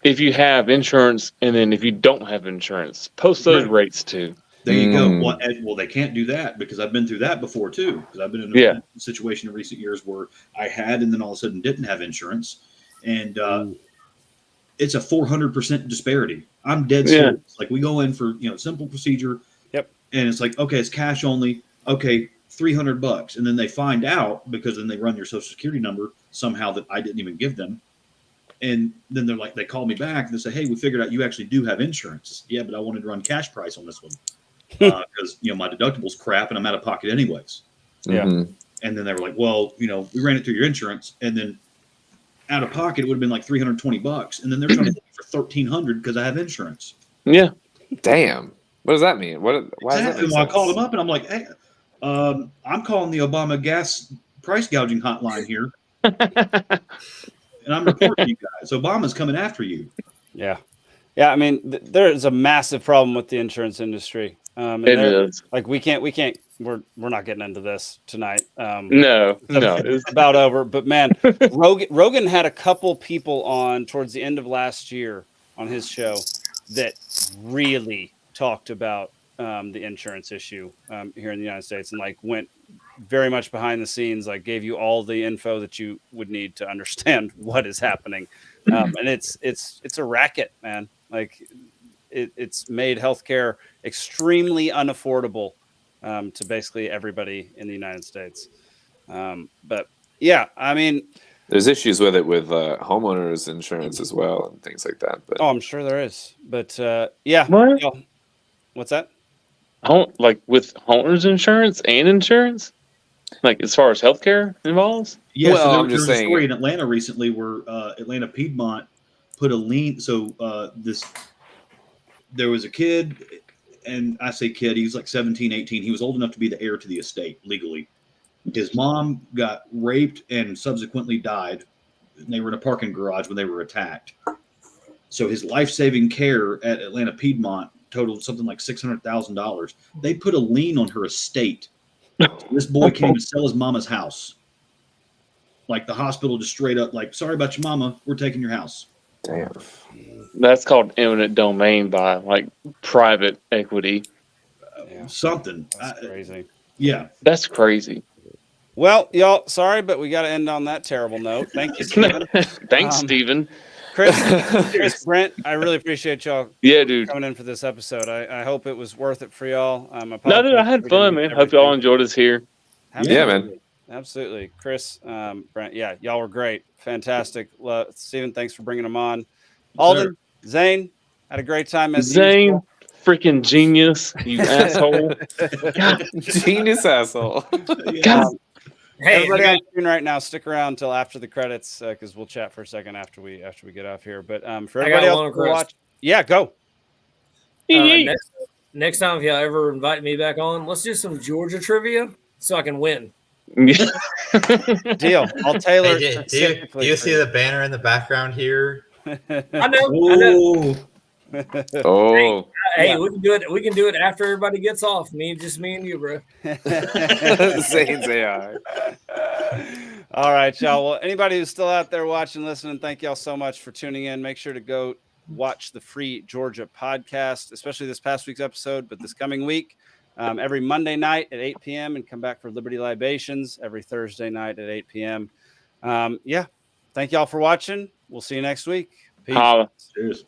If you have insurance, and then if you don't have insurance, post those rates too. There you go. Well, they can't do that, because I've been through that before too. Because I've been in a situation in recent years where I had, and then all of a sudden didn't have insurance, and it's a 400% disparity. I'm dead serious. Like, we go in for simple procedure, and it's like, okay, it's cash only. Okay, $300, and then they find out, because then they run your social security number somehow that I didn't even give them. And then they're like, they call me back and they say, hey, we figured out you actually do have insurance. Yeah, but I wanted to run cash price on this one because my deductible's crap and I'm out of pocket anyways. Yeah. And then they were like, well, we ran it through your insurance, and then out of pocket it would have been like $320, and then they're trying to get me for $1,300 because I have insurance. Yeah. Damn. What does that mean? Why exactly. Well, I called them up and I'm like, hey, I'm calling the Obama gas price gouging hotline here. and I'm reporting you guys. Obama's coming after you. Yeah. I mean, there is a massive problem with the insurance industry. And It is. like we can't. We're not getting into this tonight. No. It's about over. But man, Rogan had a couple people on towards the end of last year on his show that really talked about the insurance issue here in the United States, and like went very much behind the scenes, like gave you all the info that you would need to understand what is happening. And it's a racket, man. Like it's made healthcare extremely unaffordable to basically everybody in the United States. But yeah, I mean, There's issues with it with homeowners insurance as well and things like that. But I'm sure there is. But yeah, What? What's that? Like with homeowners insurance and insurance? Like as far as healthcare involves? Yeah, Well, so I'm just there was a saying- story in Atlanta recently where Atlanta Piedmont put a lien. So there was a kid, and I say kid, he was like 17, 18. He was old enough to be the heir to the estate legally. His mom got raped and subsequently died. They were in a parking garage when they were attacked. So his life-saving care at Atlanta Piedmont totaled something like $600,000. They put a lien on her estate. So this boy can't even sell his mama's house. Like the hospital just straight up like, sorry about your mama, we're taking your house. damn. That's called eminent domain by like private equity. Something. That's crazy. Yeah. That's crazy. Well, y'all, sorry, but we got to end on that terrible note. Thank you, Stephen. Thanks, Stephen. Chris, Brent, I really appreciate y'all Yeah, dude. coming in for this episode. I hope it was worth it for y'all. No, dude, I had fun, man. Hope y'all enjoyed us here. Yeah, man. Absolutely. Chris, Brent, yeah, y'all were great. Fantastic. Stephen, thanks for bringing them on. Alden, Zane, had a great time. As Zane, usual. freaking genius, you asshole. God. Genius asshole. God. Hey, Everybody on screen right now, stick around until after the credits because we'll chat for a second after we get off here. But for I everybody got one else to request. watch, yeah, go. Next time, if y'all ever invite me back on, let's do some Georgia trivia so I can win. Deal. I'll tailor. Hey, do you see the banner in the background here? I know. Oh, Hey, Yeah. we can do it. We can do it after everybody gets off. Me and you, bro. Zane's AI. All right, y'all. Well, anybody who's still out there watching, listening, thank y'all so much for tuning in. Make sure to go watch the free Georgia podcast, especially this past week's episode, but this coming week, every Monday night at 8 p.m. and come back for Liberty Libations every Thursday night at 8 p.m. Yeah. Thank y'all for watching. We'll see you next week. Peace. Holla. Cheers.